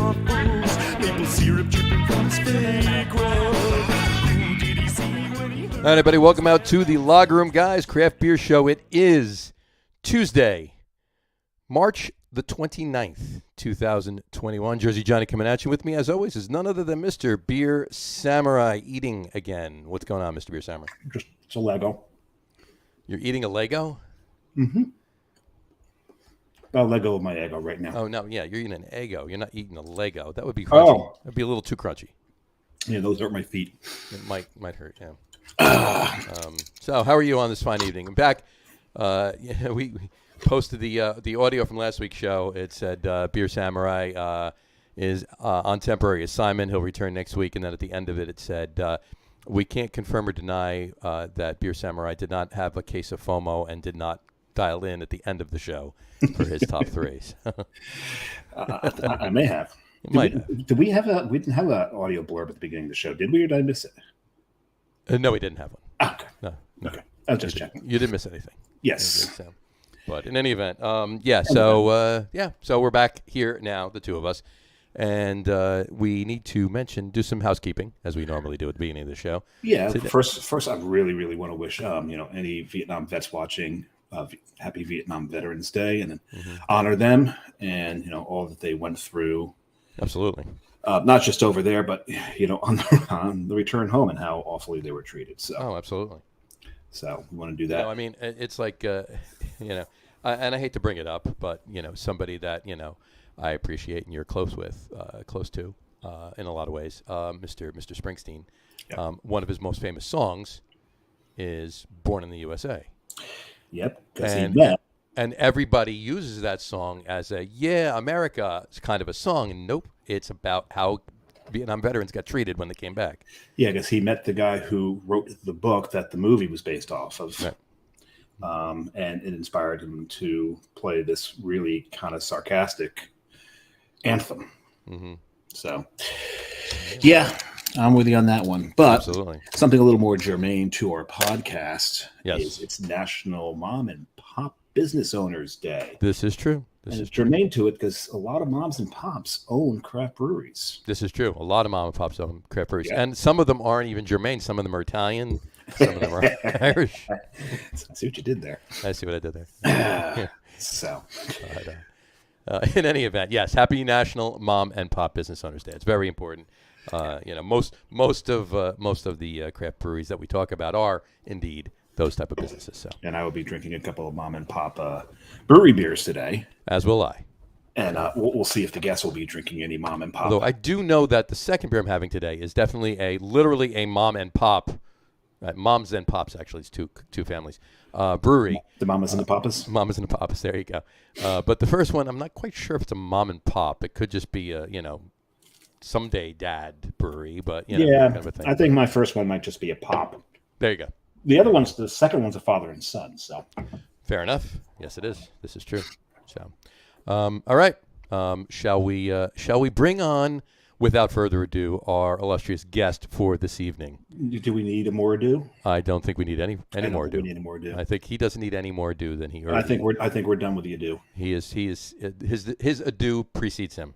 more fools. Maple syrup dripping from his fake robe. Who did he see when he... All right, everybody, welcome out to the Log Room Guys Craft Beer Show. It is Tuesday, March the 29th, 2021. Jersey Johnny coming at you. With me, as always, is none other than Mr. Beer Samurai eating again. What's going on, Mr. Beer Samurai? Just it's a Lego. You're eating a Lego? Mm-hmm. A Lego of my Eggo right now. Oh, no, yeah, you're eating an Eggo. You're not eating a Lego. That would be crunchy. Oh. That would be a little too crunchy. Yeah, those hurt my feet. It might hurt, yeah. So how are you on this fine evening? I'm back. We posted the audio from last week's show. It said Beer Samurai is on temporary assignment. He'll return next week. And then at the end of it, it said, we can't confirm or deny that Beer Samurai did not have a case of FOMO and did not dial in at the end of the show for his top threes. I may have. We didn't have an audio blurb at the beginning of the show, did we, or did I miss it? No, we didn't have one. Okay. No. Okay. I was just checking. You didn't miss anything. Yes. But in any event, so we're back here now, the two of us, and we need to do some housekeeping, as we normally do at the beginning of the show. Yeah, first I really want to wish, any Vietnam vets watching, happy Vietnam Veterans Day, and then honor them and, all that they went through. Absolutely. Not just over there, but, on the return home and how awfully they were treated. So. Oh, absolutely. So we want to do that. No, I mean, it's like, and I hate to bring it up, but, somebody that, I appreciate and you're close to in a lot of ways, Mr. Springsteen. Yep. One of his most famous songs is Born in the USA. Yep. And everybody uses that song as America, it's kind of a song. And nope, it's about how Vietnam veterans got treated when they came back. Yeah, because he met the guy who wrote the book that the movie was based off of. Right. And it inspired him to play this really kind of sarcastic anthem. Mm-hmm. So, yeah, I'm with you on that one. But absolutely. Something a little more germane to our podcast is it's National Mom and Pop Business Owners Day. This is true. It's germane to it because a lot of moms and pops own craft breweries. This is true. A lot of mom and pops own craft breweries. Yeah. And some of them aren't even germane. Some of them are Italian. Some of them are Irish. I see what you did there. I see what I did there. So. In any event, yes, happy National Mom and Pop Business Owners Day. It's very important. Most of the craft breweries that we talk about are indeed those type of businesses. So, and I will be drinking a couple of mom and pop brewery beers today. As will I. And we'll see if the guests will be drinking any mom and pop. Although I do know that the second beer I'm having today is definitely literally a mom and pop. Moms and pops, actually, it's two families. Brewery. The mamas and the papas? Mamas and the papas, there you go. But the first one, I'm not quite sure if it's a mom and pop. It could just be a, someday dad brewery, but, kind of a thing. I think my first one might just be a pop. There you go. The second one's a father and son, so. Fair enough. Yes, it is. This is true. So, all right. Shall we bring on, without further ado, our illustrious guest for this evening? Do we need a more ado? I don't think we need any more ado. We need a more ado. I think he doesn't need any more ado than he already. I think we're done with the ado. He is his ado precedes him.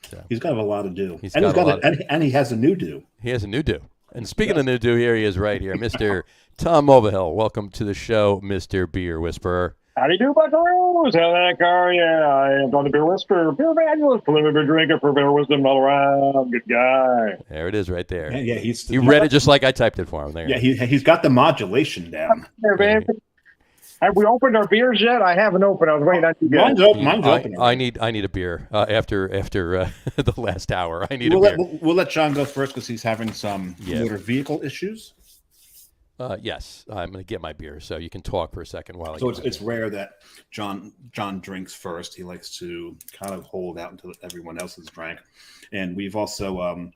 So. He's got a lot of do. And he has a new do. He has a new do. And speaking of new do, here he is right here, Mr. Tom Mulvihill. Welcome to the show, Mr. Beer Whisperer. Howdy do, buckaroos? How the heck are you? I am Tom the Beer Whisperer, beer evangelist, preliminary beer drinker, Purveyor wisdom all around. Good guy. There it is right there. Yeah, he read it just like I typed it for him. There. Yeah, he's got the modulation down. There, baby. Have we opened our beers yet? I haven't opened. I was waiting on you guys. Mine's open. I need a beer after the last hour. I need a beer. We'll let John go first because he's having some motor vehicle issues. Yes, I'm going to get my beer, so you can talk for a second while I. So it's rare that John drinks first. He likes to kind of hold out until everyone else has drank, and we've also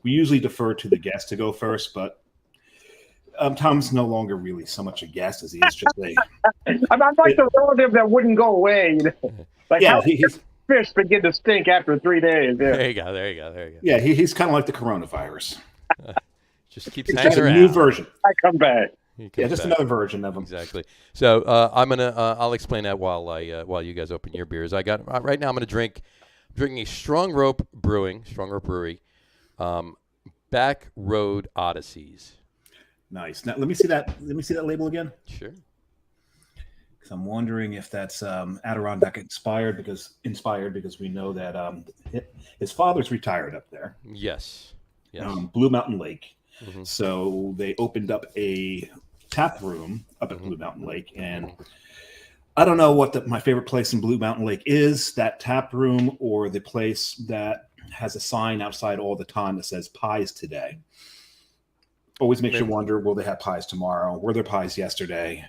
we usually defer to the guest to go first, but Tom's no longer really so much a guest as he is just a. I'm like the relative that wouldn't go away. Like fish begin to stink after 3 days. Yeah. There you go. Yeah, he's kind of like the coronavirus. Just keeps hanging around. A new version. I come back. Just another version of them. Exactly. So I'll explain that while you guys open your beers. Right now I'm gonna drink drinking a Strong Rope Brewery, Back Road Odysseys. Nice. Now, let me see that label again. Sure. Because I'm wondering if that's Adirondack inspired because we know that his father's retired up there. Yes. Blue Mountain Lake. Mm-hmm. So they opened up a tap room up at Blue Mountain Lake, and I don't know what my favorite place in Blue Mountain Lake is, that tap room or the place that has a sign outside all the time that says pies today. Always makes you wonder, will they have pies tomorrow? Were there pies yesterday?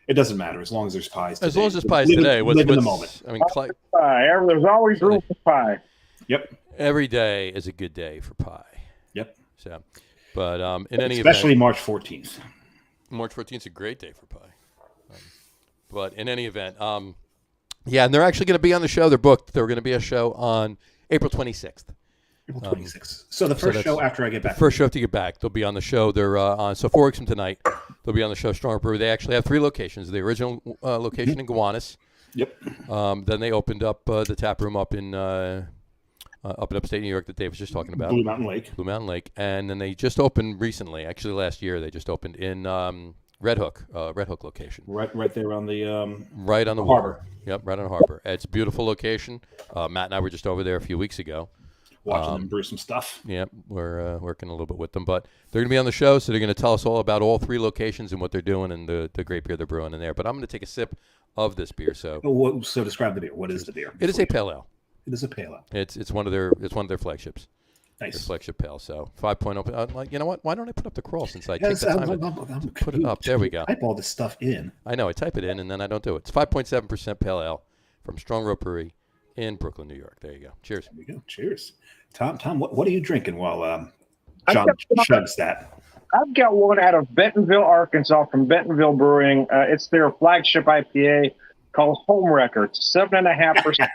It doesn't matter as long as there's pies today. As long as there's pies today. Live in the moment. I mean, pie. There's always room for pie. Yep. Every day is a good day for pie. Yep. So, but in any especially event, March 14th. March 14th is a great day for pie. But in any event, and they're actually going to be on the show. They're booked. They're going to be a show on April 26th. April 26th. So the first show after I get back. First show after you get back. They'll be on the show. They're on. So 4 weeks from tonight, they'll be on the show Strong Brew. They actually have 3 locations. The original location in Gowanus. Yep. Then they opened up the tap room up in upstate New York that Dave was just talking about. Blue Mountain Lake. And then they just opened recently. Actually, last year they just opened in Red Hook location. Right there on the right on the harbor. Water. Yep, right on the harbor. It's a beautiful location. Matt and I were just over there a few weeks ago. Watching them brew some stuff. Yep, we're working a little bit with them. But they're going to be on the show, so they're going to tell us all about all 3 locations and what they're doing and the great beer they're brewing in there. But I'm going to take a sip of this beer. So describe the beer. What is the beer? It is a pale ale. It is a pale ale. It's one of their flagships. Nice. Their flagship pale. So 5.0. You know what? Why don't I put up the crawl since I take the time to put it up? There we go. Type all this stuff in. I know. I type it in and then I don't do it. It's 5.7% pale ale from Strong Rope Brewery in Brooklyn, New York. There you go. Cheers. There we go. Cheers. Tom, what are you drinking while John chugs that? I've got one out of Bentonville, Arkansas, from Bentonville Brewing. It's their flagship IPA called Home Records, 7.5%.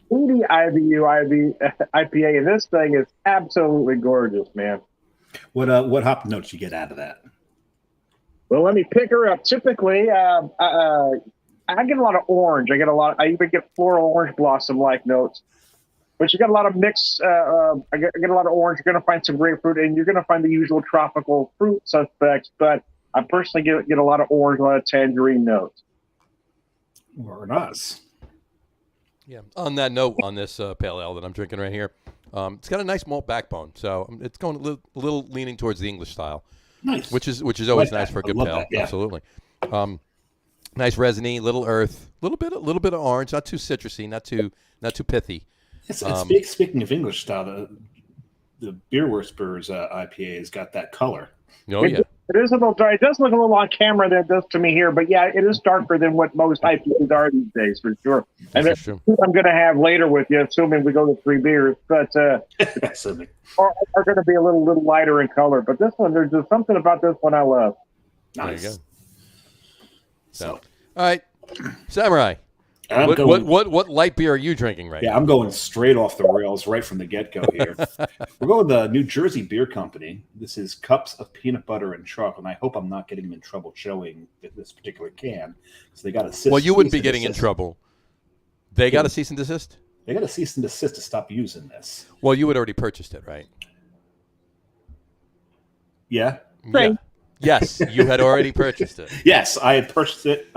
80 IPA, and this thing is absolutely gorgeous, man. What hop notes you get out of that? Well, let me pick her up. Typically, I get a lot of orange. I even get floral orange blossom-like notes. But you got a lot of mix. I get a lot of orange. You're going to find some grapefruit, and you're going to find the usual tropical fruit suspects. But I personally get a lot of orange, a lot of tangerine notes. Or nice. Yeah. On that note, on this pale ale that I'm drinking right here, it's got a nice malt backbone, so it's going a little leaning towards the English style. Nice. Which is always nice for a good pale. That, yeah. Absolutely. Nice resiny, little earth, little bit of orange, not too citrusy, not too pithy. Speaking of English style, the Beer Whisperers IPA has got that color. Oh yeah. It is a little dark. It does look a little on camera than it does to me here, but yeah, it is darker than what most IPAs are these days, for sure. And that's true. I'm going to have later with you, assuming we go to 3 beers, but are going to be a little lighter in color. But this one, there's just something about this one I love. Nice. There you go. So, all right, Samurai. What light beer are you drinking right now? Yeah, I'm going straight off the rails right from the get-go here. We're going with the New Jersey Beer Company. This is Cups of Peanut Butter and Chocolate, and I hope I'm not getting them in trouble showing this particular can. So they got a Well, you wouldn't be getting in trouble. They got a cease and desist? They got a cease and desist to stop using this. Well, you had already purchased it, right? Yeah? Yeah. Yes, you had already purchased it. Yes, I had purchased it.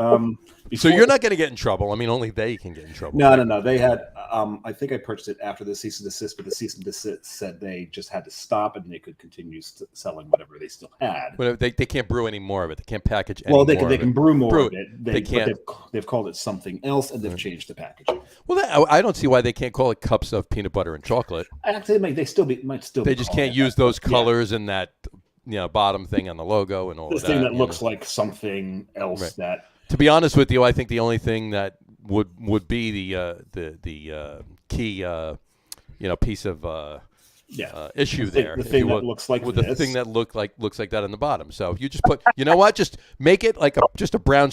So you're not going to get in trouble. I mean, only they can get in trouble. No. They had. I think I purchased it after the cease and desist, but the cease and desist said they just had to stop and they could continue selling whatever they still had. But they can't brew any more of it. They can't package any more. Well, they can brew more of it. They can't. They've called it something else, and they've changed the packaging. Well, I don't see why they can't call it Cups of Peanut Butter and Chocolate. Actually, they might still. They just can't use those colors and that bottom thing on the logo and all this of that. This thing that looks like something else. Right. That. To be honest with you, I think the only thing that would be the key piece of issue there. The thing that looks like the thing that looks like that on the bottom. So if you just put, just make it like just a brown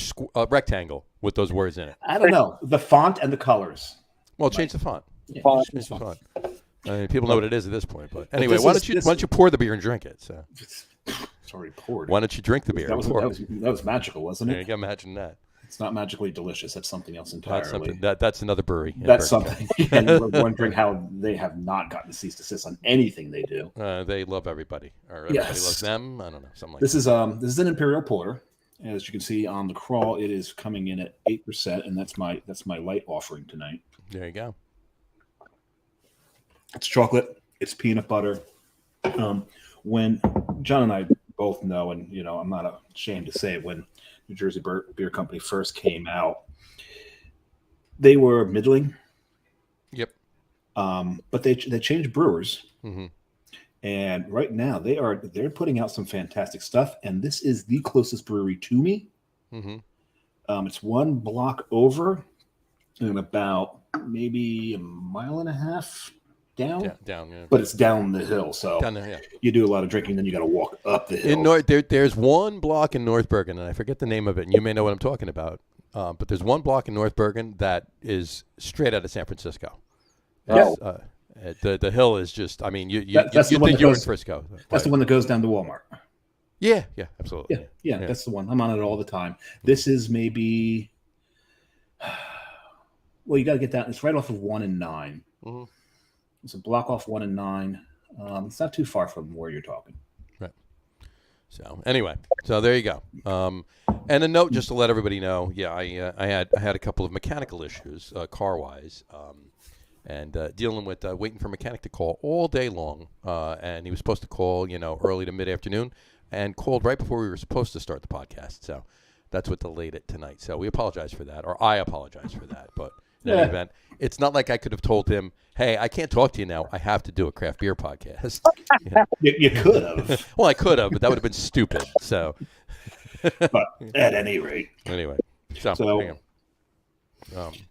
rectangle with those words in it. I don't know the font and the colors. Well, change the font. Yeah, change the font. I mean, people know what it is at this point. But anyway, why don't you pour the beer and drink it? So. It's already poured. Why don't you drink the beer? That was magical, wasn't it? Yeah, you can imagine that. It's not magically delicious. That's something else entirely. That's something. That's another brewery. That's something. And you're wondering how they have not gotten cease to desist on anything they do. They love everybody, or everybody loves them. I don't know, something like this that. This is an Imperial Porter. As you can see on the crawl, it is coming in at 8%, and that's my light offering tonight. There you go. It's chocolate. It's peanut butter. When John and I both know, and I'm not ashamed to say, when New Jersey Beer Company first came out, they were middling. Yep. But they changed brewers, mm-hmm. and right now they're putting out some fantastic stuff. And this is the closest brewery to me. Mm-hmm. It's one block over, and about maybe a mile and a half down. Yeah, down. Yeah. But it's down the hill, so down there, yeah. You do a lot of drinking, then you got to walk up the hill. There's one block in North Bergen, and I forget the name of it, and you may know what I'm talking about. But there's one block in North Bergen that is straight out of San Francisco. Oh. The hill is just, I mean, you think you're in Frisco. That's the one that goes down to Walmart. Yeah, absolutely. Yeah, that's the one. I'm on it all the time. This is maybe, well, you got to get that. It's right off of 1 and 9. Mm-hmm. It's a block off 1 and 9. It's not too far from where you're talking. Right. So anyway, there you go. And a note just to let everybody know. Yeah, I had a couple of mechanical issues, car wise, and dealing with waiting for a mechanic to call all day long. And he was supposed to call, early to mid afternoon, and called right before we were supposed to start the podcast. So that's what delayed it tonight. So we apologize for that, or I apologize for that, but. In any event, it's not like I could have told him, "Hey, I can't talk to you now. I have to do a craft beer podcast." You could have. Well, I could have, but that would have been stupid. So, but at any rate, anyway.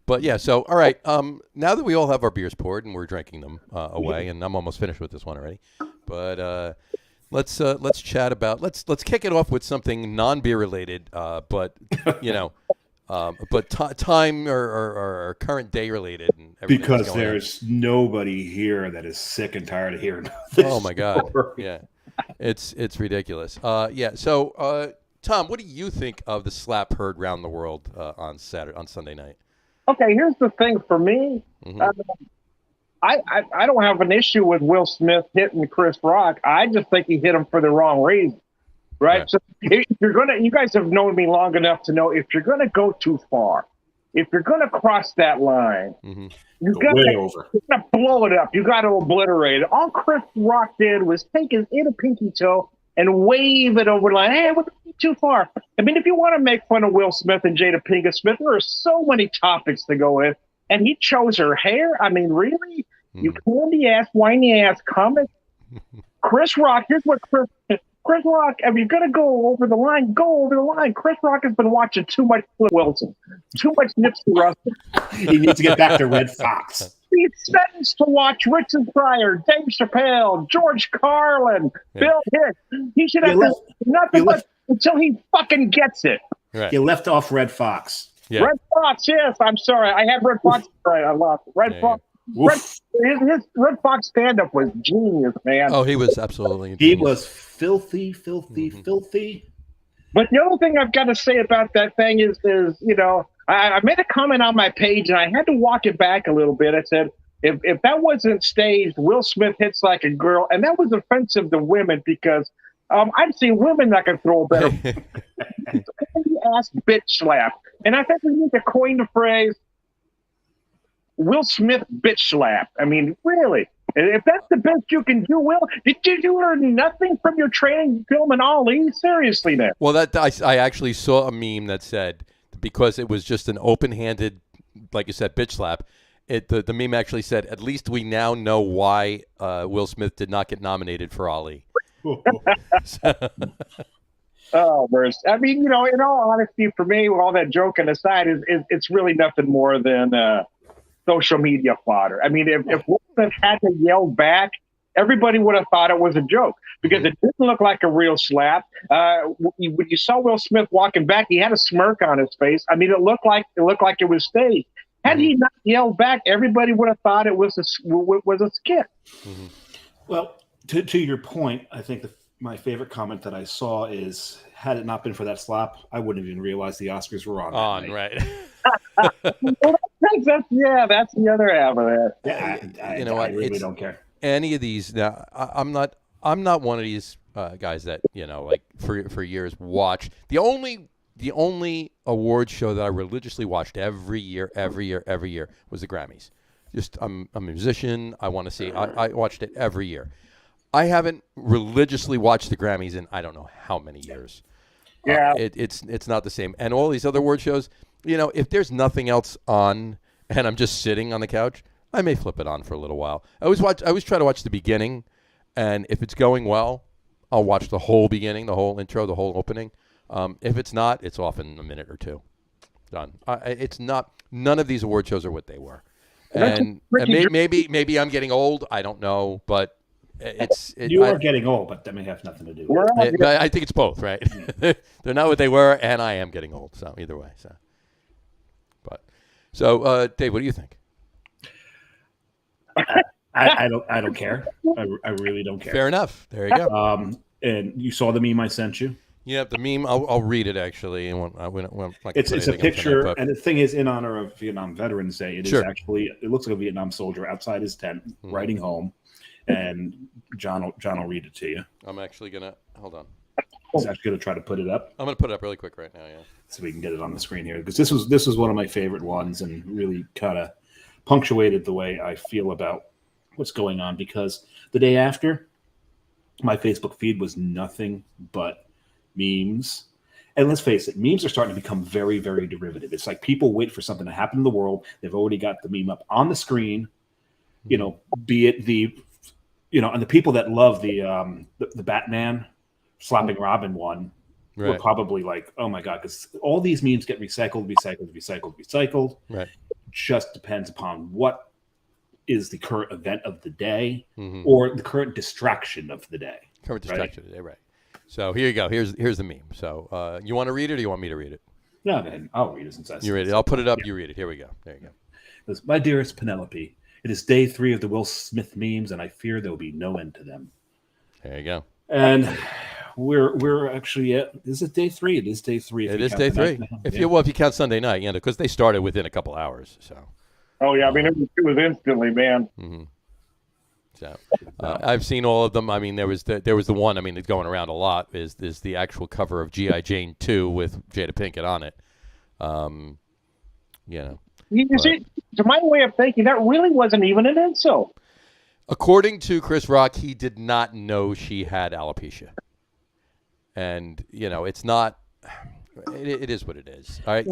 But yeah. So all right. Now that we all have our beers poured and we're drinking them away, and I'm almost finished with this one already. But let's chat about let's kick it off with something non-beer related. But but time or current day related, and because there's nobody here that is sick and tired of hearing this. Oh my God! Story. Yeah, it's ridiculous. So Tom, what do you think of the slap heard around the world on Sunday night? Okay, here's the thing for me. Mm-hmm. I don't have an issue with Will Smith hitting Chris Rock. I just think he hit him for the wrong reason. Right. So if you guys have known me long enough to know if you're gonna go too far, if you're gonna cross that line, mm-hmm. you gotta blow it up. You gotta obliterate it. All Chris Rock did was take his inner pinky toe and wave it over the line. Hey, we're too far. I mean, if you want to make fun of Will Smith and Jada Pinkett Smith, there are so many topics to go in. And he chose her hair. I mean, really? Mm-hmm. You candy ass, whiny ass comic. Chris Rock, here's what Chris Rock, if you're going to go over the line, go over the line. Chris Rock has been watching too much Flip Wilson, too much Nipsey Russell. He needs to get back to Red Fox. He's sentenced to watch Richard Pryor, Dave Chappelle, George Carlin, Bill Hicks. He should have nothing but until he fucking gets it. Right. You left off Red Fox. Yeah. Red Fox, yes. I'm sorry. I had Red Fox. Right, I lost it. Red Fox. His Red Fox stand-up was genius, man. Oh, he was absolutely genius. He was filthy. But the other thing I've got to say about that thing is I made a comment on my page, and I had to walk it back a little bit. I said, if that wasn't staged, Will Smith hits like a girl, and that was offensive to women because I've seen women that can throw a better ass bitch slap. And I think we need to coin the phrase Will Smith bitch slap. I mean, really. If that's the best you can do, Will, did you learn nothing from your training filming Ali? Seriously, man. Well, I actually saw a meme that said because it was just an open-handed, like you said, bitch slap. The meme actually said, at least we now know why Will Smith did not get nominated for Ali. Oh, Bruce. I mean, in all honesty, for me, with all that joking aside, it's really nothing more than social media fodder. I mean, if Will Smith had to yell back, everybody would have thought it was a joke because it didn't look like a real slap. When you saw Will Smith walking back, he had a smirk on his face. I mean, it looked like it was staged. Had he not yelled back, everybody would have thought it was a skit. Mm-hmm. Well, to your point, I think my favorite comment that I saw is had it not been for that slap, I wouldn't have even realized the Oscars were on. On, right. That's the other half of that. Yeah, you know what? I really don't care. Any of these now, I'm not one of these guys that like for years watch the only award show that I religiously watched every year was the Grammys. Just I'm a musician. I want to see. I watched it every year. I haven't religiously watched the Grammys in I don't know how many years. Yeah, it's not the same. And all these other award shows, if there's nothing else on and I'm just sitting on the couch, I may flip it on for a little while. I always try to watch the beginning, and if it's going well, I'll watch the whole beginning, the whole intro, the whole opening. If it's not, it's off in a minute or two. Done. It's not. None of these award shows are what they were. And maybe I'm getting old. I don't know, but you are getting old, but that may have nothing to do with it. I think it's both, right? They're not what they were, and I am getting old. So either way. So Dave, what do you think? I don't care. I really don't care. Fair enough. There you go. And you saw the meme I sent you? Yeah, the meme. I'll read it actually. It's a picture, tonight, and the thing is, in honor of Vietnam Veterans Day, it is actually. It looks like a Vietnam soldier outside his tent, riding home, and John will read it to you. I'm actually gonna hold on. He's actually gonna try to put it up. I'm gonna put it up really quick right now. Yeah, so we can get it on the screen here, because this was one of my favorite ones, and really kind of punctuated the way I feel about what's going on. Because the day after, my Facebook feed was nothing but memes. And let's face it, memes are starting to become very, very derivative. It's like people wait for something to happen in the world. They've already got the meme up on the screen, be it and the people that love the Batman slapping Robin one were probably like, oh my God, because all these memes get recycled. Right. Just depends upon what is the current event of the day or the current distraction of the day. Current distraction of the day, right. So here you go. Here's the meme. So you want to read it, or you want me to read it? No, then I'll read it since you read it. I'll put it up. Yeah. You read it. Here we go. There you go. It says, "My dearest Penelope, it is day 3 of the Will Smith memes, and I fear there will be no end to them." There you go. And we're actually is it day 3? It is day 3. It is day 3. If you count Sunday night, because they started within a couple hours. So. Oh yeah, I mean it was instantly, man. Mm-hmm. So I've seen all of them. I mean, there was the one. I mean, it's going around a lot. Is the actual cover of G.I. Jane 2 with Jada Pinkett on it? You see, to my way of thinking, that really wasn't even an insult. According to Chris Rock, he did not know she had alopecia, and it's not. It is what it is. All right,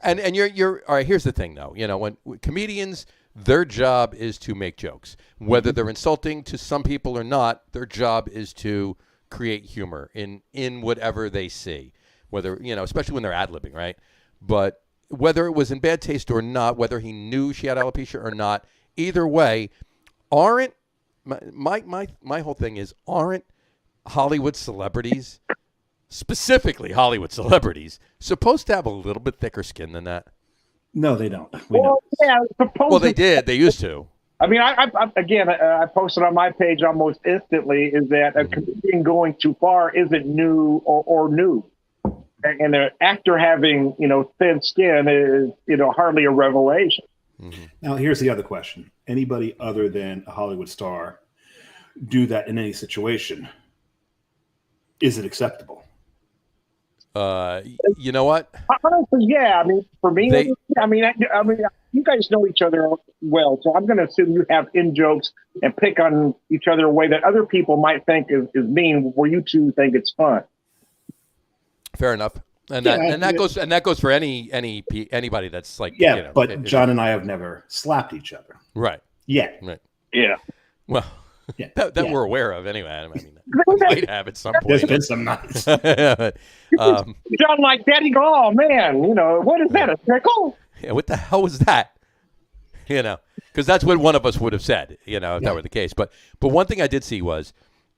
and you're all right. Here's the thing, though. When comedians. Their job is to make jokes. Whether they're insulting to some people or not, their job is to create humor in whatever they see. Whether, especially when they're ad-libbing, right? But whether it was in bad taste or not, whether he knew she had alopecia or not, either way, aren't my whole thing is, aren't Hollywood celebrities, specifically Hollywood celebrities, supposed to have a little bit thicker skin than that? No, they don't. Well, they did. They used to. I mean, I posted on my page almost instantly is that a comedian going too far isn't new or new. And an actor having, thin skin is, hardly a revelation. Mm-hmm. Now, here's the other question. Anybody other than a Hollywood star do that in any situation? Is it acceptable? You know what? Honestly, yeah. I mean, for me, you guys know each other well, so I'm going to assume you have in jokes and pick on each other a way that other people might think is mean, where you two think it's fun. Fair enough, and that goes for anybody that's like but John and I have never slapped each other, right? Yeah, right. Yeah. Well. Yeah, that we're aware of anyway. I mean, we might have at some point. There's been some nights. John like Daddy go, oh man, what is that, a trickle? Yeah, what the hell was that? Because that's what one of us would have said, if that were the case. But one thing I did see was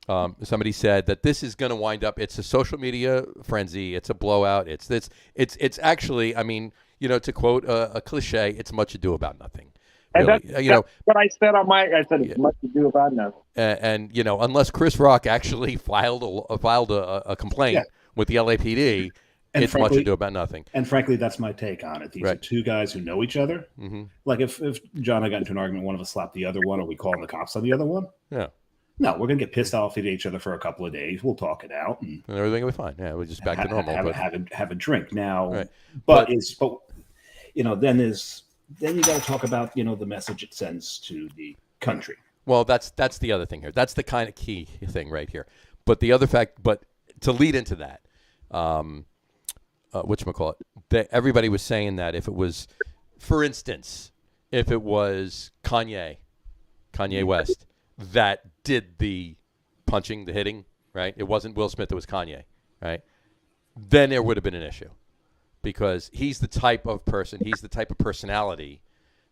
somebody said that this is going to wind up. It's a social media frenzy. It's a blowout. It's actually, I mean, to quote a cliche, it's much ado about nothing. Really. That's what I said I said it's much to do about nothing. And unless Chris Rock actually filed a complaint With the LAPD, And it's frankly- much ado about nothing. And frankly, that's my take on it. These are Right. two guys who know each other. Mm-hmm. Like if John and I got into an argument, one of us slapped the other one, or we call the cops on the other one. Yeah. No, we're gonna get pissed off at each other for a couple of days. We'll talk it out and everything will be fine. Yeah, we're just back to normal. have a drink now. Right. But then you got to talk about the message it sends to the country. Well, that's the other thing here. That's the kind of key thing right here. But the other fact, but to lead into that, whatchamacallit, that everybody was saying that if it was, for instance, if it was Kanye West that did the punching, the hitting, right? It wasn't Will Smith, it was Kanye, right? Then there would have been an issue because he's the type of person, he's the type of personality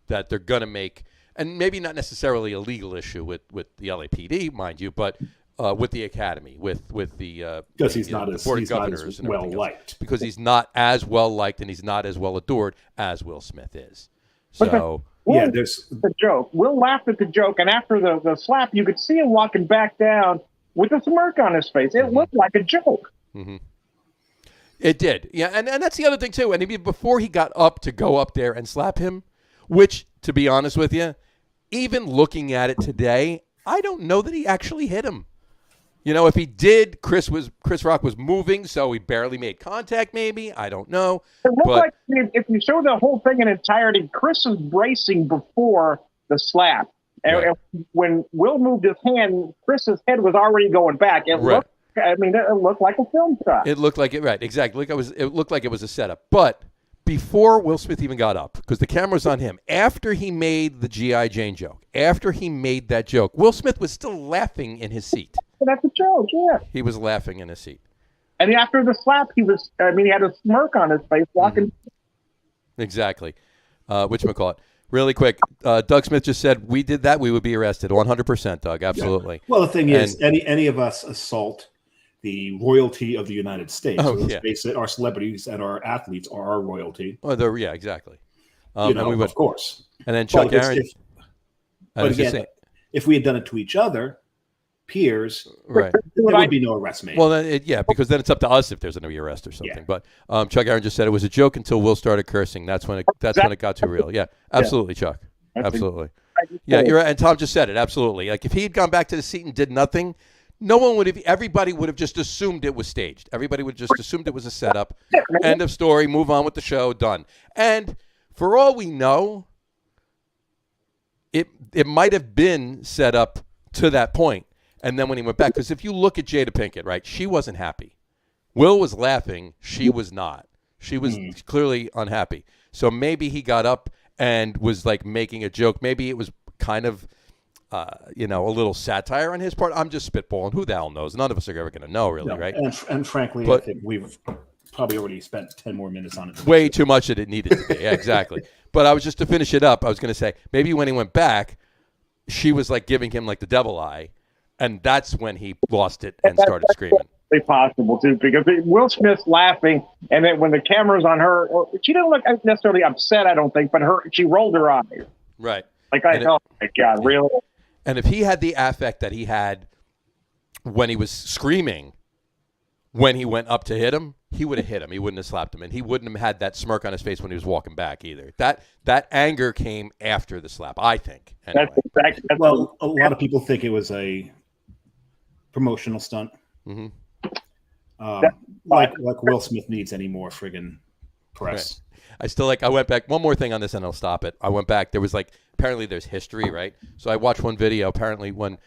that they're going to make, and maybe not necessarily a legal issue with the LAPD, mind you, but with the academy, with the Because he's not as and well everything else. liked. Because he's not as well liked and he's not as well adored as Will Smith is. So There's the joke. Will laughed at the joke, and after the slap, you could see him walking back down with a smirk on his face. It looked like a joke. Mm-hmm. It did, yeah, and that's the other thing too. And even before he got up to go up there and slap him, which, to be honest with you, even looking at it today, I don't know that he actually hit him. If he did, Chris Rock was moving, so he barely made contact. Maybe, I don't know. It looked like if you show the whole thing in entirety, Chris was bracing before the slap. And when Will moved his hand, Chris's head was already going back. It looked like a film shot. It looked like it, right? Exactly. It looked like it was a setup. But before Will Smith even got up, because the camera's on him, after he made the G.I. Jane joke, after he made that joke, Will Smith was still laughing in his seat. That's a joke, yeah. He was laughing in his seat. And after the slap, he had a smirk on his face walking. Mm-hmm. Exactly. Whatchamacallit. Really quick, Doug Smith just said, we did that, we would be arrested. 100%, Doug. Absolutely. Yeah. Well, the thing is, any of us assault the royalty of the United States. Oh, so let's face it, our celebrities and our athletes are our royalty. Oh, yeah, exactly. And we would, of course. And then Chuck Aaron. But again, if we had done it to each other, peers, right, there would be no arrest made. Well, because then it's up to us if there's going to be arrest or something. Yeah. But Chuck Aaron just said it was a joke until Will started cursing. That's when it got too real. Yeah, absolutely, yeah. Chuck. Absolutely. Yeah, you're right. And Tom just said it. Absolutely. Like if he had gone back to the seat and did nothing, everybody would have just assumed it was staged. Everybody would have just assumed it was a setup. End of story. Move on with the show. Done. And for all we know, it might have been set up to that point. And then when he went back, because if you look at Jada Pinkett, right, she wasn't happy. Will was laughing. She was not. She was clearly unhappy. So maybe he got up and was like making a joke. Maybe it was kind of, a little satire on his part. I'm just spitballing. Who the hell knows? None of us are ever going to know, really, right? And frankly, I think we've probably already spent 10 more minutes on it. Way too much that it needed to be. Yeah, exactly. But I was just to finish it up, I was going to say, maybe when he went back, she was like giving him like the devil eye. And that's when he lost it and started screaming. That's possible, too, because Will Smith's laughing, and then when the camera's on her, she didn't look necessarily upset, I don't think, but she rolled her eyes. Right. Like, oh, my God, really? And if he had the affect that he had when he was screaming, when he went up to hit him, he would have hit him. He wouldn't have slapped him. And he wouldn't have had that smirk on his face when he was walking back either. That anger came after the slap, I think. Anyway. Well, a lot of people think it was a promotional stunt. Mm-hmm. Like Will Smith needs any more friggin' press. Right. I went back, one more thing on this and I'll stop it. I went back, there was apparently there's history, right? So I watched one video, apparently when,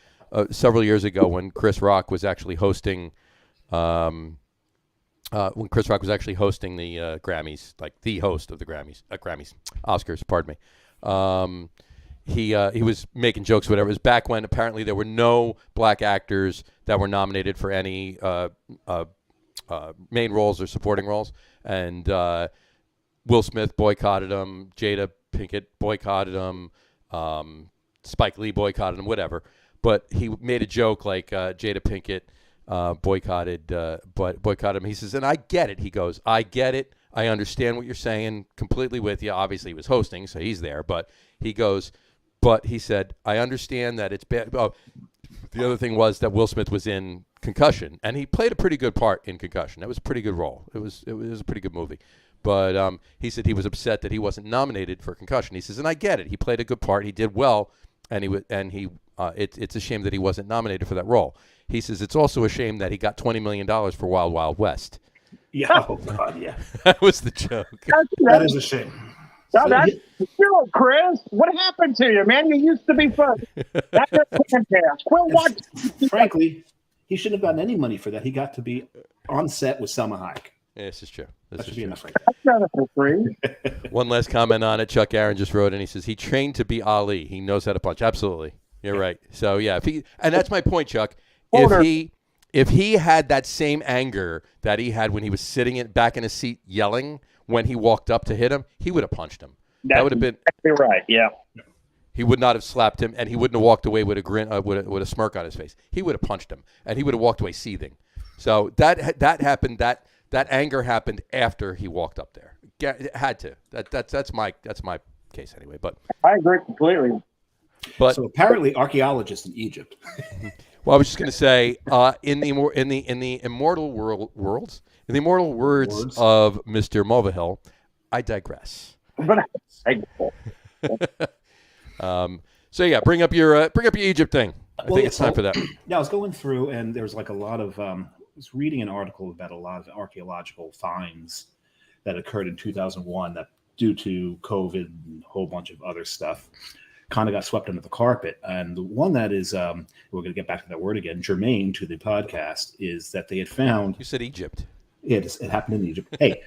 several years ago when Chris Rock was actually hosting, the Grammys, like the host of the Oscars, pardon me. He was making jokes, whatever. It was back when apparently there were no black actors that were nominated for any main roles or supporting roles, and Will Smith boycotted him, Jada Pinkett boycotted him, Spike Lee boycotted him, whatever. But he made a joke like Jada Pinkett boycotted him. He says, and I get it. He goes, I get it. I understand what you're saying. Completely with you. Obviously, he was hosting, so he's there. But he goes, but he said, I understand that it's bad. The other thing was that Will Smith was in Concussion, and he played a pretty good part in Concussion. That was a pretty good role. It was a pretty good movie. But he said he was upset that he wasn't nominated for Concussion. He says, and I get it. He played a good part. He did well, and it's a shame that he wasn't nominated for that role. He says it's also a shame that he got $20 million for Wild Wild West. Yeah, oh God, yeah. That was the joke. That is a shame. No, that's still, Chris. What happened to you, man? You used to be funny. That's a podcast. Quit watching. Frankly, he shouldn't have gotten any money for that. He got to be on set with Selma Hayek. Yeah, this is true. That should be enough right That's not for free. One last comment on it. Chuck Aaron just wrote in. He says he trained to be Ali. He knows how to punch. Absolutely, you're right. So yeah, and that's my point, Chuck. If he had that same anger that he had when he was sitting back in his seat yelling when he walked up to hit him, he would have punched him. That would have been exactly right. Yeah. He would not have slapped him, and he wouldn't have walked away with a grin, with a smirk on his face. He would have punched him, and he would have walked away seething. So that happened. That anger happened after he walked up there. It had to. That's my case anyway. But I agree completely. But so apparently, archaeologists in Egypt. Well, I was just going to say, in the immortal words of Mr. Mulvihill, I digress. So yeah, bring up your Egypt thing. I think it's time for that. Yeah, I was going through, and there was like a lot of. I was reading an article about a lot of archaeological finds that occurred in 2001 that, due to COVID and a whole bunch of other stuff, kind of got swept under the carpet. And the one that is, we're going to get back to that word again, germane to the podcast, is that they had found. You said Egypt. It happened in Egypt. Hey,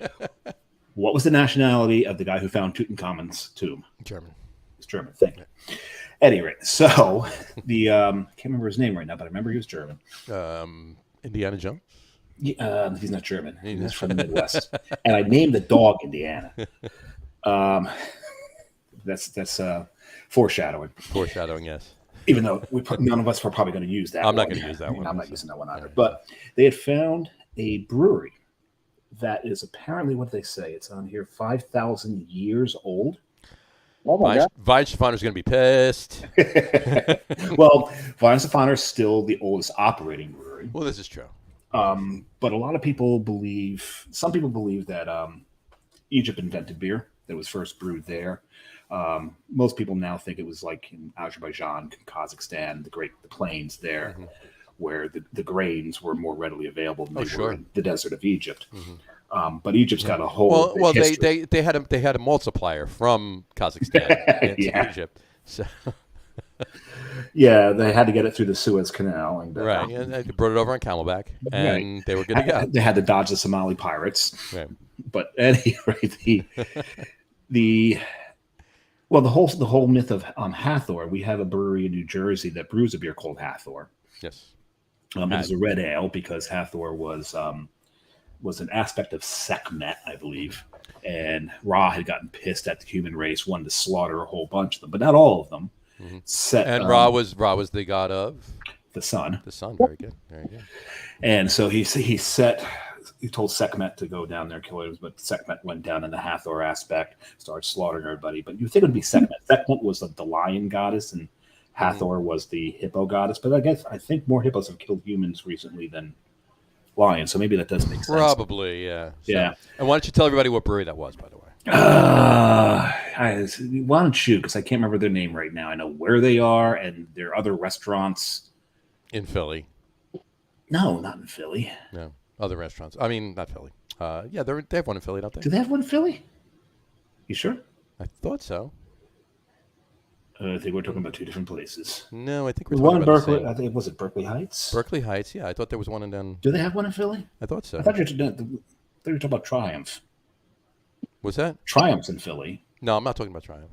what was the nationality of the guy who found Tutankhamun's tomb? German. It's German. Thank you. At any rate, so the I can't remember his name right now, but I remember he was German. Indiana Jones. He's not German. He's from the Midwest, and I named the dog Indiana. That's foreshadowing. Foreshadowing, yes. Even though none of us were probably going to use that. I'm not going to use that one. I'm not using that one either. But they had found a brewery that is apparently, what they say, it's on here, 5,000 years old. Oh my God. Weihenstephaner's going to be pissed. Well, Weihenstephaner is still the oldest operating brewery. Well, this is true. But a lot of people believe, some people believe that Egypt invented beer. That was first brewed there. Most people now think it was like in Azerbaijan, Kazakhstan, the plains there, mm-hmm. where the grains were more readily available than they were in the desert of Egypt. Mm-hmm. But Egypt's got a whole history. they had a multiplier from Kazakhstan into Egypt. So. Yeah, they had to get it through the Suez Canal, and and they brought it over on Camelback, and they were good to go. They had to dodge the Somali pirates, right. But at any rate, the whole myth of Hathor. We have a brewery in New Jersey that brews a beer called Hathor. Yes, it is a red ale because Hathor was an aspect of Sekhmet, I believe, and Ra had gotten pissed at the human race, wanted to slaughter a whole bunch of them, but not all of them. Mm-hmm. Ra was the god of the sun. The sun, very good, very good. And so he told Sekhmet to go down there and kill it, but Sekhmet went down in the Hathor aspect, started slaughtering everybody. But you think it would be Sekhmet. Sekhmet was the lion goddess, and Hathor was the hippo goddess. But I think more hippos have killed humans recently than lions, so maybe that does make sense. Probably, yeah. Yeah. And why don't you tell everybody what brewery that was, by the way? Why don't you? Because I can't remember their name right now. I know where they are, and there are other restaurants in Philly. No, not in Philly. No, other restaurants. I mean, not Philly. Yeah, they have one in Philly, don't they? Do they have one in Philly? You sure? I thought so. I think we're talking about two different places. No, I think we're talking one in about Berkeley. I think was it Berkeley Heights. Berkeley Heights. Yeah, I thought there was one in down. Do they have one in Philly? I thought so. I thought you were talking about Triumph. Was that Triumph's in Philly? No, I'm not talking about Triumph.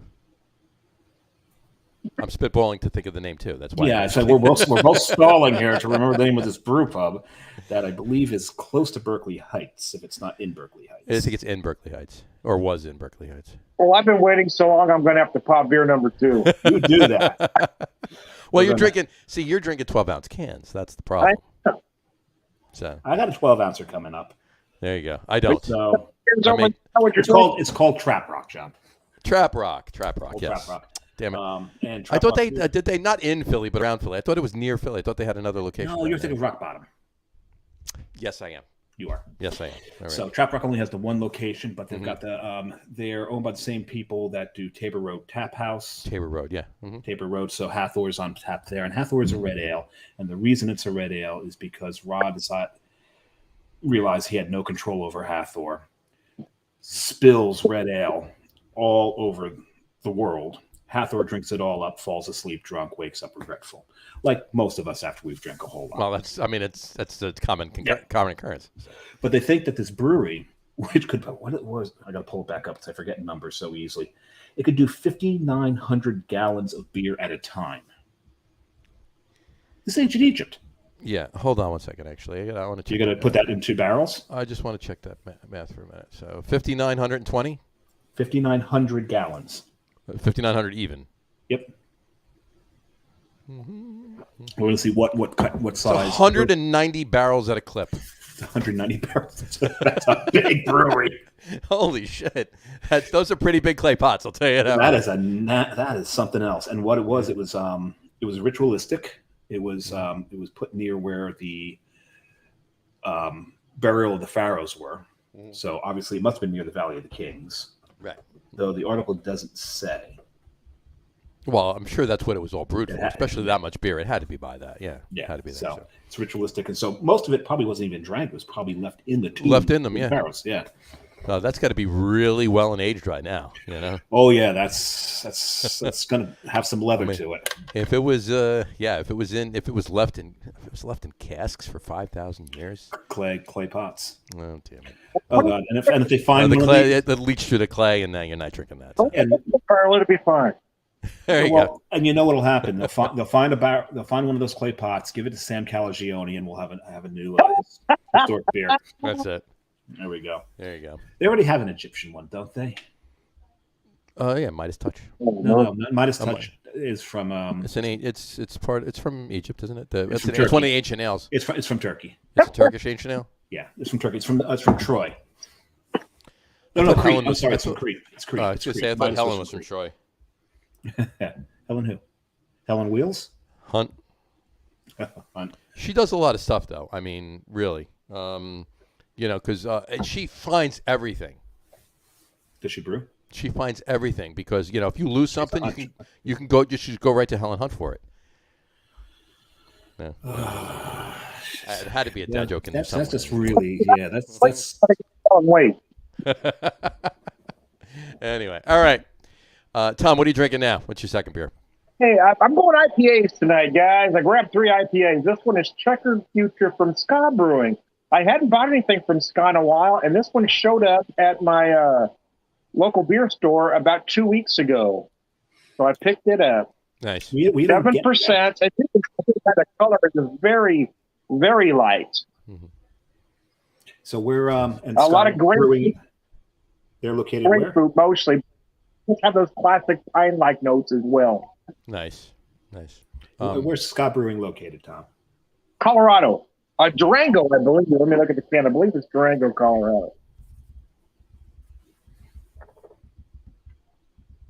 I'm spitballing to think of the name too. That's why. Yeah, so we're both stalling here to remember the name of this brew pub that I believe is close to Berkeley Heights. If it's not in Berkeley Heights, I think it's in Berkeley Heights or was in Berkeley Heights. Well, I've been waiting so long. I'm going to have to pop beer number 2. You do that. Well, you're drinking 12-ounce cans. That's the problem. So I got a 12-ouncer coming up. There you go. I don't. So it's called Trap Rock, John. Trap Rock. Yes. Trap Rock. Damn it. And I thought they Trap Rock- did they not in Philly, but around Philly. I thought it was near Philly. I thought they had another location. No, down you're there. thinking of Rock Bottom. Yes, I am. You are. Yes, I am. All right. So Trap Rock only has the one location, but they've got the they're owned by the same people that do Tabor Road Tap House. Tabor Road, yeah. Tabor Road. So Hathor's on tap there, and Hathor's a red ale. And the reason it's a red ale is because Rod realized he had no control over Hathor, spills red ale all over the world. Hathor drinks it all up, falls asleep drunk, wakes up regretful, like most of us after we've drank a whole lot. Well, that's a common occurrence. But they think that this brewery, which could, what it was, I got to pull it back up because I forget numbers so easily. It could do 5,900 gallons of beer at a time. This is ancient Egypt. Yeah, hold on one second. Actually, I want to check. You're going to put that in 2 barrels? I just want to check that math for a minute. So 5,920, 5,900 gallons. 5,900 even. Yep. We're going to see what So size. 190 barrels at a clip. 190 barrels. That's a big brewery. Holy shit! Those are pretty big clay pots. I'll tell you that. That is something else. And what it was ritualistic. It was put near where the burial of the pharaohs were. So obviously it must have been near the Valley of the Kings. Right. Though the article doesn't say. Well, I'm sure that's what it was all brewed for, especially that much beer. It had to be by that. Yeah. Yeah. It had to be that. So it's ritualistic. And so most of it probably wasn't even drank. It was probably left in the tomb. Left in them, yeah. Barrels, yeah. That's got to be really well and aged right now, you know. Oh yeah, that's gonna have some leather to it. If it was if it was left in casks for 5,000 years, Clay pots. Oh damn it! Oh god, and if they find the one clay, of these, it leaks through the clay, and then you're not drinking that. So. and, Let it be fine. There you go. And you know what'll happen? They'll find one of those clay pots, give it to Sam Calagione, and we'll have a new historic beer. That's it. There we go. There you go. They already have an Egyptian one, don't they? Yeah, Midas Touch. No, Midas Touch is from. It's from Egypt, isn't it? It's from Turkey. one of the ancient ales. It's from Turkey. It's a Turkish ancient ale. Yeah, it's from Turkey. It's from Troy. No, Crete. I'm sorry, it's from Crete. It's Crete. I was going to say I thought Helen was from Troy. Helen who? Helen Wheels? Hunt. Hunt. She does a lot of stuff, though. I mean, really. Because she finds everything. Does she brew? She finds everything because if you lose something, you can go just go right to Helen Hunt for it. Yeah. It had to be a dad joke in there somewhere. That's just really that's. Wait. Anyway, all right. Tom, what are you drinking now? What's your second beer? Hey, I'm going IPAs tonight, guys. I grabbed 3 IPAs. This one is Checkered Future from Ska Brewing. I hadn't bought anything from Ska in a while, and this one showed up at my local beer store about 2 weeks ago. So I picked it up. Nice. We 7%. I think the color is very, very light. Mm-hmm. So we're and a lot of grapefruit. They're located where? Grapefruit mostly. Just have those classic pine-like notes as well. Nice. Where's Ska Brewing located, Tom? Colorado. Durango, I believe. Let me look at the can. I believe it's Durango, Colorado.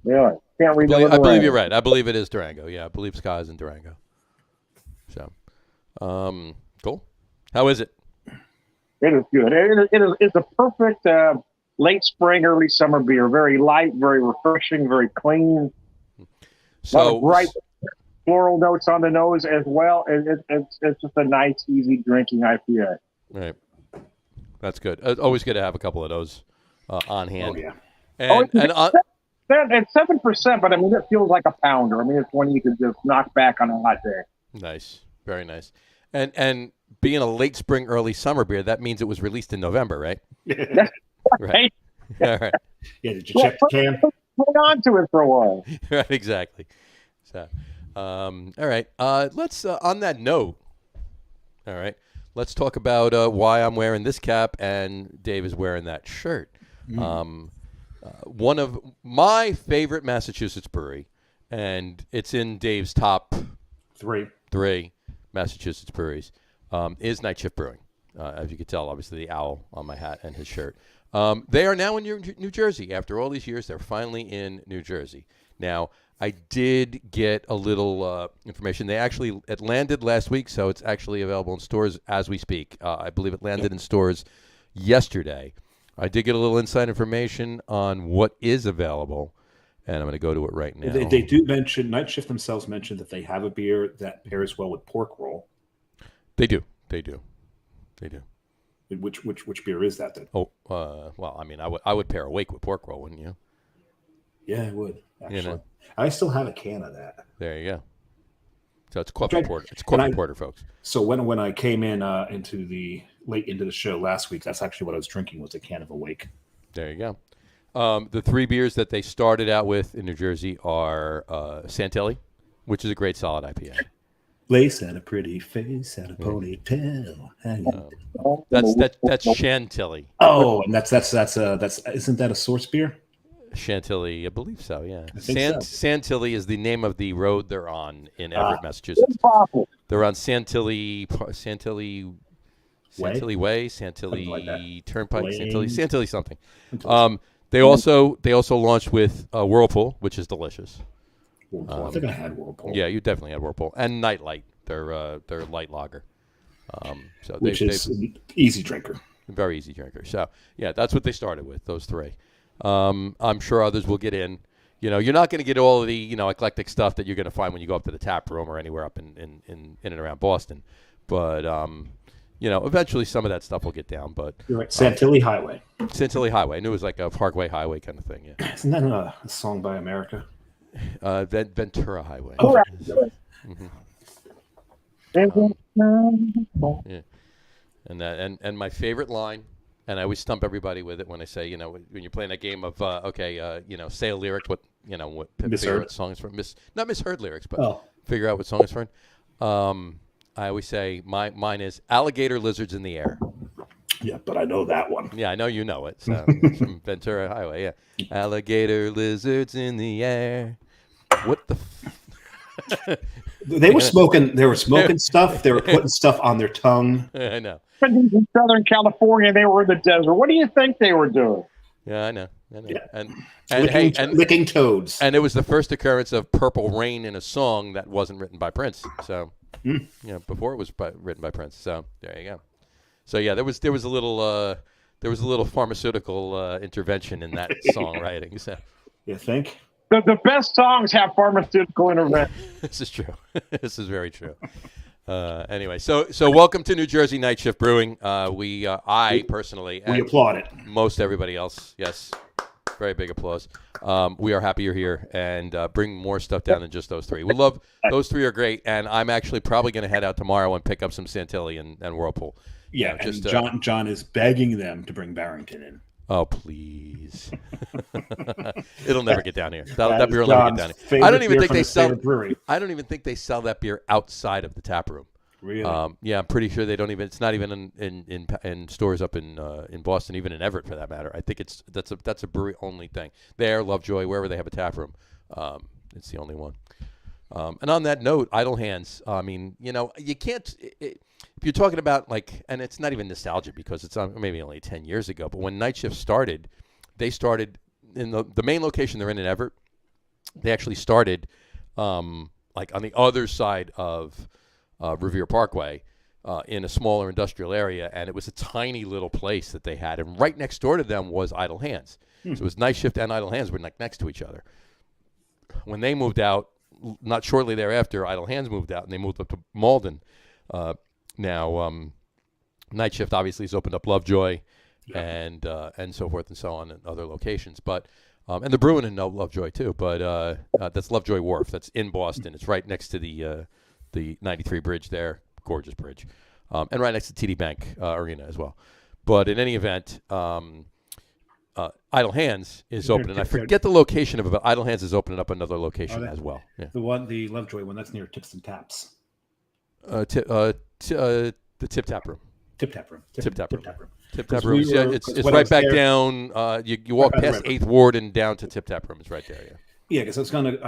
Yeah, can't read I believe you're right. I believe it is Durango. Yeah, I believe Ska is in Durango. So, cool. How is it? It is good. It's a perfect late spring, early summer beer. Very light, very refreshing, very clean. So, a lot of bright floral notes on the nose as well. It's just a nice, easy drinking IPA. Right. That's good. It's always good to have a couple of those on hand. Oh, yeah. It's 7%, but I mean, it feels like a pounder. I mean, it's one you could just knock back on a hot day. Nice. Very nice. And being a late spring, early summer beer, that means it was released in November, right? Right. All right. Yeah, did you check the can? Hang on to it for a while. Right, exactly. So, all right. Let's, on that note, all right, let's talk about why I'm wearing this cap and Dave is wearing that shirt. One of my favorite Massachusetts brewery, and it's in Dave's top three Massachusetts breweries, is Night Shift Brewing. As you can tell, obviously the owl on my hat and his shirt. They are now in New Jersey. After all these years, they're finally in New Jersey. Now, I did get a little information. It landed last week, so it's actually available in stores as we speak. I believe it landed in stores yesterday. I did get a little inside information on what is available, and I'm going to go to it right now. They do mention, Night Shift themselves mentioned that they have a beer that pairs well with pork roll. They do. Which beer is that then? Oh, well, I mean, I would pair a wake with pork roll, wouldn't you? Yeah, I would, actually. You know? I still have a can of that. There you go. So it's corporate porter. It's corporate porter, folks. So when I came in late into the show last week, that's actually what I was drinking, was a can of Awake. There you go. The 3 beers that they started out with in New Jersey are Santilli, which is a great solid IPA. Lace and a pretty face and a ponytail. That's Chantilly. Oh, and that's isn't that a source beer? Chantilly, I believe so. Yeah, I think so. Chantilly is the name of the road they're on in Everett, Massachusetts. They're on Chantilly Way, Chantilly like Turnpike, Chantilly something. They also launched with Whirlpool, which is delicious. Whirlpool. I think I had Whirlpool. Yeah, you definitely had Whirlpool and Nightlight. Their light lager. Which is easy drinker. Very easy drinker. So yeah, that's what they started with. Those 3. I'm sure others will get in. You know, you're not going to get all of the eclectic stuff that you're going to find when you go up to the tap room or anywhere up in and around Boston. But eventually some of that stuff will get down. But you're right. Chantilly Highway. Chantilly Highway. I knew it was like a Parkway Highway kind of thing. Yeah. Isn't that a song by America? Ventura Highway. Oh, mm-hmm. Yeah. And my favorite line, and I always stump everybody with it when I say, when you're playing that game of say a lyric, figure out what song it's from. Not misheard lyrics, but figure out what song it's from. I always say mine is alligator lizards in the air. Yeah, but I know that one. Yeah, I know you know it. So it's from Ventura Highway. Yeah, alligator lizards in the air. What the? They were smoking. They were smoking stuff. They were putting stuff on their tongue. I know. In Southern California, they were in the desert. What do you think they were doing? Yeah, I know. Yeah. And licking toads. And it was the first occurrence of Purple Rain in a song that wasn't written by Prince. So, before it was written by Prince. So there you go. So yeah, there was a little pharmaceutical intervention in that songwriting. So you think? The best songs have pharmaceutical intervention. This is true. This is very true. Anyway, so welcome to New Jersey Night Shift Brewing. I personally, we applaud it. Most everybody else, yes, very big applause. We are happy you're here and bring more stuff down than just those 3. We love those 3 are great, and I'm actually probably going to head out tomorrow and pick up some Chantilly and Whirlpool. Yeah, and John is begging them to bring Barrington in. Oh, please. It'll never get down here. That beer will never get down here. I don't even think they sell that beer outside of the tap room. Really? Yeah, I'm pretty sure they don't even. It's not even in stores up in Boston, even in Everett for that matter. I think that's a brewery only thing. There, Lovejoy, wherever they have a tap room, it's the only one. And on that note, Idle Hands. I mean, you can't. If you're talking about and it's not even nostalgia because it's maybe only 10 years ago, but when Night Shift started, they started in the main location they're in Everett. They actually started on the other side of Revere Parkway in a smaller industrial area, and it was a tiny little place that they had, and right next door to them was Idle Hands. So it was Night Shift and Idle Hands were next to each other. When they moved out, not shortly thereafter, Idle Hands moved out, and they moved up to Malden. Now, Night Shift obviously has opened up Lovejoy and so forth and so on in other locations. But and they're brewing in Lovejoy too. But that's Lovejoy Wharf. That's in Boston. It's right next to the 93 bridge there. Gorgeous bridge. And right next to TD Bank Arena as well. But in any event, Idle Hands is open. And I forget the location of it, but Idle Hands is opening up another location as well. Yeah. The Lovejoy one, that's near Tips and Taps. The Tip Tap Room. Tip Tap Room. Tip Tap Room. Tip Tap Room. It's right back down. You walk past 8th Ward and down to Tip Tap Room. It's right there. Yeah. Yeah, because I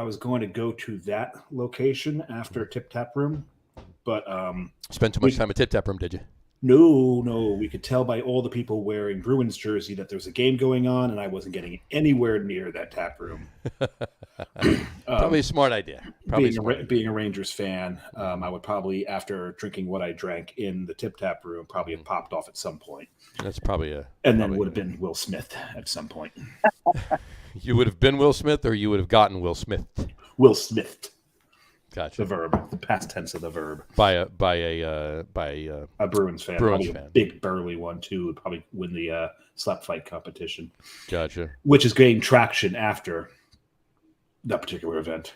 was going to go to that location after Tip Tap Room, but spent too much time at Tip Tap Room, did you? No. We could tell by all the people wearing Bruins jersey that there's a game going on, and I wasn't getting anywhere near that tap room. Probably a smart idea. Being a Rangers fan, I would probably, after drinking what I drank in the tip tap room, probably have popped off at some point. That's probably then would have been Will Smith at some point. You would have been Will Smith, or you would have gotten Will Smith. Will Smith. Gotcha. The verb, the past tense of the verb. By a Bruins fan. Bruins probably fan. A big burly one too. Would probably win the slap fight competition. Gotcha. Which is gaining traction after that particular event.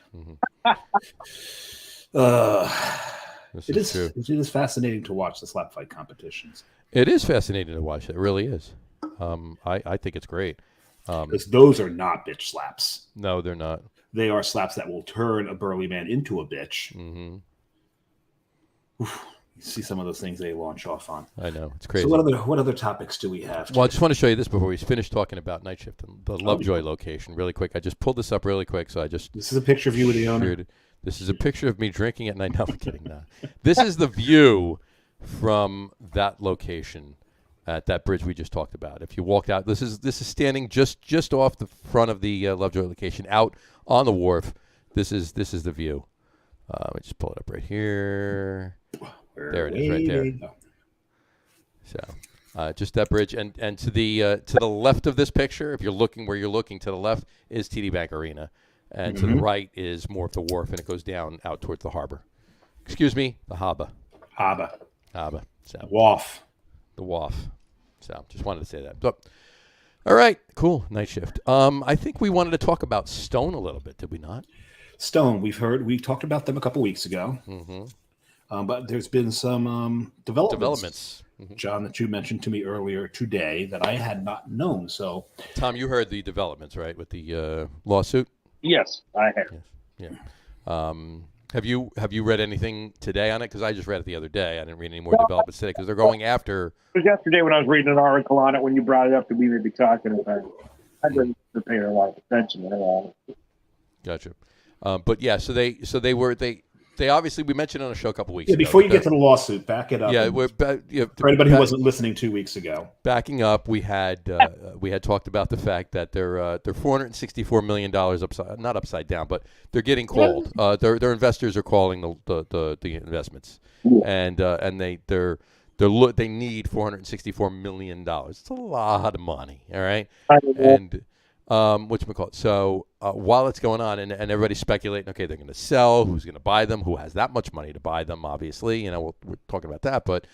It is fascinating to watch the slap fight competitions. It is fascinating to watch. It really is. I think it's great. Because those are not bitch slaps. No, they're not. They are slaps that will turn a burly man into a bitch. Mm-hmm. You see some of those things they launch off on. I know. It's crazy. So what other topics do we have? Well, I just want to show you this before we finish talking about Night Shift and the Lovejoy location really quick. I just pulled this up really quick, so This is a picture of you with the owner? This is a picture of me drinking at night. No, I'm kidding. No. This is the view from that location at that bridge we just talked about. If you walked out, this is standing just off the front of the Lovejoy location, out on the wharf. This is the view. Let me just pull it up right here. There it is, right there. So, just that bridge, and to the left of this picture, if you're looking where you're looking, to the left is TD Bank Arena, and to the right is more of the wharf, and it goes down out towards the harbor. Excuse me, the harbor. So Wharf. The wharf. So just wanted to say that. So, all right, cool. Night Shift. I think we wanted to talk about Stone a little bit, did we not? Stone, we talked about them a couple weeks ago. Mm-hmm. But there's been some developments. Mm-hmm. John, that you mentioned to me earlier today that I had not known. So, Tom, you heard the developments, right, with the lawsuit? Yes, I have. Yes. Yeah. Have you read anything today on it? Because I just read it the other day. I didn't read any more developments today because they're going after. It was yesterday when I was reading an article on it when you brought it up that we would be talking about it. I didn't pay a lot of attention at all. Gotcha. But yeah, so they obviously, we mentioned on a show a couple weeks ago. Before you get to the lawsuit, back it up. Yeah, for anybody who wasn't listening 2 weeks ago. Backing up, we had talked about the fact that they're $464 million not upside down, but they're getting called. Their investors are calling the investments, and they need $464 million. It's a lot of money. All right, and. Whatchamacallit. So while it's going on, and everybody's speculating, okay, they're going to sell. Who's going to buy them? Who has that much money to buy them? Obviously, we're talking about that. But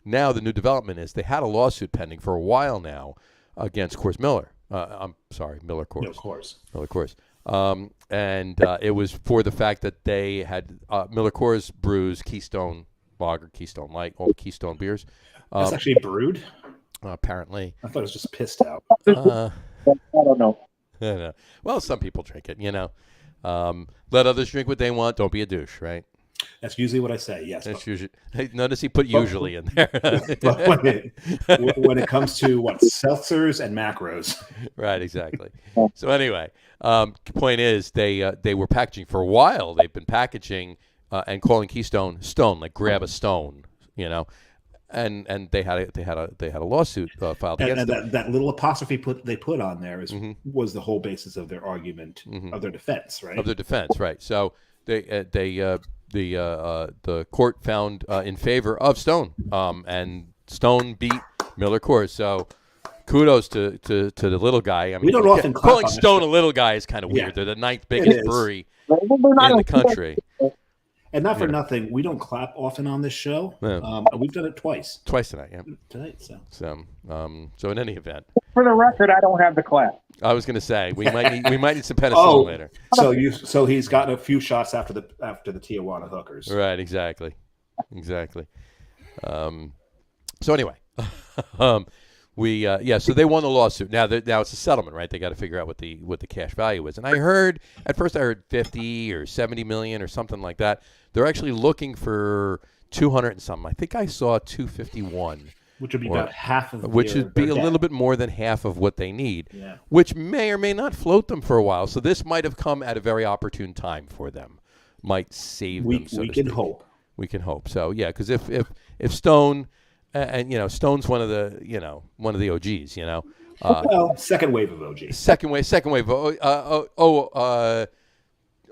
now the new development is they had a lawsuit pending for a while now against Coors Miller. I'm sorry, Miller Coors. Miller Coors. And it was for the fact that they had Miller Coors brews Keystone Lager, Keystone Light, all the Keystone beers. That's actually brewed? Apparently. I thought it was just pissed out. I don't know. Well, some people drink it, Let others drink what they want. Don't be a douche, right? That's usually what I say, yes. That's usually. Hey, notice he put usually in there. when it comes to seltzers and macros. Right, exactly. So anyway, point is they were packaging for a while. They've been packaging and calling Keystone Stone, like grab a stone, And they had a lawsuit filed against them. That little apostrophe they put on there was the whole basis of their argument of their defense, right? Of their defense, right? So the court found in favor of Stone, and Stone beat Miller Coors. So kudos to the little guy. I mean, we don't often calling Stone a little guy is kind of weird. They're the ninth biggest brewery in the country. And not for nothing, we don't clap often on this show. Yeah. We've done it twice. Twice tonight, yeah. Tonight, so in any event. For the record, I don't have the clap. I was going to say we might need some penicillin later. So he's gotten a few shots after the Tijuana hookers. Right, exactly. So anyway, so they won the lawsuit. Now it's a settlement, right? They got to figure out what the cash value is. And I heard 50 or 70 million or something like that. They're actually looking for 200 and something. I think I saw 251, which would be about half of which would be a little bit more than half of what they need. Yeah. Which may or may not float them for a while. So this might have come at a very opportune time for them. Might save them. We can hope. We can hope. So yeah, because if Stone and Stone's one of the OGs. Well, second wave of OG. Second wave.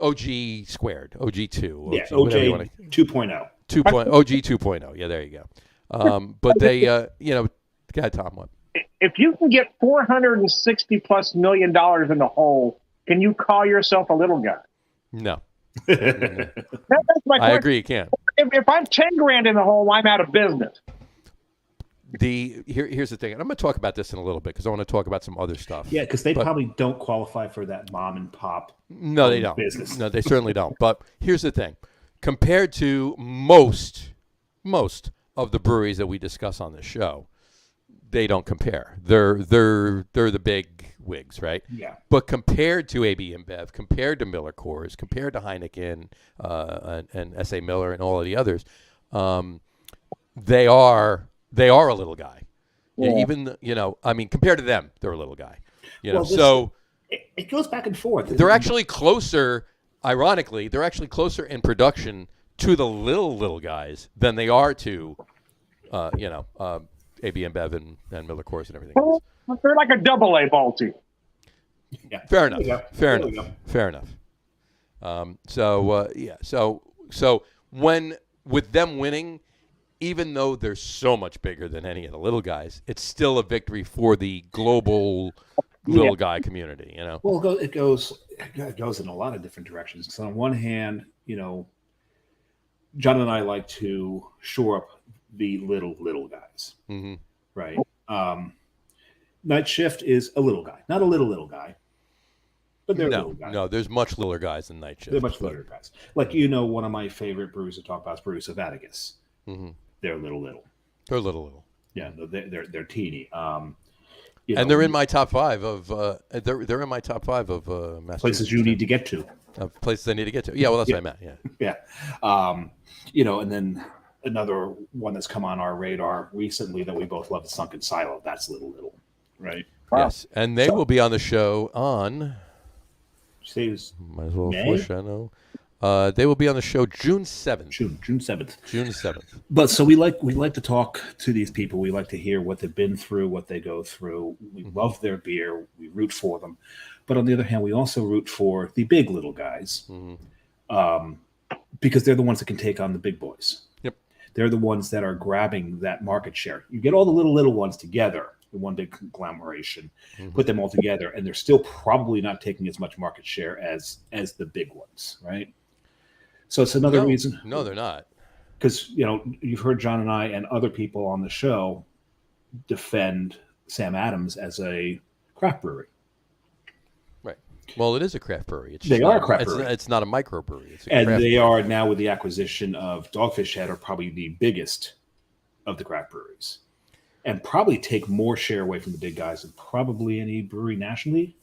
OG squared. OG2. Yeah, OG 2.0. 2.0. OG 2.0. Yeah, there you go. But they, go ahead, Tom. What? If you can get $460+ million in the hole, can you call yourself a little guy? No. That's my question. I agree. You can't. If I'm 10 grand in the hole, I'm out of business. Here's the thing, and I'm going to talk about this in a little bit because I want to talk about some other stuff. Yeah, because they probably don't qualify for that mom and pop. No, they don't. Business. No, they certainly don't. But here's the thing: compared to most of the breweries that we discuss on this show, they don't compare. They're the big wigs, right? Yeah. But compared to AB InBev, compared to Miller Coors, compared to Heineken and S.A. Miller and all of the others, they are a little guy. Yeah. Even compared to them, they're a little guy. It goes back and forth. They're actually closer. Ironically, they're actually closer in production to the little guys than they are to, AB InBev and Miller Coors and everything else. They're like a AA ball team. Yeah. Fair enough. So when with them winning, even though they're so much bigger than any of the little guys, it's still a victory for the global little guy community. Well, it goes in a lot of different directions. So on one hand, John and I like to shore up the little guys, right? Night Shift is a little guy, not a little guy, but they're a little guy. No, there's much littler guys than Night Shift. They're much littler guys. Like one of my favorite breweries to talk about is Brews of Atticus. They're little. They're little. Yeah, they're teeny. And they're in my top five of they're in my top five of Massachusetts. Places you need to get to. Places I need to get to. Yeah, well, that's what I meant. Yeah. Yeah. And then another one that's come on our radar recently that we both love is Sunken Silo. That's little, right? Wow. Yes, and they will be on the show on. Say it was might as well May? foreshadow. They will be on the show June 7th. June 7th. June 7th. But so we like to talk to these people. We like to hear what they've been through, what they go through. We love their beer. We root for them. But on the other hand, we also root for the big little guys because they're the ones that can take on the big boys. Yep. They're the ones that are grabbing that market share. You get all the little ones together in one big conglomeration, put them all together, and they're still probably not taking as much market share as the big ones, right? So it's another reason. No, they're not. Because, you've heard John and I and other people on the show defend Sam Adams as a craft brewery. Right. Well, it is a craft brewery. They are a craft brewery. It's not a microbrewery. And they are now, with the acquisition of Dogfish Head, are probably the biggest of the craft breweries. And probably take more share away from the big guys than probably any brewery nationally,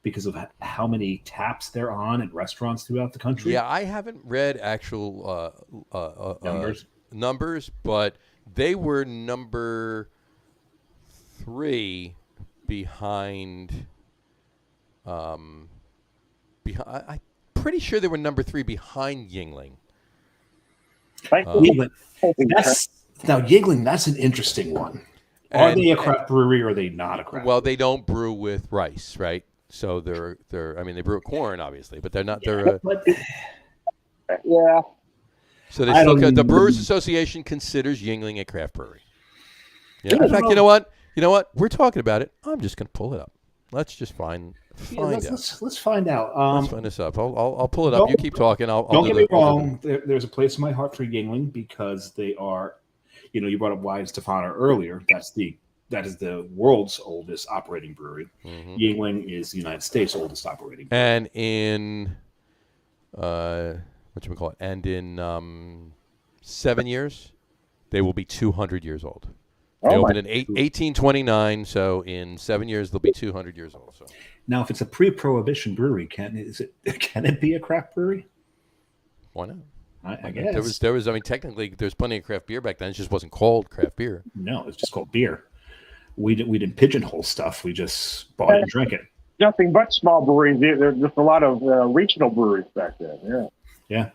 because of how many taps they're on at restaurants throughout the country. Yeah, I haven't read actual numbers, but they were number 3 behind. I'm pretty sure they were number 3 behind Yingling. Now, Yingling, that's an interesting one. Are they a craft brewery or are they not a craft brewery? Well, they don't brew with rice, right? So they're they brew with corn, obviously, but they're not. Yeah. So they still the Brewers Association considers Yingling a craft brewery. Yeah. In fact, you know what? We're talking about it. I'm just going to pull it up. Let's just find out. Let's find out. Let's find this up. I'll pull it up. You keep talking. Don't get me wrong. There's a place in my heart for Yingling because they are. You brought up Wine Stefano earlier. That is the world's oldest operating brewery. Yingling is the United States' oldest operating brewery. And in And in 7 years, they will be 200 years old. They opened in 1829, so in 7 years they'll be 200 years old. So now, if it's a pre-prohibition brewery, can it be a craft brewery? Why not? I guess there was. I mean, technically, there's plenty of craft beer back then. It just wasn't called craft beer. No, it's just called beer. We didn't pigeonhole stuff. We just bought it and drank it. Nothing but small breweries. There's just a lot of regional breweries back then. Yeah.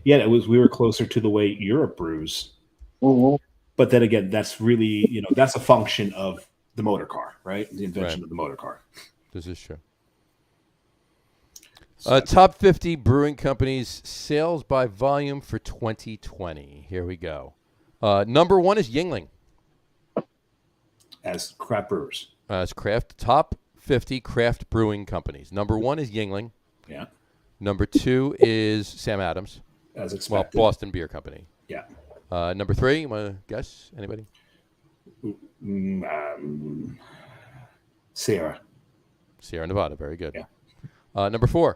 It was. We were closer to the way Europe brews. Mm-hmm. But then again, that's really, that's a function of the motor car, right? The invention of the motor car. This is true. Top 50 brewing companies sales by volume for 2020. Here we go. Number 1 is Yuengling. As craft brewers. As top 50 craft brewing companies. Number 1 is Yuengling. Yeah. Number 2 is Sam Adams. As expected. Well, Boston Beer Company. Yeah. Number 3, you want to guess? Anybody? Sierra Nevada. Very good. Yeah. Number 4.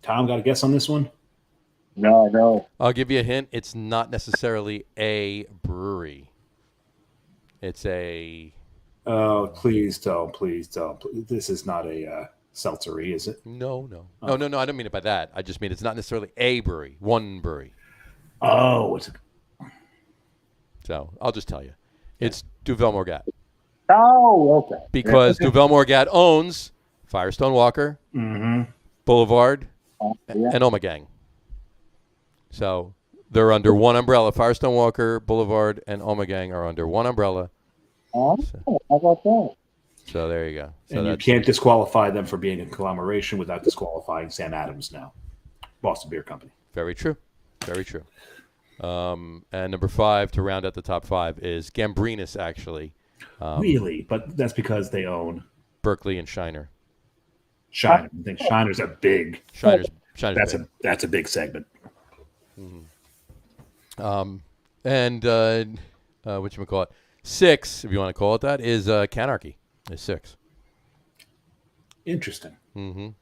Tom, got a guess on this one? No. I'll give you a hint. It's not necessarily a brewery. It's a... Oh, please don't. This is not a seltzery, is it? No. Oh. No, I don't mean it by that. I just mean it's not necessarily a brewery. One brewery. Oh. So I'll just tell you. It's Duvel Morgat. Oh, okay. Because Duvel Morgat owns Firestone Walker, Boulevard, and Omegang. So they're under one umbrella. Firestone Walker, Boulevard, and Omegang are under one umbrella. Oh, how about that? So there you go. So and you can't disqualify them for being a conglomeration without disqualifying Sam Adams now. Boston Beer Company. Very true. And number 5 to round out the top 5 is Gambrinus, actually. Really? But that's because they own Berkeley and Shiner. Shiner. I think Shiner's a big. Shiner's That's a big segment. And whatchamacallit? 6, if you want to call it that, is Canarchy. Is 6. Interesting. So,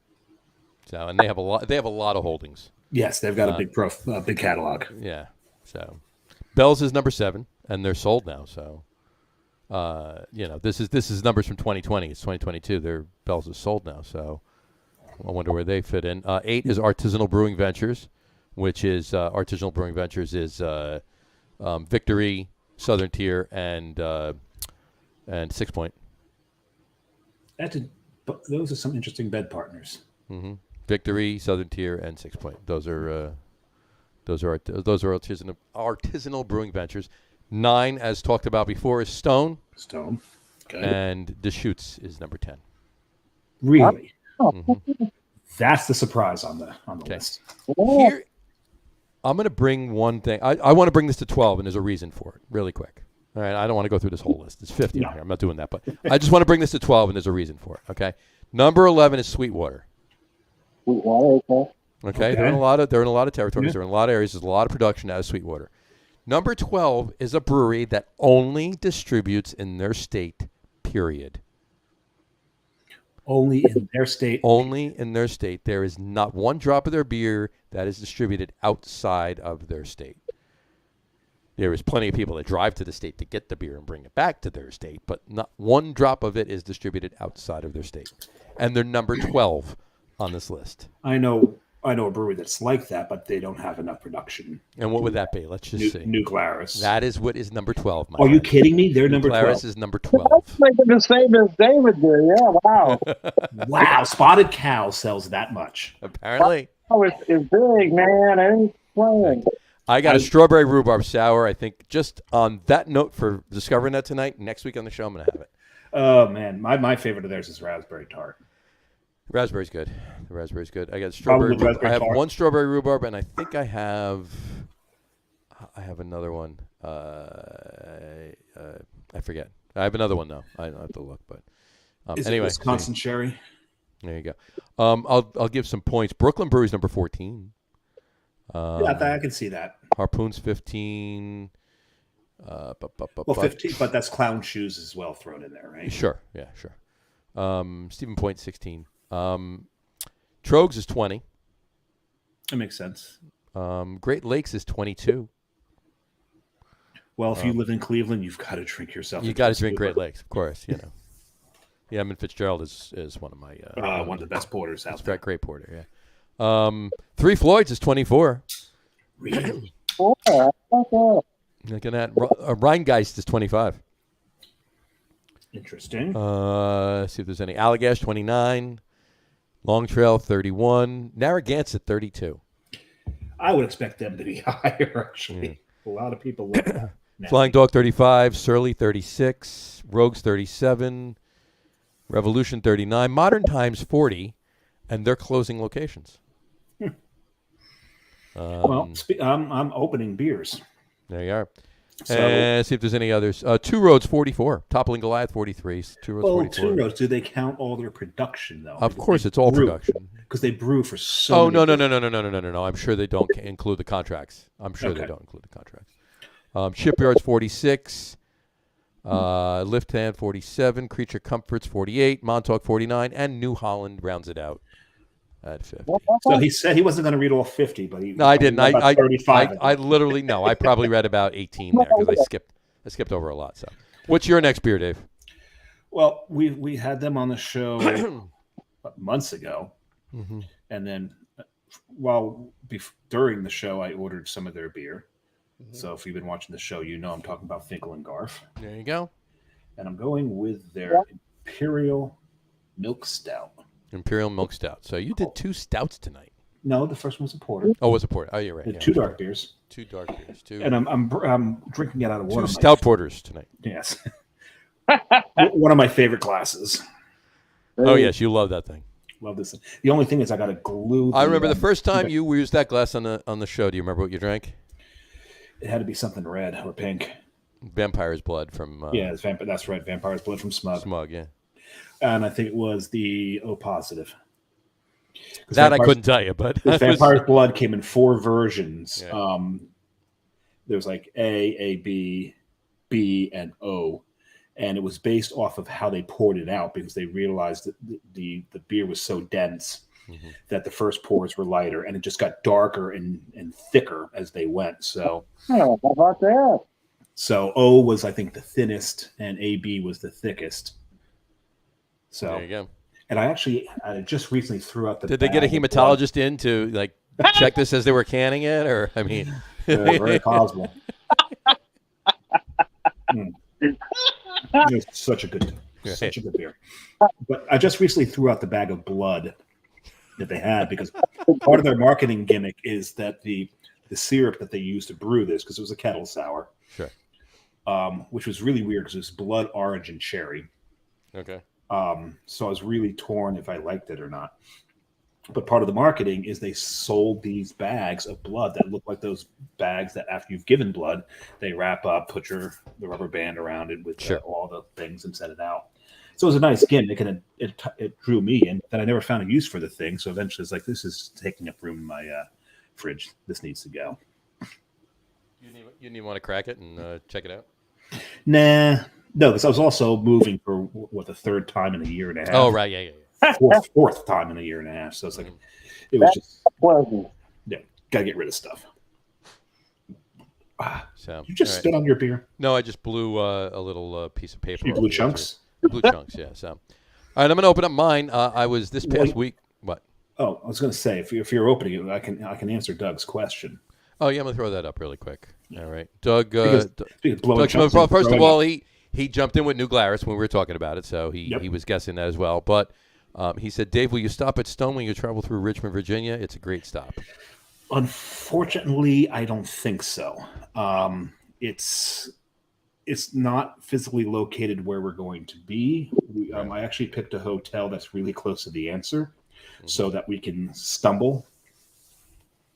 and they have a lot of holdings. Yes, they've got a big catalog. Yeah. So, Bell's is number 7, and they're sold now. So, this is numbers from 2020. It's 2022. Their Bell's is sold now. So, I wonder where they fit in. 8 is Artisanal Brewing Ventures, which is Artisanal Brewing Ventures is Victory, Southern Tier, and 6 Point. Those are some interesting bed partners. Victory, Southern Tier, and 6 Point. Those are artisanal brewing ventures. 9, as talked about before, is Stone. Okay. And Deschutes is number 10. Really? That's the surprise on the list. Here, I'm going to bring one thing. I want to bring this to 12, and there's a reason for it, really quick. All right, I don't want to go through this whole list. It's 50 on here. I'm not doing that, but I just want to bring this to 12, and there's a reason for it. Okay, number 11 is Sweetwater. Okay, they're in a lot of territories. Yeah. They're in a lot of areas. There's a lot of production out of Sweetwater. Number 12 is a brewery that only distributes in their state. Period. Only in their state. Only in their state. There is not one drop of their beer that is distributed outside of their state. There is plenty of people that drive to the state to get the beer and bring it back to their state, but not one drop of it is distributed outside of their state. And they're number 12 on this list. I know a brewery that's like that, but they don't have enough production. And what would that be? Let's just see. New Glarus. That is what is number 12. Are you kidding me? They're number 12. Glarus is number 12. That's like the same as David did. Yeah, wow. Wow, Spotted Cow sells that much. Apparently. Oh, it's big, man. I ain't playing. I got a strawberry rhubarb sour. I think just on that note for discovering that tonight, next week on the show I'm going to have it. Oh, man. My favorite of theirs is raspberry tart. Raspberry's good. The raspberry's good. I got strawberry. I have one strawberry rhubarb, and I think I have another one. I forget. I have another one now. I don't have to look, but anyway. Wisconsin Sherry? There you go. I'll give some points. Brooklyn Brewery's number 14. Yeah, I can see that. Harpoon's 15. 15, but that's Clown Shoes as well thrown in there, right? Sure. Yeah, sure. Stephen Point 16. Trogs is 20. That makes sense. Great Lakes is 22. Well, if you live in Cleveland, you've got to drink yourself. You got to drink Great Lakes, of course. You know. Yeah, Edmund Fitzgerald is one of my one of the best porters out there. Great porter. Yeah. Three Floyds is 24. Really? Looking at Rheingeist is 25. Interesting. See if there's any. Allagash 29. Long Trail 31. Narragansett 32. I would expect them to be higher, actually. A lot of people look at Flying Dog 35, Surly 36, Rogues 37, Revolution 39, Modern Times 40, and they're closing locations. Well, I'm opening beers. There you are. So, And see if there's any others. Two Roads 44, Toppling Goliath 43, Two Roads 44. Two Roads, do they count all their production, though? Of course, it's all production. Because they brew for so many no. different- I'm sure they don't include the contracts. They don't include the contracts. Shipyards 46, Lift Hand 47, Creature Comforts 48, Montauk 49, and New Holland rounds it out at 50. So he said he wasn't going to read all 50, but he. No, I didn't. I 35. I literally no. I probably read about 18 there because I skipped over a lot. So, what's your next beer, Dave? Well, we had them on the show months ago, and then during the show, I ordered some of their beer. So if you've been watching the show, you know I'm talking about Finkel and Garf. There you go. And I'm going with their Imperial Milk Stout. Imperial Milk Stout. So you did 2 stouts tonight. No, the first one was a porter. Oh, it was a porter. Oh, you're right. Yeah, 2 dark beers. 2 dark beers. And I'm drinking it out of one 2 of my stout porters tonight. Yes. One of my favorite glasses. Oh yes, you love that thing. Love this. The only thing is I got to glue. I remember the first time you used that glass on the show. Do you remember what you drank? It had to be something red or pink. Vampire's Blood from... that's right. Vampire's Blood from Smug. Smug, yeah. And I think it was the O positive. That I couldn't tell you, but... Vampire's Blood came in 4 versions. Yeah. There was like A, B, B, and O. And it was based off of how they poured it out because they realized that the beer was so dense that the first pours were lighter, and it just got darker and thicker as they went. So, how about that? So O was, I think, the thinnest, and AB was the thickest. So there you go. And I just recently threw out the. Did they get a hematologist in to like check this as they were canning it, or I mean, very possible. It's such a good beer. But I just recently threw out the bag of blood that they had because part of their marketing gimmick is that the syrup that they used to brew this, because it was a kettle sour, sure, which was really weird because it was blood, orange, and cherry. Okay. So I was really torn if I liked it or not. But part of the marketing is they sold these bags of blood that look like those bags that after you've given blood, they wrap up, put the rubber band around it with all the things and set it out. So it was a nice gimmick, and it drew me in. Then I never found a use for the thing. So eventually it's like, this is taking up room in my fridge. This needs to go. You didn't even want to crack it and check it out? Nah. No, because I was also moving for, the 3rd time in a year and a half. Oh, right. Yeah. Fourth time in a year and a half. So it's like, it was just, got to get rid of stuff. So you just spit on your beer? No, I just blew a little piece of paper. You blew chunks? Blue chunks, yeah. So, all right, I'm going to open up mine. I was this past week. What? Oh, I was going to say, if you're opening it, I can answer Doug's question. Oh, yeah, I'm going to throw that up really quick. All right. Doug, Doug first of all, he jumped in with New Glarus when we were talking about it, so he was guessing that as well. But he said, Dave, will you stop at Stone when you travel through Richmond, Virginia? It's a great stop. Unfortunately, I don't think so. It's not physically located where we're going to be. I actually picked a hotel that's really close to the answer so that we can stumble.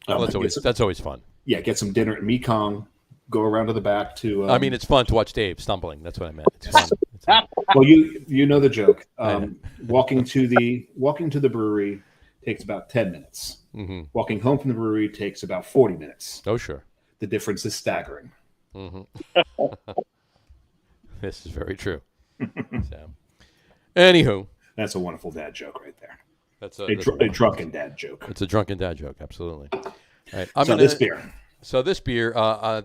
That's always fun. Yeah, get some dinner at Mekong, go around to the back to... I mean, it's fun to watch Dave stumbling. That's what I meant. It's fun. Well, you know the joke. Walking to the brewery takes about 10 minutes. Mm-hmm. Walking home from the brewery takes about 40 minutes. Oh, sure. The difference is staggering. Mm-hmm. This is very true. So, anywho. That's a wonderful dad joke right there. That's a drunken dad joke. It's a drunken dad joke, absolutely. All right, this beer. So this beer,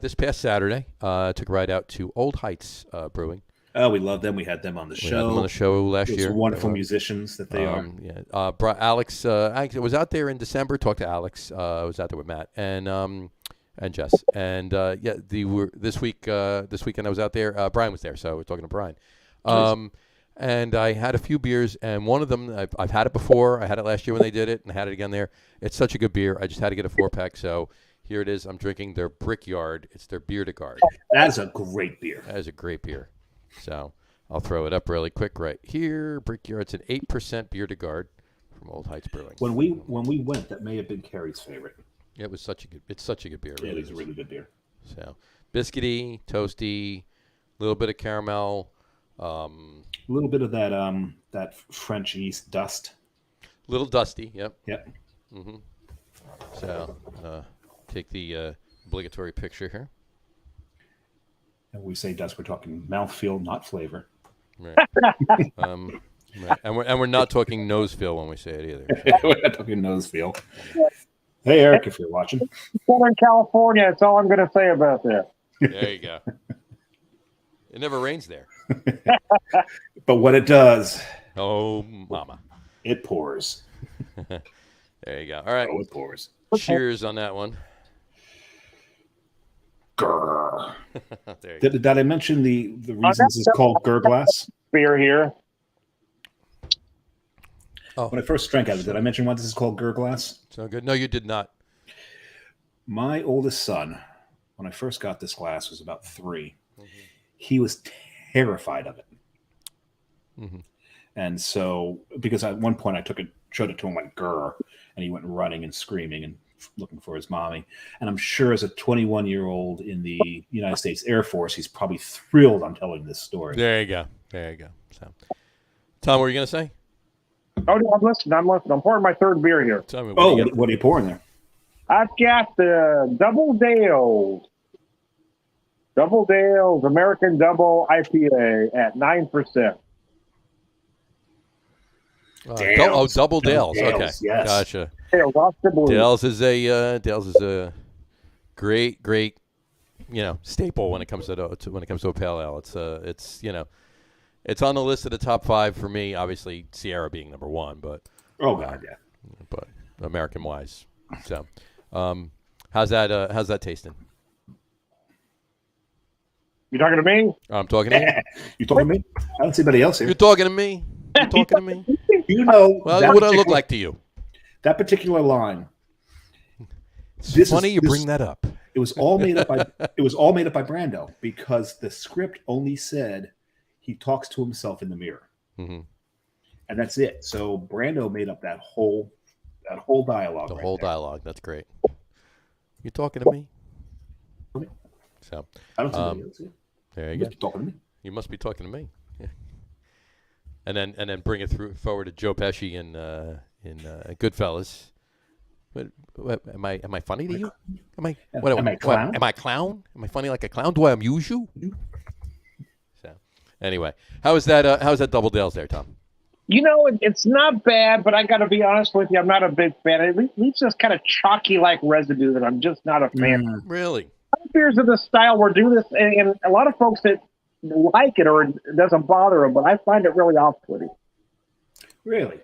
this past Saturday, took a ride out to Old Heights Brewing. Oh, we love them. We had them on the show. We had them on the show last year. Wonderful musicians that they are. Yeah. Alex, I was out there in December. Talked to Alex. I was out there with Matt and Jess. And this weekend I was out there. Brian was there, so we're talking to Brian. And I had a few beers, and one of them I've had it before. I had it last year when they did it, and I had it again there. It's such a good beer. I just had to get a 4-pack. So Here it is. I'm drinking their Brickyard. It's their Beer to Guard. That's a great beer. That is a great beer. So I'll throw it up really quick right here. Brickyard. It's an 8% Beer to Guard from Old Heights Brewing. When we went, that may have been Carrie's favorite. It's such a good beer. It is a really good beer. So biscuity, toasty, a little bit of caramel. A little bit of that French yeast dust. Little dusty. Yep. Mm-hmm. So take the obligatory picture here. And we say dust, we're talking mouthfeel, not flavor. Right. Right. And we're not talking nose feel when we say it either. We're not talking nose feel. Hey, Eric, if you're watching. Southern California, that's all I'm going to say about that. There you go. It never rains there. But what it does, oh, mama. it pours. There you go. All right. Oh, it pours. Cheers on that one. Grr. There you go. Did I mention the reasons it's called Glass? Beer here. Oh, When I first drank out of it, did I mention why this is called Glass? so good. No, you did not. My oldest son, when I first got this glass, was about 3. Mm-hmm. He was terrified of it. Mm-hmm. And so, because at one point I showed it to him like grr, and he went running and screaming and looking for his mommy. And I'm sure as a 21-year-old in the United States Air Force, he's probably thrilled I'm telling this story. There you go. There you go. So, Tom, what were you going to say? Oh, no, I'm listening. I'm pouring my third beer here. Tell me. What are you pouring there? I've got the Double Dale's American Double IPA at 9%. Double Dale's. Okay, yes. Gotcha. Dale's off the blue. Dale's is a great staple when it comes to a pale ale. It's on the list of the top 5 for me. Obviously, Sierra being number 1, but but American wise. So, how's that tasting? You talking to me? I'm talking to you. You talking to me? I don't see anybody else here. You're talking to me. You're talking to me. You know, Well, what do I look like to you? That particular line. It's funny you bring that up. It was all made up by Brando, because the script only said he talks to himself in the mirror, and that's it. So Brando made up that whole dialogue. The whole dialogue. That's great. You talking to me? So I don't see anybody else here. there you You go. must be talking to me. You must be talking to me. Yeah. And then bring it forward to Joe Pesci in Goodfellas. What, am I funny to you? Am I clown? Am I clown? Am I funny like a clown? Do I amuse you? So anyway, how's that Double Dale's there, Tom? You know, it's not bad, but I got to be honest with you, I'm not a big fan. It leaves this kind of chalky-like residue that I'm just not a fan of. Really? Some beers of this style will do this, and a lot of folks that like it or it doesn't bother them, but I find it really off-putting. Really?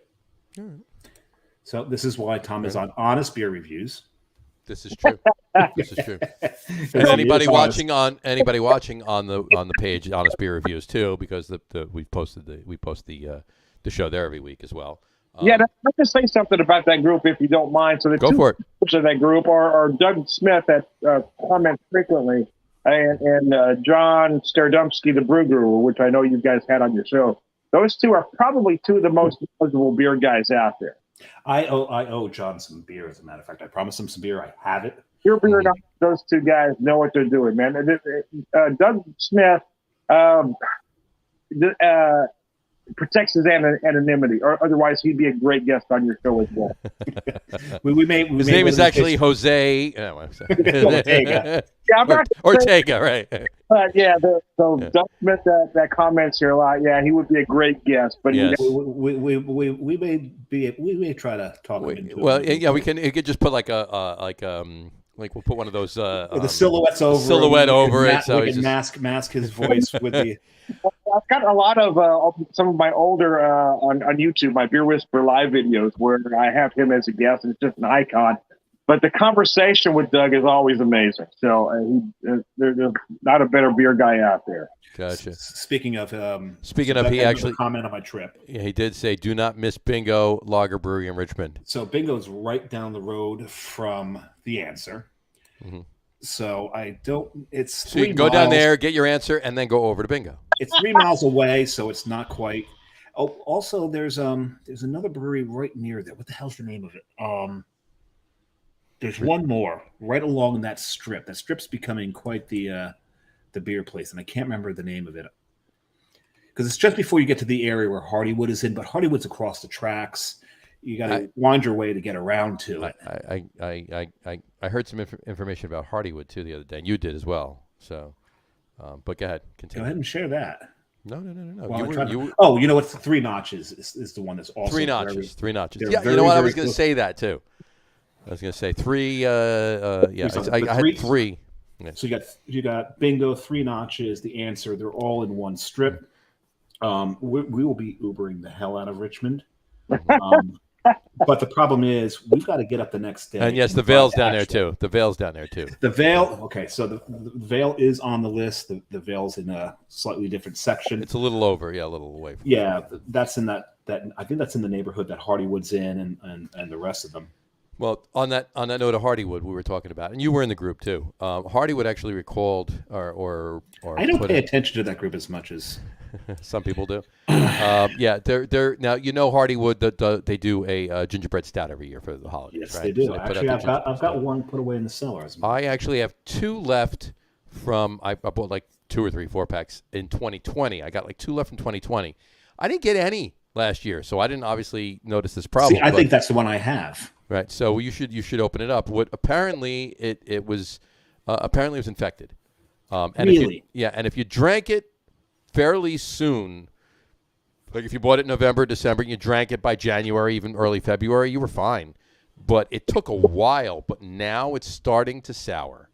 So this is why Tom is on Honest Beer Reviews. This is true. This is true. And anybody watching on the page, Honest Beer Reviews too, because we post the show there every week as well. Yeah, I'd like to say something about that group, if you don't mind. So the Go two for it. groups of that group are Doug Smith that comments frequently, and John Sterdumsky, the Brew Guru, which I know you guys had on your show. Those two are probably two of the most knowledgeable beer guys out there. I owe John some beer, as a matter of fact. I promised him some beer. I have it. Your beer, those two guys know what they're doing, man. Doug Smith protects his anonymity, or otherwise he'd be a great guest on your show as well. His name is actually Jose. Ortega. Yeah, I'm not Ortega, right? But yeah, Doug Smith that comments here a lot. Yeah, he would be a great guest. But Yes. We may try to talk him into Well, it. yeah, we can. You could just put like we'll put one of those With the silhouettes over silhouette over it, so we he's can just mask his voice with the. I've got a lot of some of my older on YouTube, my Beer Whisper live videos where I have him as a guest, and it's just an icon. But the conversation with Doug is always amazing. So there's not a better beer guy out there. Gotcha. Speaking of, he actually comment on my trip. Yeah, he did say, "Do not miss Bingo Lager Brewery in Richmond." So Bingo's right down the road from The Answer. So I don't. It's So you can go down there, get your answer, and then go over to bingo. It's 3 miles away, so it's not quite. Oh, also there's another brewery right near there. What the hell's the name of it? There's one more right along that strip. That strip's becoming quite the beer place, and I can't remember the name of it because it's just before you get to the area where Hardywood is in. But Hardywood's across the tracks. You got to wind your way to get around to it. I heard some information about Hardywood too the other day, and you did as well. So, but go ahead, continue. Go ahead and share that. No. Oh, you know what's 3 Notches is the one that's also 3 Notches. 3 Notches. They're Yeah, very, you know what? I very was going to close. say that too. I was going to say 3. Yeah, I had 3. Yeah. So you got bingo, 3 Notches. The answer. They're all in one strip. We will be Ubering the hell out of Richmond. But the problem is we've got to get up the next day. And yes, the Vale's down there too. The Vale's down there too. The Vale. Okay, so the Vale is on the list. The Vale's in a slightly different section. It's a little over. Yeah, a little away. Yeah, that's in that I think that's in the neighborhood that Hardywood's in, and the rest of them. Well, on that note of Hardywood, we were talking about, and you were in the group too. Hardywood actually recalled, or I don't pay attention to that group as much as some people do. Yeah, they're now Hardywood. They do a gingerbread stout every year for the holidays. Yes, right? they do. So Actually, I've got one put away in the cellar. I actually have 2 left from. I bought like 2 or 3 4-packs in 2020. I got like 2 left from 2020. I didn't get any last year, so I didn't obviously notice this problem. See, I think that's the one I have. Right, so you should open it up. What apparently it was infected. And Really? and if you drank it fairly soon, like if you bought it in November, December, and you drank it by January, even early February, you were fine. But it took a while. But now it's starting to sour.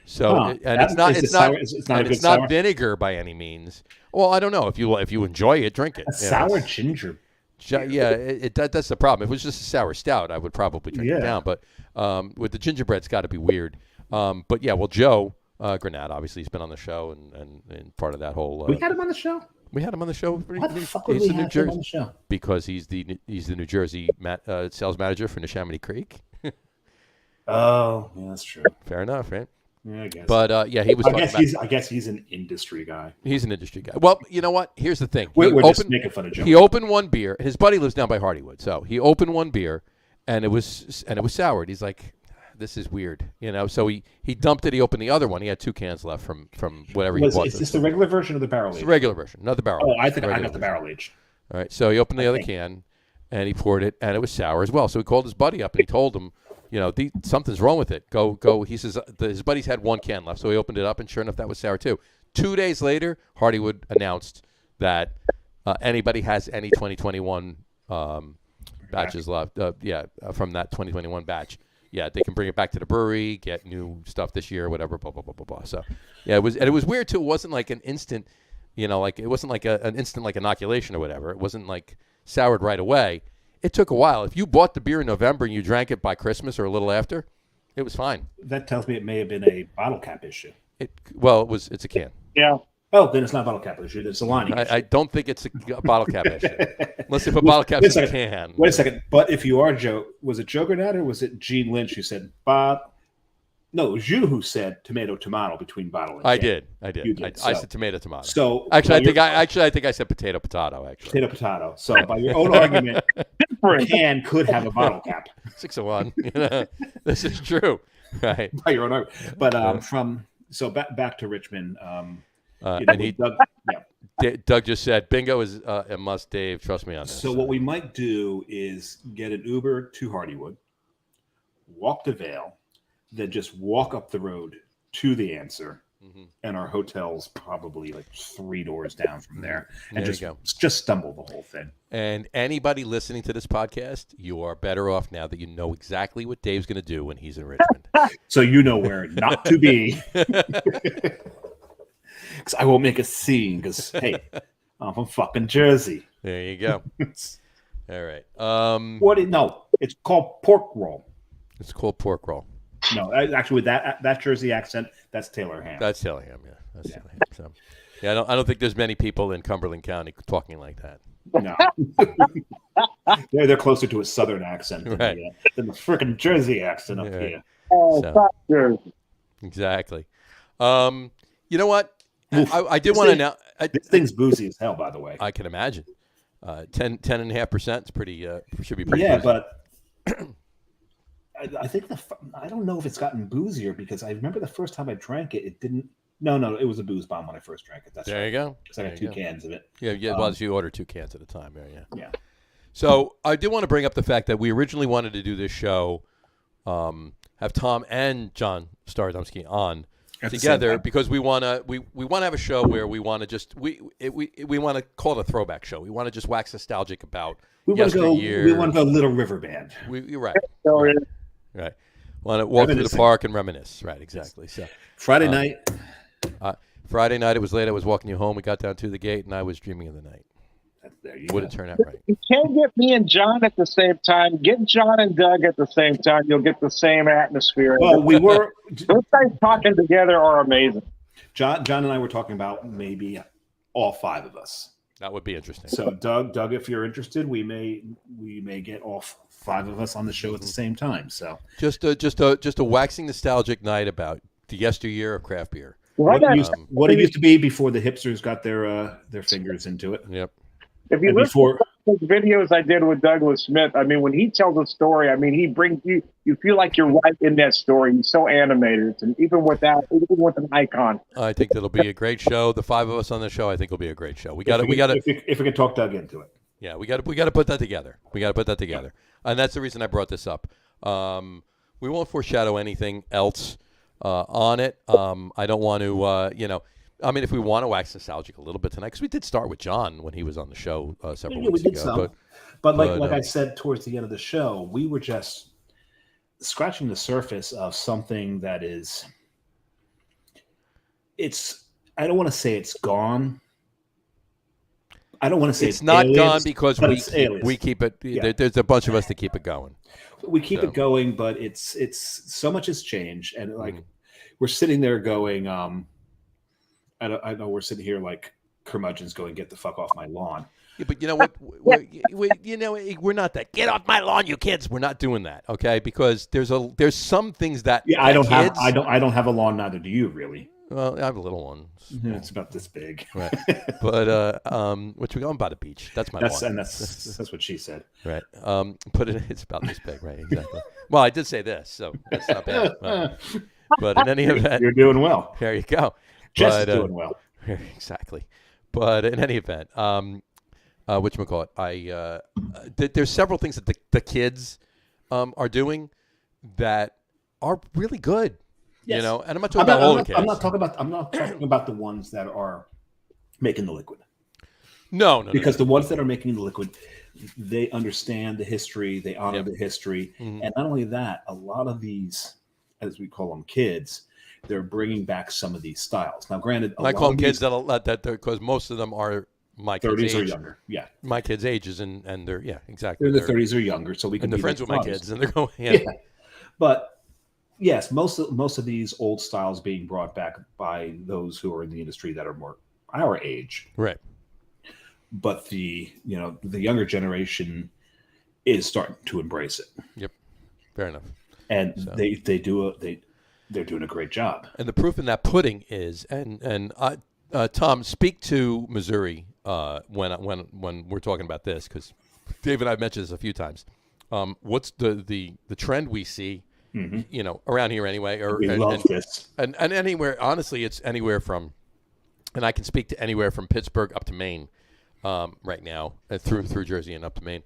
So it's not vinegar by any means. Well, I don't know if you enjoy it, drink it. Sour ginger. Yeah, that's the problem. If it was just a sour stout, I would probably drink it down. But with the gingerbread, it's got to be weird. But yeah, well, Joe Granat, obviously, he's been on the show and part of that whole. We had him on the show. We had him on the show. Why the fuck would we have him on the show? Because he's the New Jersey sales manager for Neshaminy Creek. Oh, yeah, that's true. Fair enough, right? Yeah, I guess. But yeah, he was. I guess he's an industry guy. He's an industry guy. Well, you know what? Here's the thing. We're just making fun of Joe. He opened one beer. His buddy lives down by Hardywood, so he opened one beer, and it was soured. He's like, "This is weird," So he dumped it. He opened the other one. He had 2 cans left from whatever he bought. Is this the regular version or the barrel aged? It's the regular version, not the barrel. Oh, I think I got the barrel aged. All right, so he opened the other can, and he poured it, and it was sour as well. So he called his buddy up, and he told him, something's wrong with it. Go. He says his buddies had 1 can left, so he opened it up, and sure enough, that was sour too. 2 days later, Hardywood announced that anybody has any 2021 batches left, from that 2021 batch, they can bring it back to the brewery, get new stuff this year, whatever, blah blah blah blah blah. So, it was weird too. It wasn't like an instant, it wasn't like an instant like inoculation or whatever. It wasn't like soured right away. It took a while. If you bought the beer in November and you drank it by Christmas or a little after, it was fine. That tells me it may have been a bottle cap issue. It's a can. Yeah. Oh, then it's not a bottle cap issue. It's a lining issue. I don't think it's a bottle cap issue. Unless they put bottle caps in a can. Wait a second. But if you are Joe, was it Joe Granat or was it Gene Lynch who said Bob? No, it was you who said tomato between bottle and can. I did. You did. I said tomato. So actually, I think I said potato. Actually, potato. So by your own argument, a can could have a bottle cap. 6 of 1. This is true, right? By your own argument. But back to Richmond. Doug just said bingo is a must. Dave, trust me on this. So what we might do is get an Uber to Hardywood, walk to Vale, then just walk up the road to the answer, and our hotel's probably like 3 doors down from there, and just stumble the whole thing. And anybody listening to this podcast, you are better off now that you know exactly what Dave's going to do when he's in Richmond. So you know where not to be. Because I won't make a scene. Because hey, I'm from fucking Jersey. There you go. All right. No, it's called pork roll. It's called pork roll. No, actually, with that Jersey accent, that's Taylor ham. That's Taylor ham. Yeah, that's Taylor ham. So, I don't think there's many people in Cumberland County talking like that. No, they're closer to a Southern accent than the freaking Jersey accent up here. So, exactly. You know what? I did want to know. This thing's boozy as hell, by the way. I can imagine. 10.5% is pretty. Should be pretty. Yeah, boozy. but I think I don't know if it's gotten boozier because I remember the first time I drank it, it didn't. No, it was a booze bomb when I first drank it. That's there right. you go. Because I got 2 cans of it. Yeah. Well, you order 2 cans at a time. Yeah. So I did want to bring up the fact that we originally wanted to do this show, have Tom and John Starodomski on together because we want to have a show where we want to just we want to call it a throwback show. We want to just wax nostalgic about yesteryear. We want to go Little River Band. You're right. Right. Want to walk through the park and reminisce. Right. Exactly. So Friday night. Friday night, it was late. I was walking you home. We got down to the gate, and I was dreaming of the night. Would it turn out right? You can't get me and John at the same time. Get John and Doug at the same time. You'll get the same atmosphere. Well, we were. Those guys talking together are amazing. John and I were talking about maybe all 5 of us. That would be interesting. So, Doug, if you're interested, we may get all 5 of us on the show at the same time. So, just a waxing nostalgic night about the yesteryear of craft beer. What it used to be before the hipsters got their fingers into it. Yep. If you listen to the videos I did with Douglas Smith, I mean, when he tells a story, I mean, he brings you feel like you're right in that story. He's so animated, and even with an icon. I think that'll be a great show. The 5 of us on the show, I think, will be a great show. If we can talk Doug into it. Yeah, we got to put that together. And that's the reason I brought this up. We won't foreshadow anything else on it. I don't want to, I mean, if we want to wax nostalgic a little bit tonight, because we did start with John when he was on the show several weeks ago. But like I said towards the end of the show, we were just scratching the surface of something that is. I don't want to say it's gone. I don't want to say it's not gone because we keep it. Yeah. There's a bunch of us that keep it going. We keep it going, but it's so much has changed, and we're sitting there going. I know we're sitting here like curmudgeons going, get the fuck off my lawn. Yeah, but you know what? We're not that. Get off my lawn, you kids. We're not doing that, okay? Because there's some things that I don't have a lawn. Neither do you, really. Well, I have a little one. Yeah, it's about this big. Right. But which we going by the beach. That's my lawn. And that's what she said. Right. It's about this big, right? Exactly. Well, I did say this, so that's not bad. But in any event, you're doing well. There you go. Jess is doing well. Exactly. But in any event, whatchamacallit, there's several things that the kids are doing that are really good. Yes. And I'm not talking about all the kids. I'm not talking about the ones that are making the liquid. No. Because the ones that are making the liquid, they understand the history, they honor the history. Mm-hmm. And not only that, a lot of these, as we call them, kids, they're bringing back some of these styles. Now, granted, I call them kids because most of them are my kids' 30s age. or younger. Yeah, my kids' ages, and they're exactly. They're in the 30s or younger, so we can. And they're friends with my kids, and they're going. Yeah. But yes, most of these old styles being brought back by those who are in the industry that are more our age, right? But the younger generation is starting to embrace it. Yep, fair enough. And they're doing a great job. And the proof in that pudding is, Tom, speak to Missouri when we're talking about this, because Dave and I have mentioned this a few times. What's the trend we see, around here anyway? We love this. And anywhere, honestly, it's anywhere from, and I can speak to anywhere from Pittsburgh up to Maine right now, through Jersey and up to Maine.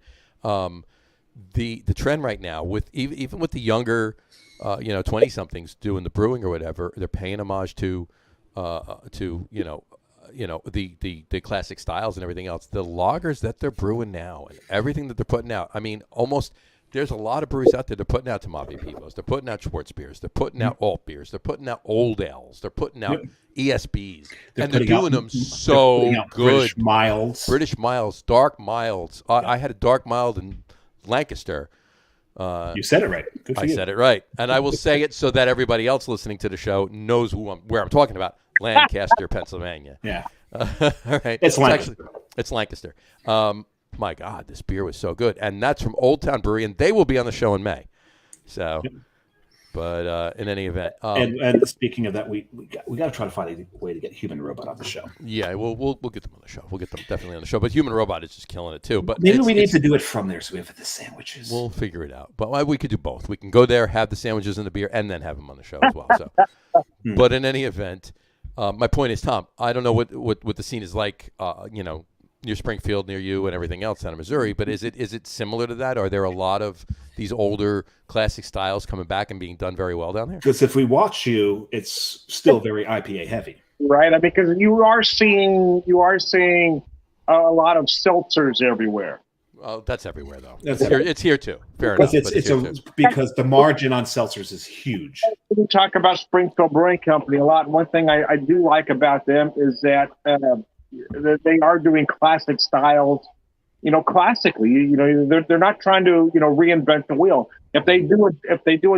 The trend right now, with even with the younger 20-somethings doing the brewing or whatever, they're paying homage to the classic styles and everything else. The lagers that they're brewing now and everything that they're putting out. I mean, there's a lot of breweries out there. They're putting out Tomavi Pivos. They're putting out Schwartz beers. They're putting out alt beers. They're putting out old ales. They're putting out ESBs. They're doing them so good. British milds, dark milds. I had a dark mild in Lancaster. You said it right. Good for you. I said it right, and I will say it so that everybody else listening to the show knows where I'm talking about. Lancaster, Pennsylvania. Yeah. All right. It's Lancaster. It's Lancaster. My God, this beer was so good, and that's from Old Town Brewery, and they will be on the show in May. So, But in any event, and speaking of that, we got to try to find a way to get Human Robot on the show. yeah, we'll get them on the show. We'll get them definitely on the show. But Human Robot is just killing it too. But maybe we need to do it from there, so we have the sandwiches. We'll figure it out. But we could do both. We can go there, have the sandwiches and the beer, and then have them on the show as well. So, but in any event, my point is, Tom, I don't know what the scene is like. Near Springfield, near you, and everything else down in Missouri. But is it similar to that? Are there a lot of these older classic styles coming back and being done very well down there? Because if we watch you, it's still very IPA heavy, right? Because you are seeing a lot of seltzers everywhere. Well, that's everywhere though. It's here too. Fair enough. Because the margin on seltzers is huge. We talk about Springfield Brewing Company a lot. And one thing I do like about them is that they are doing classic styles, classically. They're not trying to reinvent the wheel. If they do a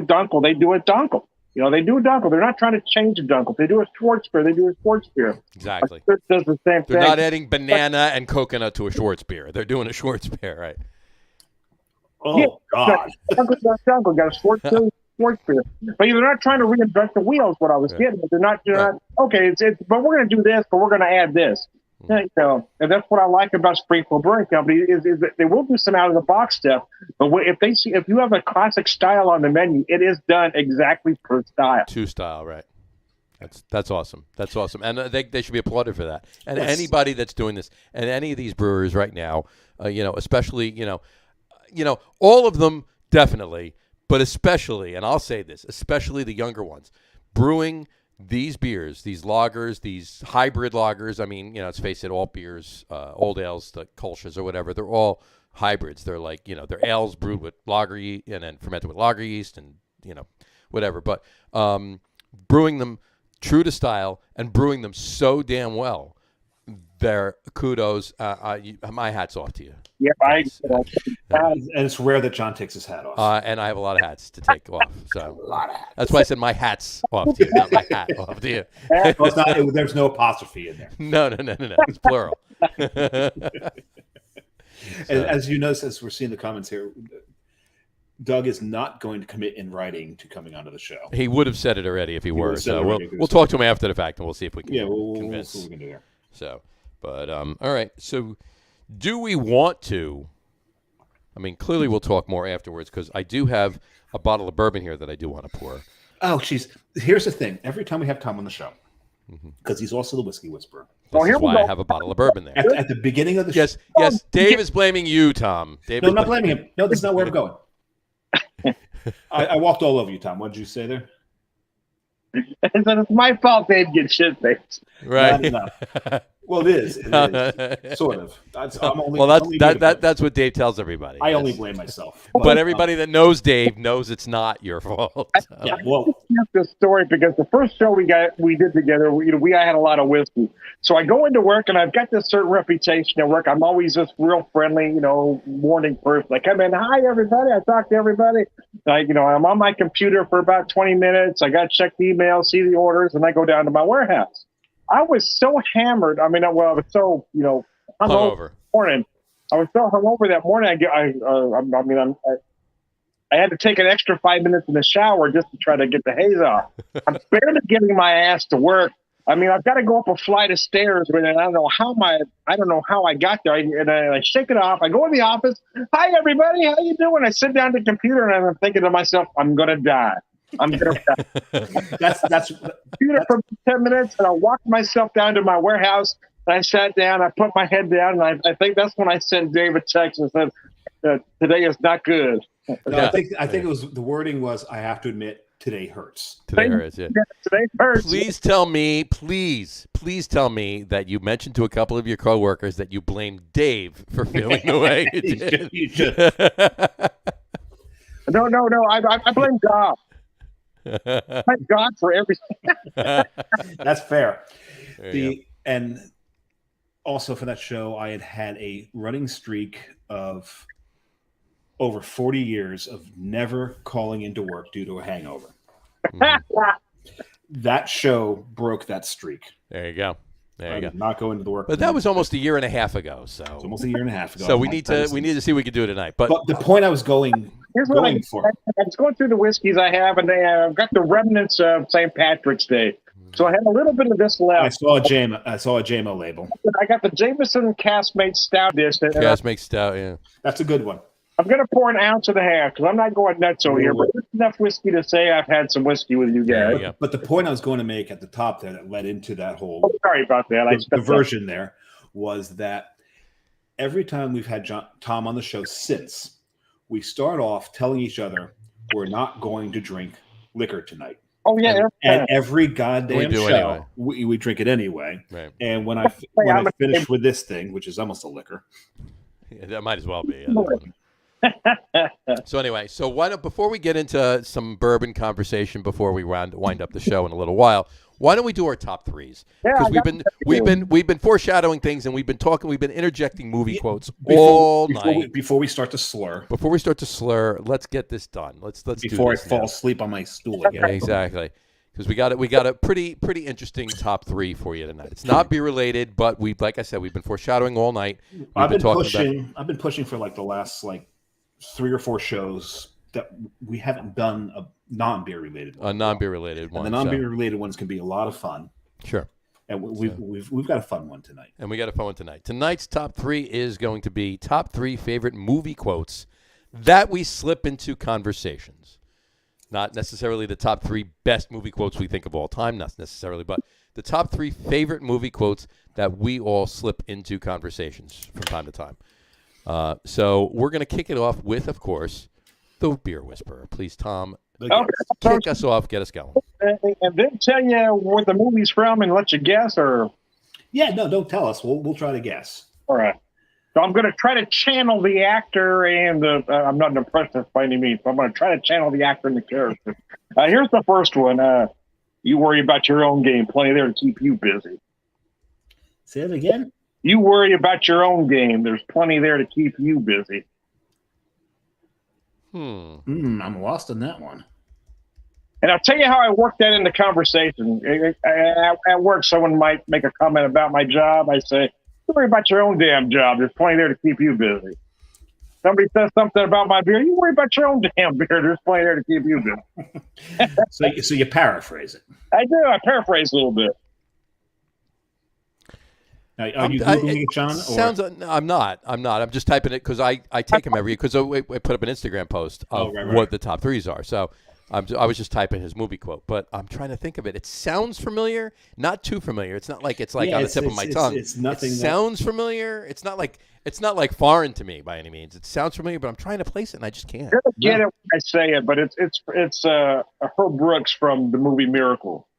Dunkel, they do a Dunkel. They do a Dunkel. They're not trying to change a Dunkel. If they do a Schwartz beer, they do a Schwartz beer. Exactly. Does the same thing. They're not adding banana and coconut to a Schwartz beer. They're doing a Schwartz beer, right? Oh God! Dunkel got a Schwartz beer. Sports beer, but they're not trying to reinvent the wheels. What I was getting, they're not. Okay, but we're going to do this, but we're going to add this. And that's what I like about Springfield Brewing Company is that they will do some out of the box stuff. But if you have a classic style on the menu, it is done exactly per style. To style, right? That's awesome. That's awesome, and they should be applauded for that. And anybody that's doing this, and any of these brewers right now, especially all of them definitely. But especially, and I'll say this, especially the younger ones, brewing these beers, these lagers, these hybrid lagers. I mean, let's face it, all beers, old ales, the Kolsch's or whatever, they're all hybrids. They're like, they're ales brewed with lager yeast and then fermented with lager yeast and, whatever. But brewing them true to style and brewing them so damn well, they're kudos. My hat's off to you. Yeah, and it's rare that John takes his hat off. And I have a lot of hats to take off. So a lot of hats. That's why I said my hat's off to you, not my hat off to you. Well, there's no apostrophe in there. No. It's plural. As you notice, as we're seeing the comments here, Doug is not going to commit in writing to coming onto the show. He would have said it already if he were. So we'll talk to him after the fact, and we'll see if we can convince. We'll see what we can do there. So, but all right. So, do we want to? I mean, clearly we'll talk more afterwards because I do have a bottle of bourbon here that I do want to pour. Oh, jeez. Here's the thing. Every time we have Tom on the show, because he's also the whiskey whisperer. This is why I have a bottle of bourbon there. At the beginning of the show. Yes. Dave is blaming you, Tom. No, I'm not blaming him. No, this is not where I'm going. I walked all over you, Tom. What did you say there? It's my fault Dave gets shit faced. Right. No. Well, it is. Sort of. That's what Dave tells everybody. I only blame myself. But everybody that knows Dave knows it's not your fault. So. Yeah, well, this story because the first show we did together, I had a lot of whiskey. So I go into work and I've got this certain reputation at work. I'm always this real friendly, morning person. I come in, hi everybody. I talk to everybody. I'm on my computer for about 20 minutes. I got to check the email, see the orders, and I go down to my warehouse. I was so hammered. I was so, hungover. Morning. I was so hungover that morning. I had to take an extra 5 minutes in the shower just to try to get the haze off. I'm barely getting my ass to work. I've got to go up a flight of stairs, and I don't know how I got there. I shake it off. I go in the office. Hi, everybody. How you doing? I sit down at the computer, and I'm thinking to myself, I'm going to die. I'm going to die. That's computer for 10 minutes, and I walked myself down to my warehouse, and I sat down. I put my head down, and I think that's when I sent Dave a text and said, today is not good. No, I think it was the wording was, I have to admit, today hurts. Today hurts, yeah. Today hurts. Please tell me that you mentioned to a couple of your coworkers that you blamed Dave for feeling the way you did. You should. No. I blame God. Thank God for everything. That's fair. And also for that show, I had a running streak of over 40 years of never calling into work due to a hangover. That show broke that streak. There you go. There you I go. did not go into the work. But that was almost a year and a half ago. So It was almost a year and a half ago. So we need to see what we can do tonight. But the point I was going for. I was going through the whiskeys I have, and I've got the remnants of St. Patrick's Day. So I have a little bit of this left. I saw a JMO label. I got the Jameson Caskmate Stout dish. Caskmate Stout, yeah. That's a good one. I'm going to pour 1.5 ounces because I'm not going nuts over here, but there's enough whiskey to say I've had some whiskey with you guys. But the point I was going to make at the top there that led into that whole sorry about that. diversion there was that every time we've had Tom on the show since, we start off telling each other we're not going to drink liquor tonight. Oh, yeah. And every goddamn show, anyway. we drink it anyway. Right. And when I finish with this thing, which is almost a liquor. Yeah, that might as well be. So anyway, before we get into some bourbon conversation before we wind up the show in a little while, why don't we do our top threes? Because we've been foreshadowing things and we've been interjecting movie quotes all night. Before we start to slur. Before we start to slur, let's get this done. Let's before do this I fall now. asleep on my stool again. Exactly. Because we got a pretty interesting top three for you tonight. It's not beer related, but like I said, we've been foreshadowing all night. I've been pushing for like the last 3 or 4 shows that we haven't done a non-beer related one. A non-beer related one. And the non-beer related ones can be a lot of fun. Sure. And we've got a fun one tonight. And we got a fun one tonight. Tonight's top 3 is going to be top 3 favorite movie quotes that we slip into conversations. Not necessarily the top 3 best movie quotes we think of all time, not necessarily, but the top 3 favorite movie quotes that we all slip into conversations from time to time. So we're going to kick it off with, of course, the Beer Whisperer. Please, Tom, kick us off, get us going. And then tell you what the movie's from and let you guess, or? Yeah, no, don't tell us. We'll try to guess. All right. So I'm going to try to channel the actor and I'm not an impressionist by any means, but I'm going to try to channel the actor and the character. Here's the first one. You worry about your own game. Plenty there to keep you busy. Say it again. You worry about your own game. There's plenty there to keep you busy. I'm lost on that one. And I'll tell you how I work that into conversation. At work, someone might make a comment about my job. I say, don't worry about your own damn job. There's plenty there to keep you busy. Somebody says something about my beer. You worry about your own damn beer. There's plenty there to keep you busy. So you paraphrase it. I do. I paraphrase a little bit. Are you Googling it, John? I'm not. I'm just typing it because I take them every year because I put up an Instagram post of what the top 3s are. So I was just typing his movie quote, but I'm trying to think of it. It sounds familiar, not too familiar. It's not like it's on the tip of my tongue. It's nothing. It sounds familiar. It's not like foreign to me by any means. It sounds familiar, but I'm trying to place it and I just can't. I get it when I say it, but it's Herb Brooks from the movie Miracle.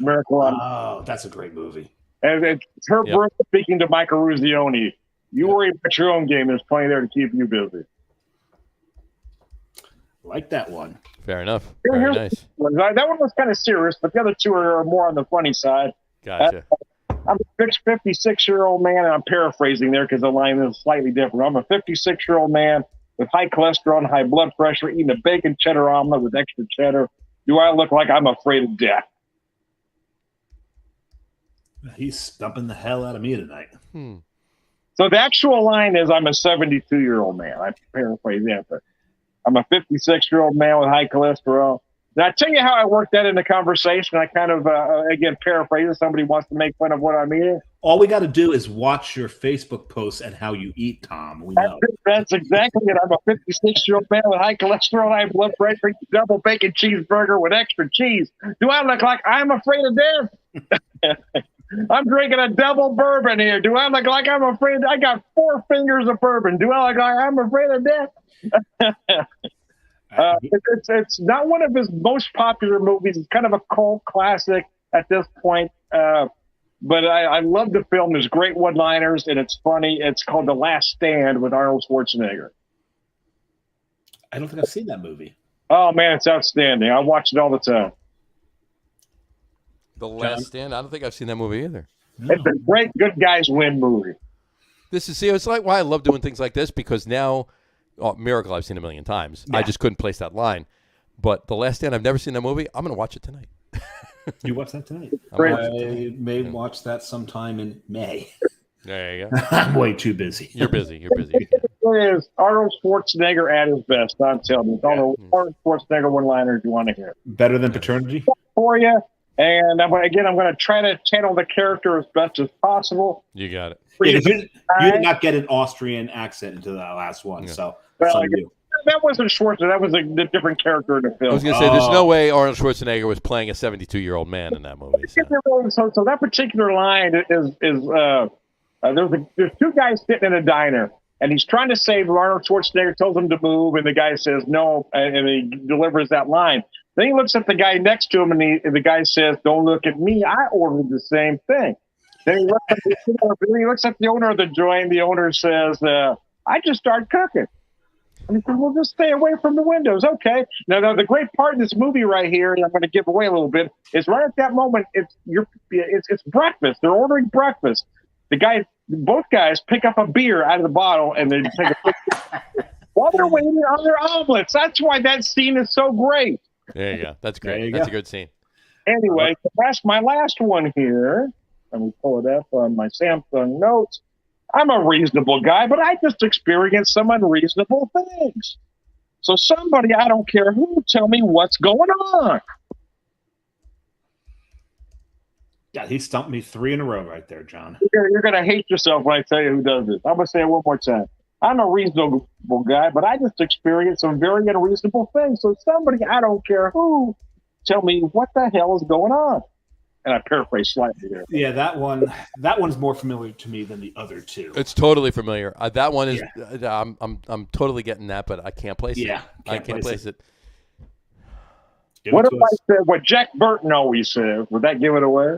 Oh, that's a great movie. And it's Herb Brooks speaking to Michael Ruzioni. You worry about your own game. There's plenty there to keep you busy. Like that one. Fair enough. Very nice. That one was kind of serious, but the other 2 are more on the funny side. Gotcha. I'm a 56-year-old man, and I'm paraphrasing there because the line is slightly different. I'm a 56-year-old man with high cholesterol and high blood pressure, eating a bacon cheddar omelet with extra cheddar. Do I look like I'm afraid of death? He's stumping the hell out of me tonight. So the actual line is, I'm a 72-year-old man. I paraphrase that, but I'm a 56-year-old man with high cholesterol. Now, I tell you how I work that into conversation. I kind of, again, paraphrase it. Somebody wants to make fun of what I'm eating. All we got to do is watch your Facebook posts and how you eat, Tom. We know. That's exactly it. I'm a 56-year-old man with high cholesterol, high blood pressure, double bacon cheeseburger with extra cheese. Do I look like I'm afraid of death? I'm drinking a double bourbon here. Do I look like I'm afraid? I got 4 fingers of bourbon. Do I look like I'm afraid of death? It's not one of his most popular movies. It's kind of a cult classic at this point. But I love the film. There's great one-liners, and it's funny. It's called The Last Stand with Arnold Schwarzenegger. I don't think I've seen that movie. Oh, man, it's outstanding. I watch it all the time. The Last Stand? I don't think I've seen that movie either. No. It's a great good guys win movie. It's like why I love doing things like this because now, Miracle I've seen a million times. Yeah. I just couldn't place that line. But The Last Stand, I've never seen that movie. I'm going to watch it tonight. You watch that tonight? Great. I may watch that sometime in May. There you go. I'm way too busy. You're busy. You're busy. It is Arnold Schwarzenegger at his best. I'm telling you, it's all the Arnold Schwarzenegger one-liners you want to hear. Better than Paternity? For you. And I'm going to try to channel the character as best as possible. You got it. Yeah, you did not get an Austrian accent into that last one, so that's on you. That wasn't Schwarzenegger. That was a different character in the film. I was going to say, there's no way Arnold Schwarzenegger was playing a 72-year-old man in that movie. So that particular line is there's two guys sitting in a diner, and he's trying to save Arnold Schwarzenegger, tells him to move, and the guy says no, and he delivers that line. Then he looks at the guy next to him, and the guy says, "Don't look at me. I ordered the same thing." Then he looks at the owner of the joint. The owner says, "I just started cooking." And he said, "Well, just stay away from the windows." Okay. Now, the great part in this movie right here, and I'm going to give away a little bit, is right at that moment, it's breakfast. They're ordering breakfast. Both guys pick up a beer out of the bottle, and they take a while they're waiting on their omelets. That's why that scene is so great. There you go. That's great. That's a good scene. Anyway, that's my last one here. Let me pull it up on my Samsung notes. I'm a reasonable guy, but I just experienced some unreasonable things. So somebody, I don't care who, tell me what's going on. Yeah, he stumped me 3 in a row right there, John. You're going to hate yourself when I tell you who does this. I'm going to say it one more time. I'm a reasonable guy, but I just experienced some very unreasonable things. So somebody, I don't care who, tell me what the hell is going on. And I paraphrase slightly there. Yeah, that one's more familiar to me than the other two. It's totally familiar. That one is. Yeah. I'm totally getting that, but I can't place it. I can't place it. What if I said what Jack Burton always says? Would that give it away?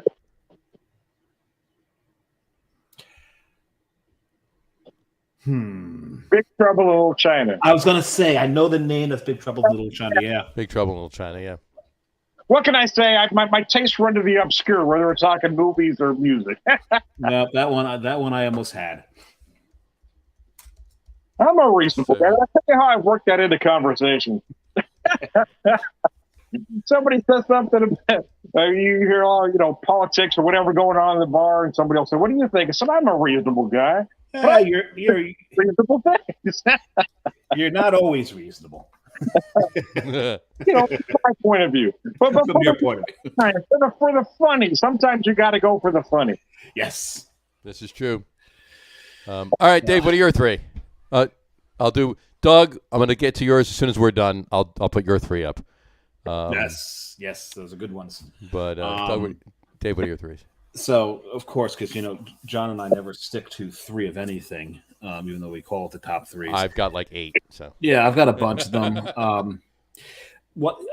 Big Trouble in Little China. I was gonna say I know the name of Big Trouble in Little China. Yeah, Big Trouble in Little China. Yeah. What can I say? My tastes run to the obscure, whether we're talking movies or music. No, that one I almost had. I'm a reasonable guy. I'll tell you how I've worked that into conversation. Somebody says something about you hear all politics or whatever going on in the bar, and somebody else say, "What do you think?" I said, "I'm a reasonable guy." Yeah, you're reasonable things. You're not always reasonable. From my point of view. But from your point of view. For the funny. Sometimes you got to go for the funny. Yes. This is true. All right, Dave, what are your 3? I'll do Doug. I'm going to get to yours as soon as we're done. I'll put your 3 up. Yes, those are good ones. But Dave, what are your 3s? So, of course, because John and I never stick to 3 of anything, even though we call it the top 3s. I've got like 8. So yeah, I've got a bunch of them.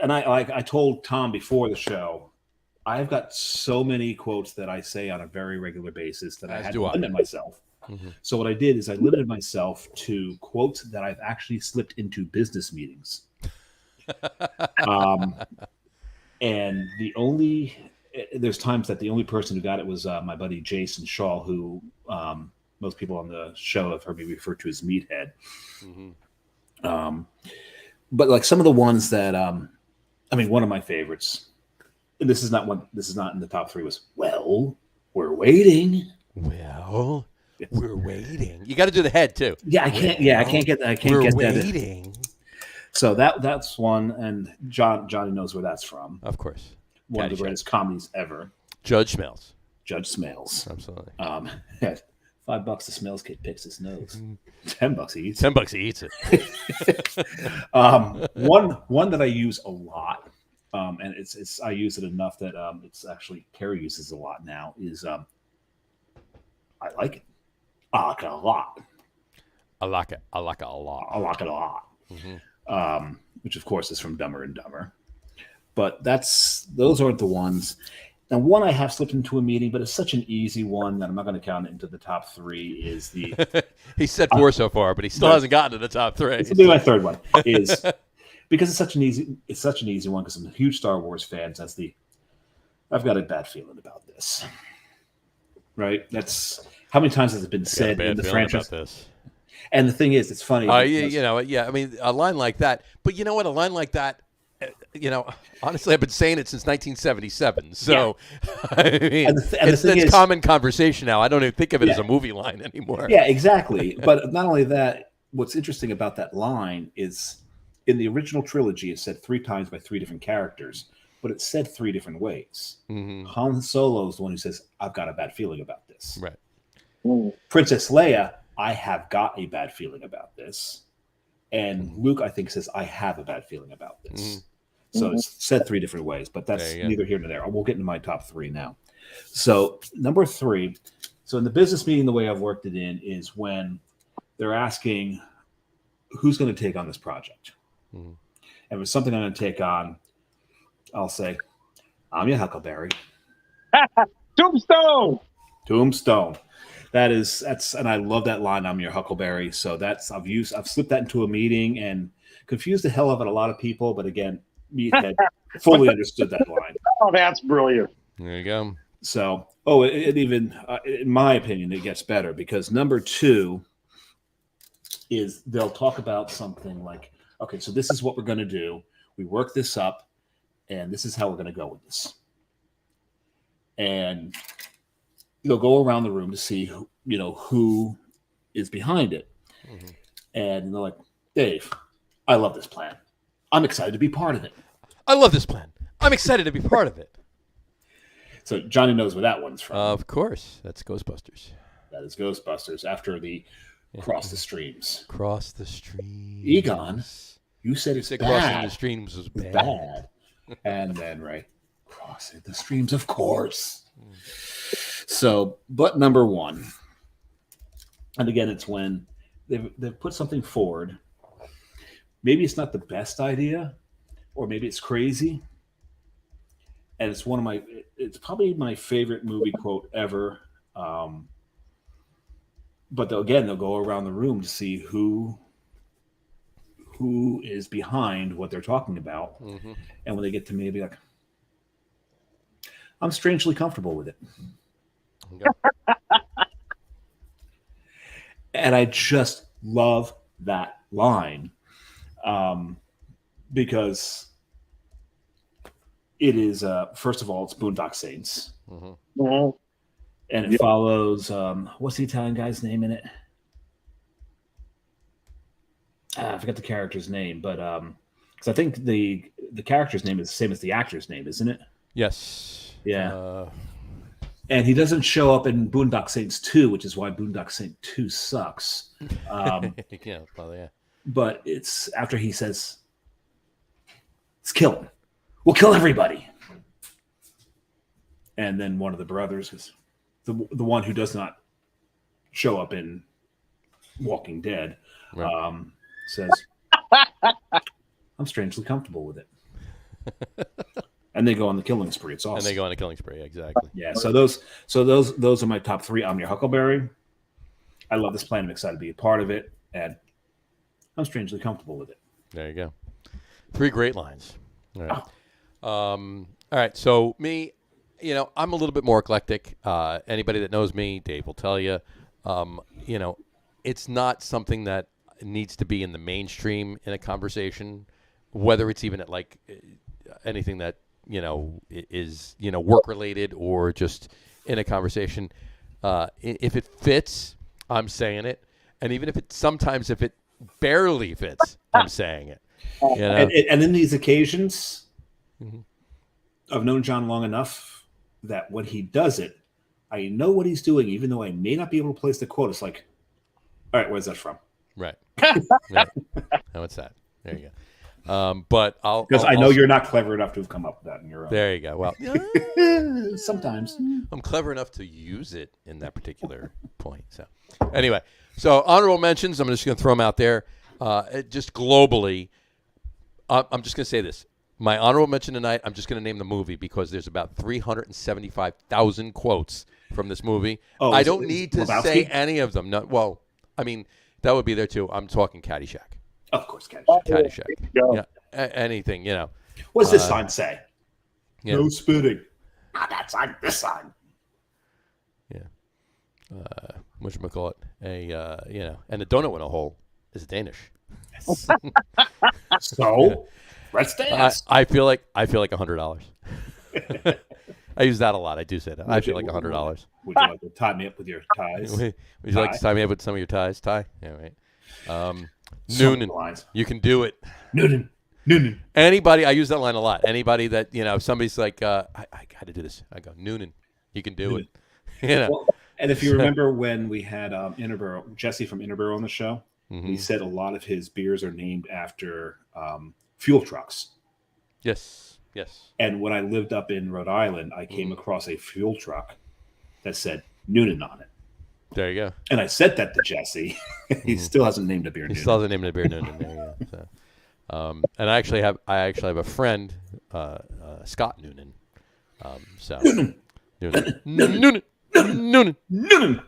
I told Tom before the show, I've got so many quotes that I say on a very regular basis that I had to limit myself. Mm-hmm. So what I did is I limited myself to quotes that I've actually slipped into business meetings. And there's times that the only person who got it was my buddy Jason Shaw, who most people on the show have heard me refer to as Meathead. Mm-hmm. But like some of the ones that, one of my favorites, and this is not in the top 3, was, "Well, we're waiting." Well, we're waiting. You got to do the head too. Yeah, I can't. Yeah, I can't get that. We're waiting. So that's one, and Johnny knows where that's from. Of course. One of the greatest comedies ever. Judge Smails. Absolutely. $5 the Smails kid picks his nose. $10 he eats. $10 he eats it. One that I use a lot, and it's I use it enough that it's actually Carrie uses a lot now. Is I like it. I like it a lot. I like it a lot. I like it a lot. Mm-hmm. Which of course is from Dumber and Dumber. But those aren't the ones. And one I have slipped into a meeting, but it's such an easy one that I'm not going to count it into the top 3. Is the he said 4 so far, but he still hasn't gotten to the top 3. This will be my 3rd one. Is because it's such an easy one because I'm a huge Star Wars fan. So that's I've got a bad feeling about this. Right? That's how many times has it been said in the franchise? About this. And the thing is, it's funny. A line like that. But you know what? A line like that, honestly, I've been saying it since 1977. So, I mean, and the it's thing is, common conversation now. I don't even think of it as Yeah. a movie line anymore. Yeah, exactly. But not only that, what's interesting about that line is in the original trilogy, it's said 3 times by 3 different characters, but it's said 3 different ways. Mm-hmm. Han Solo is the one who says, "I've got a bad feeling about this." Right. Princess Leia, "I have got a bad feeling about this." And Luke, I think, says, "I have a bad feeling about this." Mm-hmm. So it's said 3 different ways, but that's There you go. neither here nor there. We'll get into my top 3 now. So number 3. So in the business meeting, the way I've worked it in is when they're asking who's going to take on this project. Mm-hmm. And if it's something I'm going to take on, I'll say, "I'm your Huckleberry." Tombstone. Tombstone. And I love that line, "I'm your Huckleberry." So I've slipped that into a meeting and confused the hell out of a lot of people. But again, Meathead fully understood that line. Oh, that's brilliant. There you go. So, it even, in my opinion, it gets better because number 2 is they'll talk about something like, okay, so this is what we're going to do. We work this up, and this is how we're going to go with this. And they'll go around the room to see who is behind it. Mm-hmm. And they're like, "Dave, I love this plan. I'm excited to be part of it." I love this plan. I'm excited to be part of it. So Johnny knows where that one's from. Of course. That's Ghostbusters. That is Ghostbusters after the Cross the Streams. Cross the Streams. Egon, you said it's bad. Crossing the Streams was It's bad. And then, right, crossing the streams, of course. So, but number 1, and again, it's when they've put something forward. Maybe it's not the best idea, or maybe it's crazy. And it's it's probably my favorite movie quote ever. But they'll go around the room to see who is behind what they're talking about. Mm-hmm. And when they get to me, they'll be like, "I'm strangely comfortable with it." Okay. And I just love that line because it is, first of all, it's Boondock Saints. Mm-hmm. Mm-hmm. And it follows, what's the Italian guy's name in it? I forgot the character's name, but because I think the character's name is the same as the actor's name, isn't it? Yes. Yeah. And he doesn't show up in Boondock Saints 2, which is why Boondock Saints 2 sucks. Yeah, probably, yeah. But it's after he says, "Let's kill him. We'll kill everybody." And then one of the brothers is the one who does not show up in Walking Dead, right. Says, "I'm strangely comfortable with it." And they go on the killing spree. It's awesome. And they go on a killing spree, exactly. Yeah. So those are my top 3. I'm your Huckleberry. I love this plan. I'm excited to be a part of it, and I'm strangely comfortable with it. There you go. 3 great lines. All right. All right. So me, I'm a little bit more eclectic. Anybody that knows me, Dave will tell you. It's not something that needs to be in the mainstream in a conversation, whether it's even at like anything that is work related or just in a conversation. If it fits, I'm saying it, and even if it barely fits, I'm saying it. And in these occasions, mm-hmm. I've known John long enough that when he does it, I know what he's doing, even though I may not be able to place the quote. It's like, all right, where's that from? Right. Right. How it's that? There you go. But because I know you're not clever enough to have come up with that in your own. There you go. Well, sometimes I'm clever enough to use it in that particular point. So anyway, honorable mentions. I'm just going to throw them out there. Just globally, I'm just going to say this. My honorable mention tonight, I'm just going to name the movie because there's about 375,000 quotes from this movie. Oh, I don't need to Lebowski? say any of them. No, well, I mean, that would be there too. I'm talking Caddyshack. Of course, Caddyshack. Caddyshack. Yeah, anything, What does this sign say? Yeah. No spitting. Not that sign, this sign. Yeah. Whatchamacallit? And the donut in a hole is Danish. So, Let's dance. I feel like $100. I use that a lot. I do say that. I feel like $100. Would you like to tie me up with your ties? Would you like to tie me up with some of your ties? Tie? Yeah, right. Some Noonan. lines. You can do it. Noonan. Anybody, I use that line a lot. Anybody that, if somebody's like, I got to do this. I go, Noonan. You can do it. Well, and if you remember when we had Jesse from Interborough on the show, he said a lot of his beers are named after fuel trucks. Yes. And when I lived up in Rhode Island, I came across a fuel truck that said Noonan on it. There you go. And I said that to Jesse. He still hasn't named a beer Noonan. He still hasn't named a beer Noonan. There you go. So, and I actually have a friend, Scott Noonan. Noonan.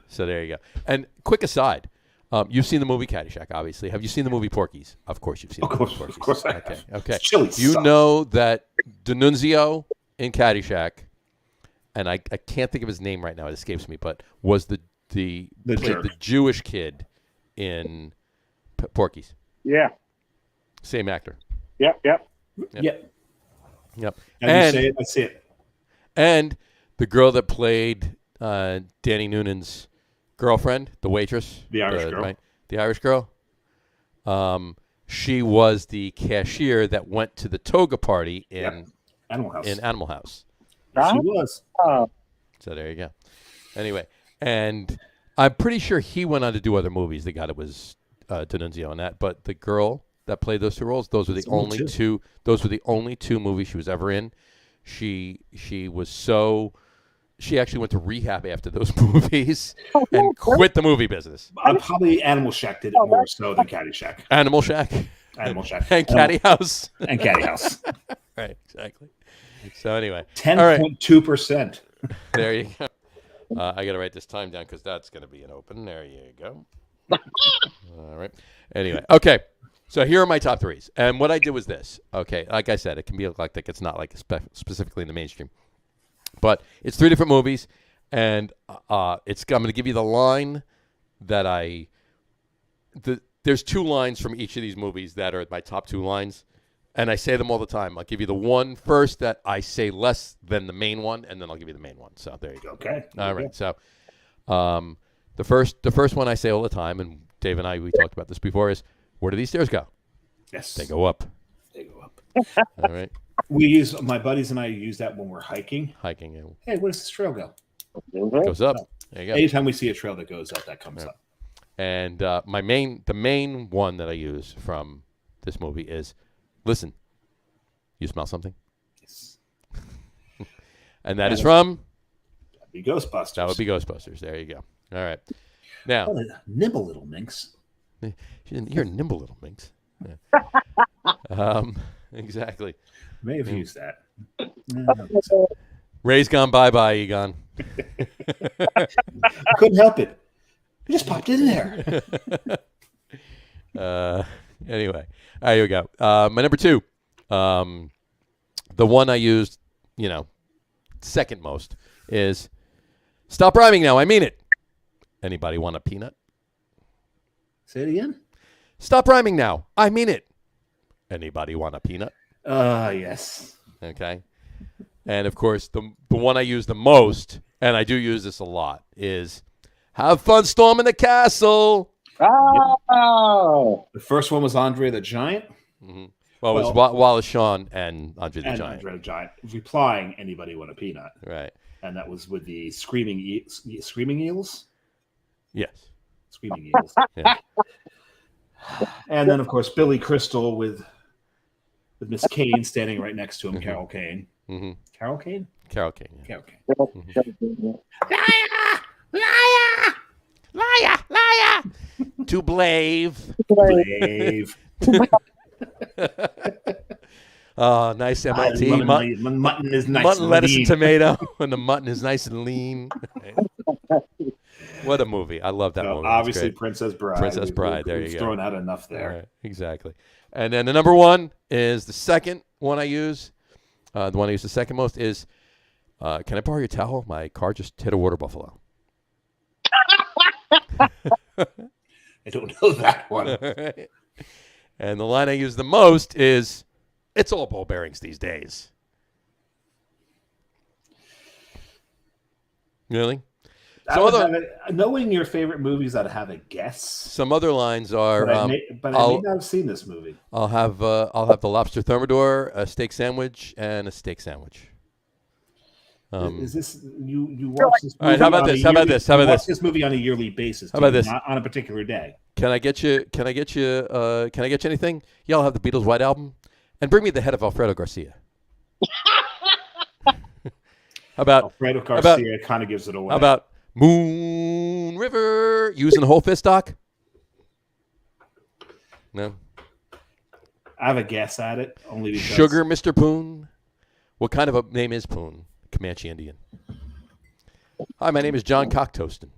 So there you go. And quick aside, you've seen the movie Caddyshack, obviously. Have you seen the movie Porky's? Of course you've seen the movie Porky's. Of course I have. Okay. Chili You sucks. know that D'Annunzio in Caddyshack, and I can't think of his name right now, it escapes me, but was the Jewish kid in Porky's. Yeah. Same actor. Yep. Yep. And you say it, I see it. And the girl that played Danny Noonan's girlfriend, the waitress. The Irish girl. Right? The Irish girl. She was the cashier that went to the toga party in Animal House. Animal House. She was. So there you go. Anyway, and I'm pretty sure he went on to do other movies. The guy that was D'Annunzio on that, but the girl that played those two roles, those were the only two. Those were the only two movies she was ever in. She actually went to rehab after those movies and quit the movie business. Probably Animal Shack did it more so than Caddyshack. Animal Shack. Animal Shack. And Caddy House. And Caddy House. Right, exactly. So anyway. 10.2%. There you go. I got to write this time down because that's going to be an open. There you go. All right. Anyway. Okay. So here are my top threes. And what I did was this. Okay. Like I said, it can be eclectic. It's not like specifically in the mainstream. But it's three different movies. And I'm going to give you the line that there's two lines from each of these movies that are my top two lines. And I say them all the time. I'll give you the one first that I say less than the main one, and then I'll give you the main one. So there you go. Okay. All right. So the first one I say all the time, and Dave and I, we talked about this before, is where do these stairs go? Yes. They go up. They go up. All right. My buddies and I use that when we're hiking. Hiking. Yeah. Hey, where does this trail go? Goes up. There you go. Anytime we see a trail that goes up, that comes up. And the main one that I use from this movie is, listen, you smell something? Yes. And that is from? That'd be Ghostbusters. That would be Ghostbusters. There you go. All right. Now. Oh, nimble little minx. You're a nimble little minx. Yeah. Exactly. May have used that. Ray's gone bye-bye, Egon. I couldn't help it. It just popped in there. Anyway, all right, here we go. My number two, the one I used, second most, is stop rhyming now. I mean it. Anybody want a peanut? Say it again. Stop rhyming now. I mean it. Anybody want a peanut? Yes. Okay. And of course, the one I use the most, and I do use this a lot, is have fun storming the castle. Oh. The first one was Andre the Giant. Mm-hmm. Well, it was Wallace Shawn and Andre the Giant. Andre the Giant replying, "Anybody want a peanut?" Right. And that was with the screaming eels. Yes. Screaming eels. Yeah. And then, of course, Billy Crystal with Miss Kane standing right next to him, Carol Kane. Mm-hmm. Carol Kane? Carol Kane. Yeah. Carol Kane. Liar! Liar! To Blave. Oh, nice MLT. Mutton is nice. Mutton, lettuce, and tomato. When the mutton is nice and lean. What a movie. I love that movie. Obviously, Princess Bride. Princess Bride. There you go. Thrown out enough there. Right, exactly. And then the number one is the second one I use. The one I use the second most is, can I borrow your towel? My car just hit a water buffalo. I don't know that one. And the line I use the most is, It's all ball bearings these days. Really? Knowing your favorite movies, I'd have a guess. Some other lines are. But I may not have seen this movie. I'll have the lobster thermidor, a steak sandwich, and a steak sandwich. Is this you watch this movie? All right, how about this? How about this? How about watch this? this movie on a yearly basis? How about this? Not on a particular day. Can I get you anything? Yeah, I'll have the Beatles' White Album, and bring me the head of Alfredo Garcia. Alfredo Garcia kind of gives it away. How about Moon River using the whole fist stock? No. I have a guess at it only because Sugar Mr. Poon. What kind of a name is Poon? Comanche Indian. Hi, my name is John Cocktoaston.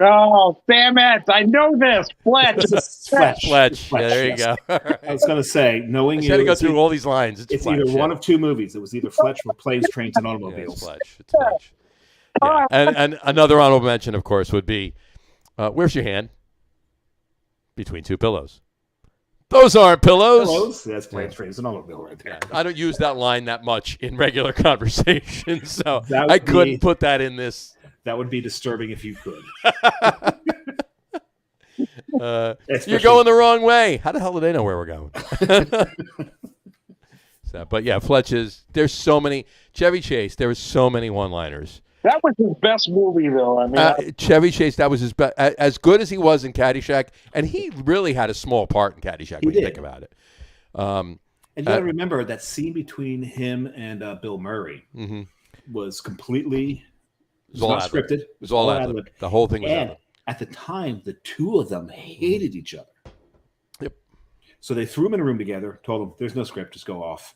Oh, damn it. I know this. Fletch. Fletch. Yeah, there you go. Right. I was going to say, knowing I had to go through all these lines. It's Fletch, either one of two movies. It was either Fletch or Planes, Trains, and Automobiles. Yeah, it's Fletch. Yeah. And another honorable mention, of course, would be, where's your hand? Between two pillows. Those aren't pillows. That's Planes, Trains, and Automobiles right there. I don't use that line that much in regular conversation, so I couldn't put that in this. That would be disturbing if you could. You're going the wrong way. How the hell do they know where we're going? But yeah, Fletch's. There's so many. Chevy Chase. There was so many one-liners. That was his best movie, though. I mean, Chevy Chase. That was his best. As good as he was in Caddyshack, and he really had a small part in Caddyshack when you think about it. And you got to remember that scene between him and Bill Murray was completely. It was not scripted. It was all ad-lib. The whole thing was ad-lib. At the time, the two of them hated each other. Yep. So they threw them in a room together, told them, there's no script, just go off.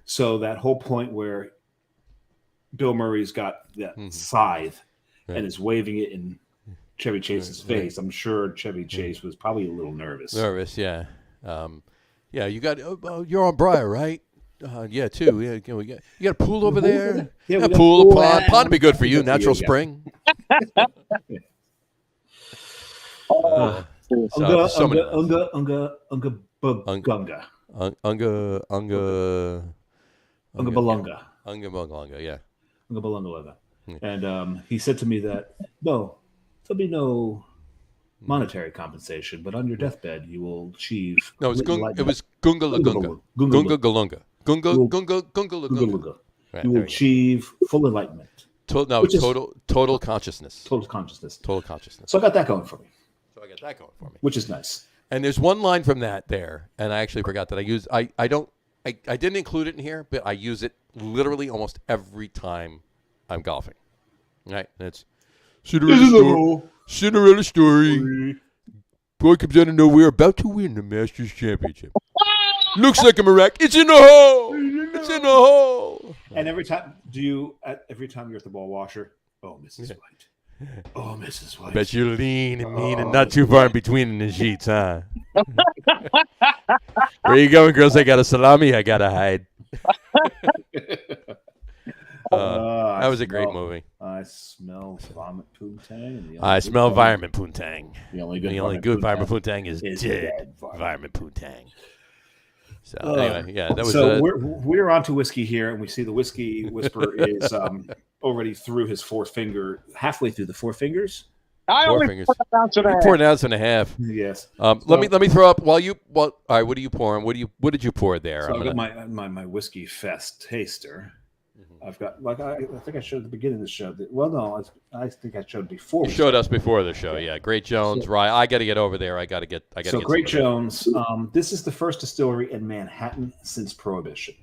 So that whole point where Bill Murray's got that scythe and is waving it in Chevy Chase's face, I'm sure Chevy Chase was probably a little nervous. Yeah. You got, you're on Briar, right? Yeah, too. Yeah, you got a pool over there? Yeah, a pool, a pond. Pond would be good for you. Natural spring. Unga Balunga, yeah. And he said to me that, no, there'll be no monetary compensation, but on your deathbed, you will achieve. No, it was Gunga Lagunga. Gunga Galunga. Gunga Lagunga. You will achieve full enlightenment. Total consciousness. Total consciousness. So I got that going for me. Which is nice. And there's one line from that there, and I actually forgot that I use. I didn't include it in here, but I use it literally almost every time I'm golfing. Right? And it's Cinderella story. Boy comes out of nowhere, about to win the Masters Championship. Looks like a miracle. It's in the hole. It's in the hole. And every time you're at the ball washer, oh, Mrs. White. Oh, Mrs. White. Bet you're lean and mean and not too far in between in the sheets, huh? Where you going, girls? I got a salami I got to hide. That was a great movie. I smell vomit poontang. I smell environment poontang. The only good environment poontang is dead environment poontang. So anyway, yeah, that was. So we're on to whiskey here, and we see the whiskey whisperer is already through his halfway through the four fingers. I only poured an ounce and a half. Poured an ounce and a half. Yes. Let me throw up all right. What are you pouring? What did you pour there? So I've got my whiskey fest taster. I've got I think I showed at the beginning of the show. I think I showed before. You showed us before the show, yeah. Great Jones, rye. I got to get over there. I got to get. So Great Jones. This is the first distillery in Manhattan since Prohibition,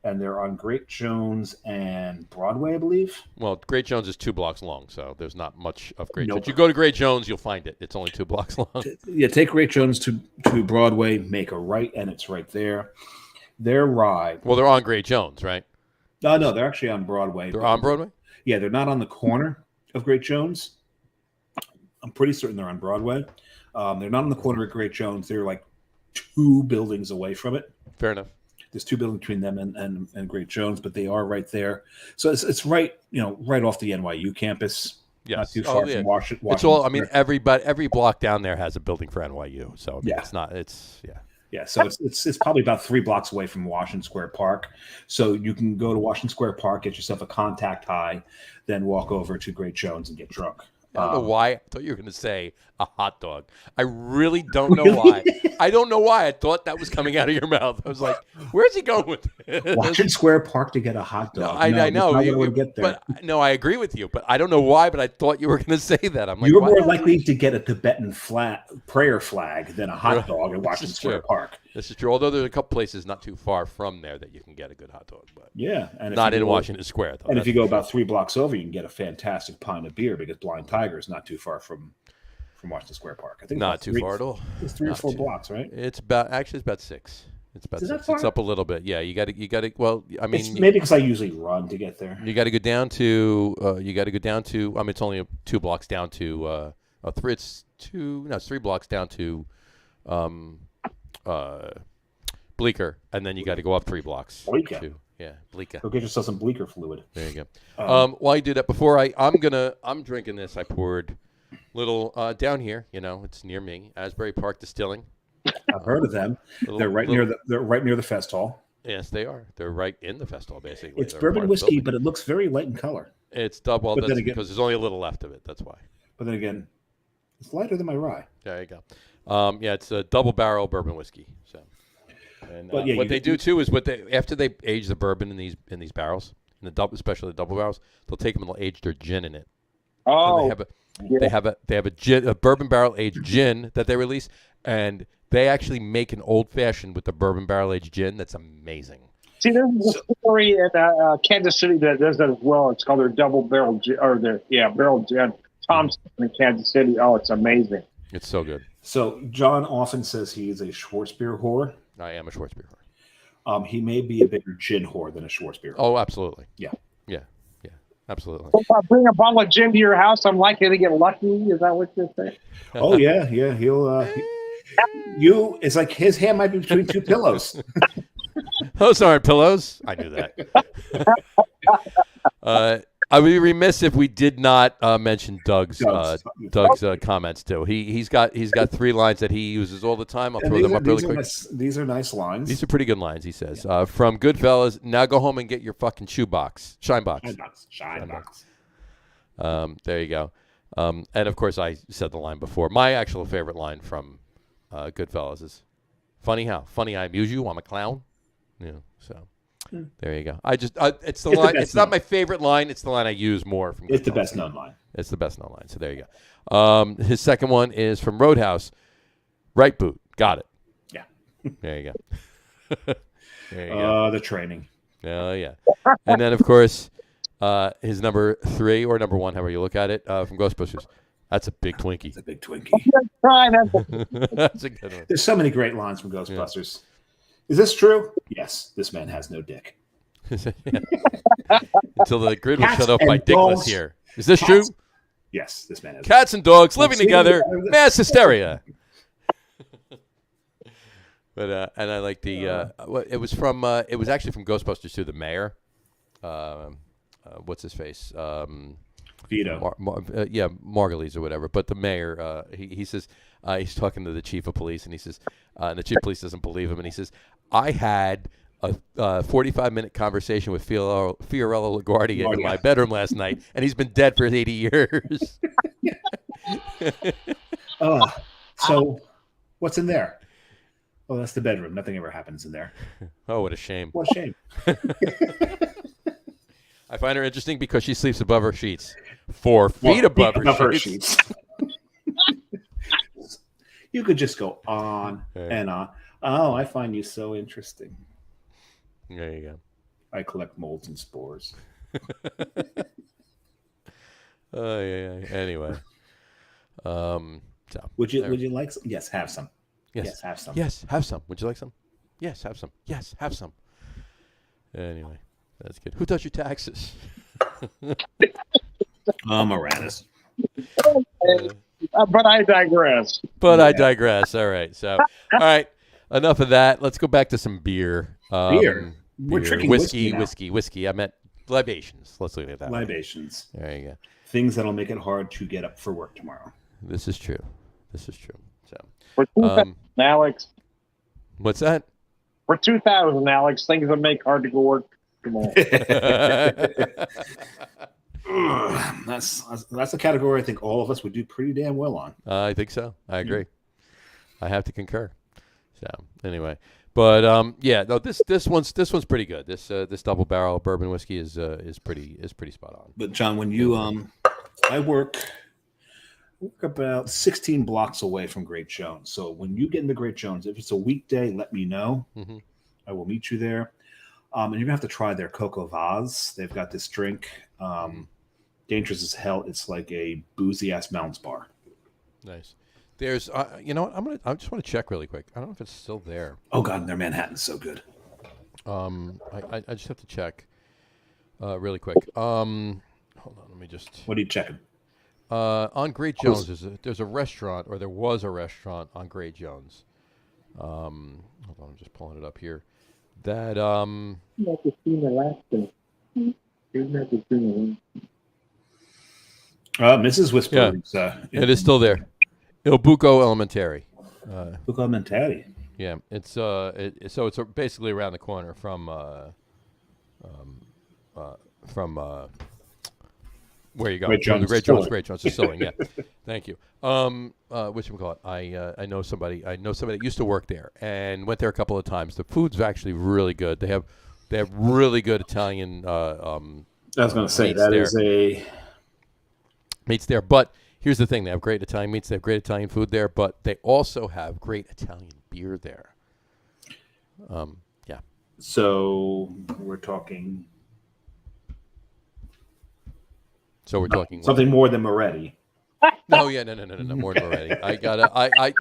and they're on Great Jones and Broadway, I believe. Well, Great Jones is 2 blocks long, so there's not much of Great Jones. You go to Great Jones, you'll find it. It's only 2 blocks long. Yeah, take Great Jones to Broadway, make a right, and it's right there. Their rye. Well, they're on Great Jones, right? No, they're actually on Broadway. They're on Broadway? Yeah, they're not on the corner of Great Jones. I'm pretty certain they're on Broadway. They're not on the corner of Great Jones. They're like 2 buildings away from it. Fair enough. There's 2 buildings between them and Great Jones, but they are right there. So it's right off the NYU campus. Yes. Not too far from Washington. It's all. I mean, every block down there has a building for NYU. So I mean, it's not. It's. Yeah, so it's probably about 3 blocks away from Washington Square Park. So you can go to Washington Square Park, get yourself a contact high, then walk over to Great Jones and get drunk. I don't know why. I thought you were going to say a hot dog. I really don't know why. I don't know why. I thought that was coming out of your mouth. I was like, where's he going with this? Washington Square Park to get a hot dog. No, I know. You get there. But no, I agree with you. But I don't know why. But I thought you were going to say that. I'm like, you're more likely to get a Tibetan prayer flag than a hot dog at Washington Square Park. This is true. Although there's a couple places not too far from there that you can get a good hot dog. But yeah, and not in Washington Square. Though. And if you go about 3 blocks over, you can get a fantastic pint of beer because Blind Tiger is not too far from Washington Square Park. I think not too far at all. It's 3 or 4 blocks, right? It's about 6. It's about 6. It's up a little bit. Yeah, you got to. Well, I mean, it's maybe because I usually run to get there. You got to go down to. I mean, it's only 2 blocks down to. 3. It's 3 blocks down to. Bleecker, and then you got to go up 3 blocks. Bleecker. Bleecker. Go get yourself some Bleecker fluid. There you go. While you do that, before I'm drinking this. I poured little down here. It's near me. Asbury Park Distilling. I've heard of them. They're right near the fest hall. Yes, they are. They're right in the fest hall, basically. It's bourbon whiskey, but it looks very light in color. It's double. Well, that's because there's only a little left of it. That's why. But then again, it's lighter than my rye. There you go. It's a double barrel bourbon whiskey. So. And what they do too is after they age the bourbon in these barrels, especially the double barrels, they'll take them and they'll age their gin in it. Oh, they have a bourbon barrel aged gin that they release, and they actually make an old fashioned with the bourbon barrel aged gin. That's amazing. See, there's a story in Kansas City that does that as well. It's called their double barrel gin, barrel gin. Tom's in Kansas City. Oh, it's amazing. It's so good. So John often says he is a Schwarzbier whore. I am a Schwarzbier whore. He may be a bigger gin whore than a Schwarzbier whore. Oh, absolutely. Yeah, absolutely. So if I bring a bottle of gin to your house, I'm likely to get lucky. Is that what you're saying? Oh yeah. He'll. It's like his hand might be between 2 pillows. Those aren't pillows. I knew that. I would be remiss if we did not mention Doug's comments too. He's got 3 lines that he uses all the time. I'll throw them up really quick. These are nice lines. These are pretty good lines. He says from Goodfellas. Now go home and get your fucking shine box. There you go. And of course, I said the line before. My actual favorite line from Goodfellas is, "Funny how funny I amuse you. I'm a clown." So. There you go. It's the line. It's not my favorite line. It's the line I use more from. It's the best known line. It's the best known line. So there you go. His second one is from Roadhouse. Right boot. Got it. Yeah. There you go. There you go. The training. Oh yeah. And then of course, his number 3 or number 1, however you look at it, from Ghostbusters. That's a big Twinkie. It's a big Twinkie. That's a good one. There's so many great lines from Ghostbusters. Yeah. Is this true? Yes. This man has no dick. Until the grid was shut off by dickless here. Is this true? Yes. This man has cats and dogs living together. Mass hysteria. But and I like the it was actually from Ghostbusters 2, the mayor. What's his face? Vito. Margulies or whatever. But the mayor, he says, he's talking to the chief of police, and he says, and the chief of police doesn't believe him, and he says, I had a 45-minute conversation with Fiorello LaGuardia in my bedroom last night, and he's been dead for 80 years. So what's in there? Oh, that's the bedroom. Nothing ever happens in there. Oh, what a shame. What a shame. I find her interesting because she sleeps above her sheets. 4 feet above her sheets. You could just go on and on. Oh, I find you so interesting. There you go. I collect molds and spores. Oh yeah. Anyway, so would you like some? Yes, have some. Yes, have some. Yes, have some. Would you like some? Yes, have some. Yes, have some. Anyway, that's good. Who does your taxes? Moranis. But I digress. I digress. All right. So, all right. Enough of that. Let's go back to some beer. Beer. We're drinking whiskey. I meant libations. Let's leave it at that. Libations. There you go. Things that'll make it hard to get up for work tomorrow. This is true. So, Alex. What's that? We're 2000, Alex. Things that make hard to go work. Come on. That's a category I think all of us would do pretty damn well on. I think so. I agree. I have to concur. So anyway, but no, this one's pretty good. This double barrel bourbon whiskey is pretty spot on. But John, when you I work about 16 blocks away from Great Jones. So when you get into Great Jones, if it's a weekday, let me know. Mm-hmm. I will meet you there. And you're gonna have to try their Coco Vase. They've got this drink, dangerous as hell. It's like a boozy ass Mounds bar. Nice. There's, you know what? I just want to check really quick. I don't know if it's still there. Oh God, their Manhattan's so good. I just have to check, really quick. Hold on, let me just. What are you checking? On Great Jones, there's a restaurant, or there was a restaurant on Great Jones. Hold on, I'm just pulling it up here. That Mrs. Whisper. Yeah. It is still there. Il Buco Elementary. Buco Elementary. Yeah, it's so it's basically around the corner from where you go. Great Jones the Great Jones Distilling. Yeah, thank you. Whatchamacallit? I know somebody that used to work there and went there a couple of times. The food's actually really good. They have really good Italian. I was going to say that there. Is a meats there, but here's the thing: they have great Italian meats. They have great Italian food there, but they also have great Italian beer there. Yeah. So we're talking. So we're talking something more than Moretti. No, yeah, no, more than Moretti.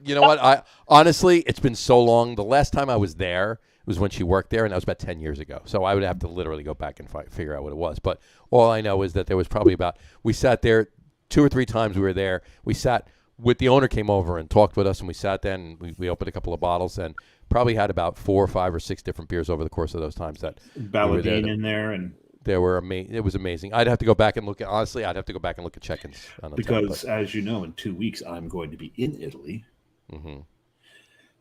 You know what? I honestly, it's been so long. The last time I was there was when she worked there, and that was about 10 years ago. So I would have to literally go back and figure out what it was. But all I know is that there was probably we sat there 2 or 3 times we were there. We sat with the owner came over and talked with us, and we sat there and we opened a couple of bottles and probably had about 4 or 5 or 6 different beers over the course of those times that Balladine in there and. There were it was amazing. I'd have to go back and look at check-ins. Because as you know, in 2 weeks I'm going to be in Italy. Mm-hmm.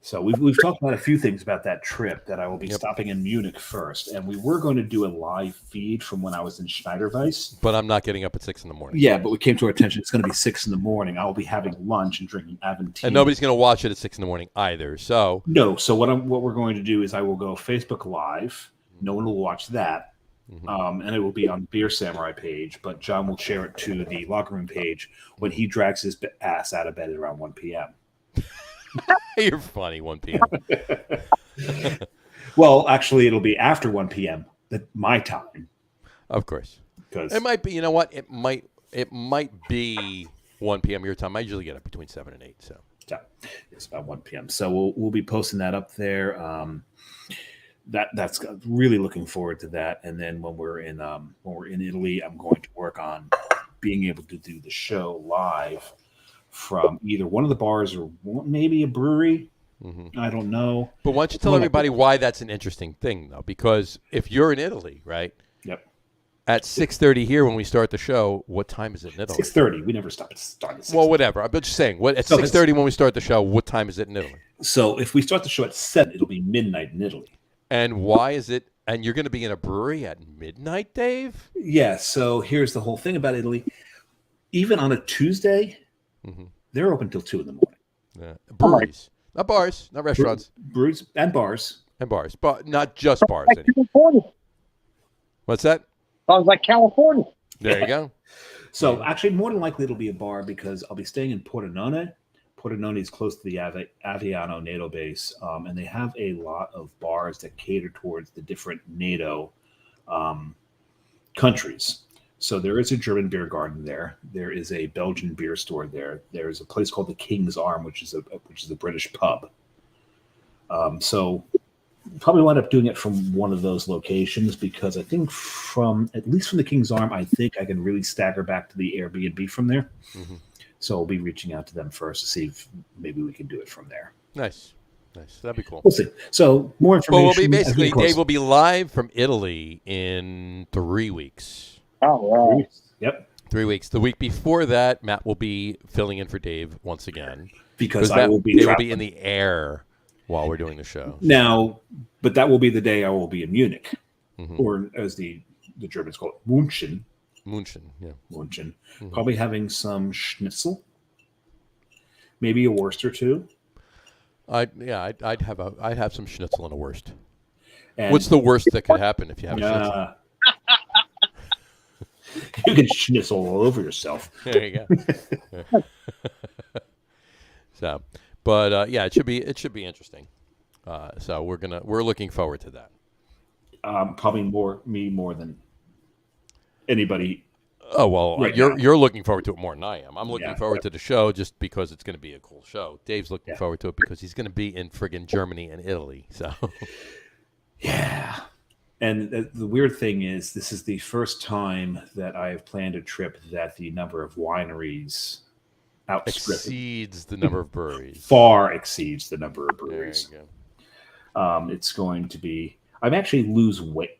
So we've talked about a few things about that trip that I will be stopping in Munich first, and we were going to do a live feed from when I was in Schneiderweiss. But I'm not getting up at 6 a.m. Yeah, but we came to our attention. It's going to be 6 a.m. I'll be having lunch and drinking Aventine. And nobody's going to watch it at 6 a.m. either. So no. So what we're going to do is I will go Facebook Live. No one will watch that. Mm-hmm. And it will be on Beer Samurai page, but John will share it to the locker room page when he drags his ass out of bed at around 1 p.m. You're funny, 1 p.m. Well, actually, it'll be after 1 p.m. My time. Of course. Because it might be, you know what? It might be 1 p.m. your time. I usually get up between 7 and 8. So yeah, it's about 1 p.m. So we'll be posting that up there. That's really looking forward to that. And then when we're in Italy, I'm going to work on being able to do the show live from either one of the bars or maybe a brewery. Mm-hmm. I don't know. But why don't you tell everybody why that's an interesting thing, though? Because if you're in Italy, right? Yep. At 6:30 here when we start the show, what time is it in Italy? 6:30. We never start at 6:30. Well, whatever. I'm just saying. At 6:30 when we start the show, what time is it in Italy? So if we start the show at 7, it'll be midnight in Italy. And why is it? And you're going to be in a brewery at midnight, Dave? Yeah. So here's the whole thing about Italy. Even on a Tuesday, they're open till 2 a.m. Yeah. Breweries, not bars, not restaurants. Breweries and bars, but not just bars. Like California. What's that? Sounds like California. There you go. So actually, more than likely, it'll be a bar because I'll be staying in Pordenone. Pordenone is close to the Aviano NATO base, and they have a lot of bars that cater towards the different NATO countries. So there is a German beer garden there. There is a Belgian beer store there. There is a place called the King's Arm, which is a British pub. So probably wind up doing it from one of those locations because I think at least from the King's Arm, I think I can really stagger back to the Airbnb from there. Mm-hmm. So we'll be reaching out to them first to see if maybe we can do it from there. Nice. That'd be cool. We'll see. So more information. Well, Dave will be live from Italy in 3 weeks. Oh, wow. Yep. 3 weeks. The week before that, Matt will be filling in for Dave once again because I will be in the air while we're doing the show. Now, but that will be the day I will be in Munich, Mhm. or as the Germans call it, München. Munchen, yeah. München. Mhm. Probably having some schnitzel, maybe a wurst or two. I'd have some schnitzel and a wurst. And, What's the worst that could happen if you have a schnitzel? You can schnitzel all over yourself. There you go. So, but yeah, it should be interesting. So we're looking forward to that. Probably more than anybody. Oh well, right you're looking forward to it more than I am. I'm looking Yeah. forward to the show just because it's going to be a cool show. Dave's looking Yeah. forward to it because he's going to be in friggin' Germany and Italy. So Yeah. And the weird thing is, this is the first time that I have planned a trip that the number of wineries exceeds the number of breweries. far exceeds the number of There breweries. you go. It's going to be. I'm actually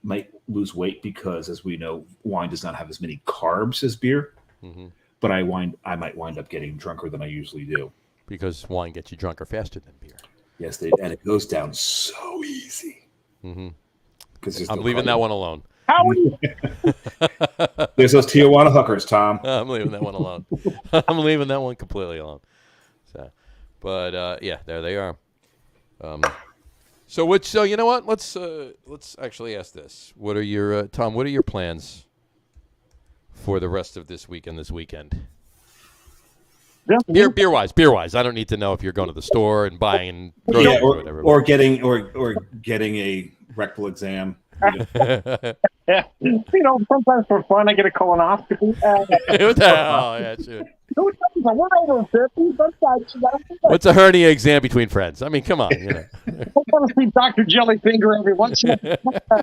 might lose weight because, as we know, wine does not have as many carbs as beer. Mhm. But I might wind up getting drunker than I usually do. Because wine gets you drunker faster than beer. Yes, and it goes down so easy. Mm-hmm. Because I'm leaving that one alone. How are you? There's those Tijuana hookers, Tom. I'm leaving that one alone. I'm leaving that one completely alone. So, but yeah, there they are. So you know what? Let's actually ask this. What are your Tom? What are your plans for the rest of this week and this weekend? Beer wise. I don't need to know if you're going to the store and buying groceries or whatever. or getting a rectal exam. Yeah. Sometimes for fun, I get a colonoscopy. What the hell? Yeah, sure. We're over 50. Sometimes What's a hernia exam between friends? I mean, come on. I want to see Dr. Jellyfinger every once in a while.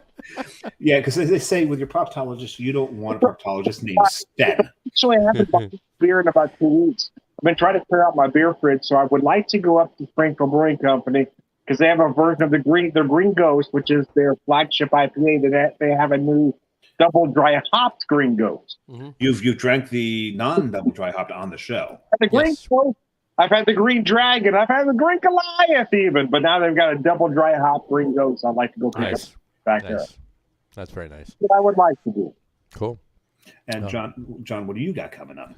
Yeah, because they say with your proctologist, you don't want a proctologist named Sten. Actually, I haven't bought beer in about 2 weeks. I've been trying to clear out my beer fridge, so I would like to go up to Springfield Brewing Company because they have a version of the Green Ghost, which is their flagship IPA. That they have a new double dry hopped Green Ghost. Mm-hmm. You've drank the non-double dry hopped on the show. The Green Yes. Ghost. I've had the Green Dragon. I've had the Green Goliath even, but now they've got a double dry hop Green Ghost. I'd like to go pick Nice. up back there. Nice. That's very nice. What I would like to do. Cool. And John, what do you got coming up?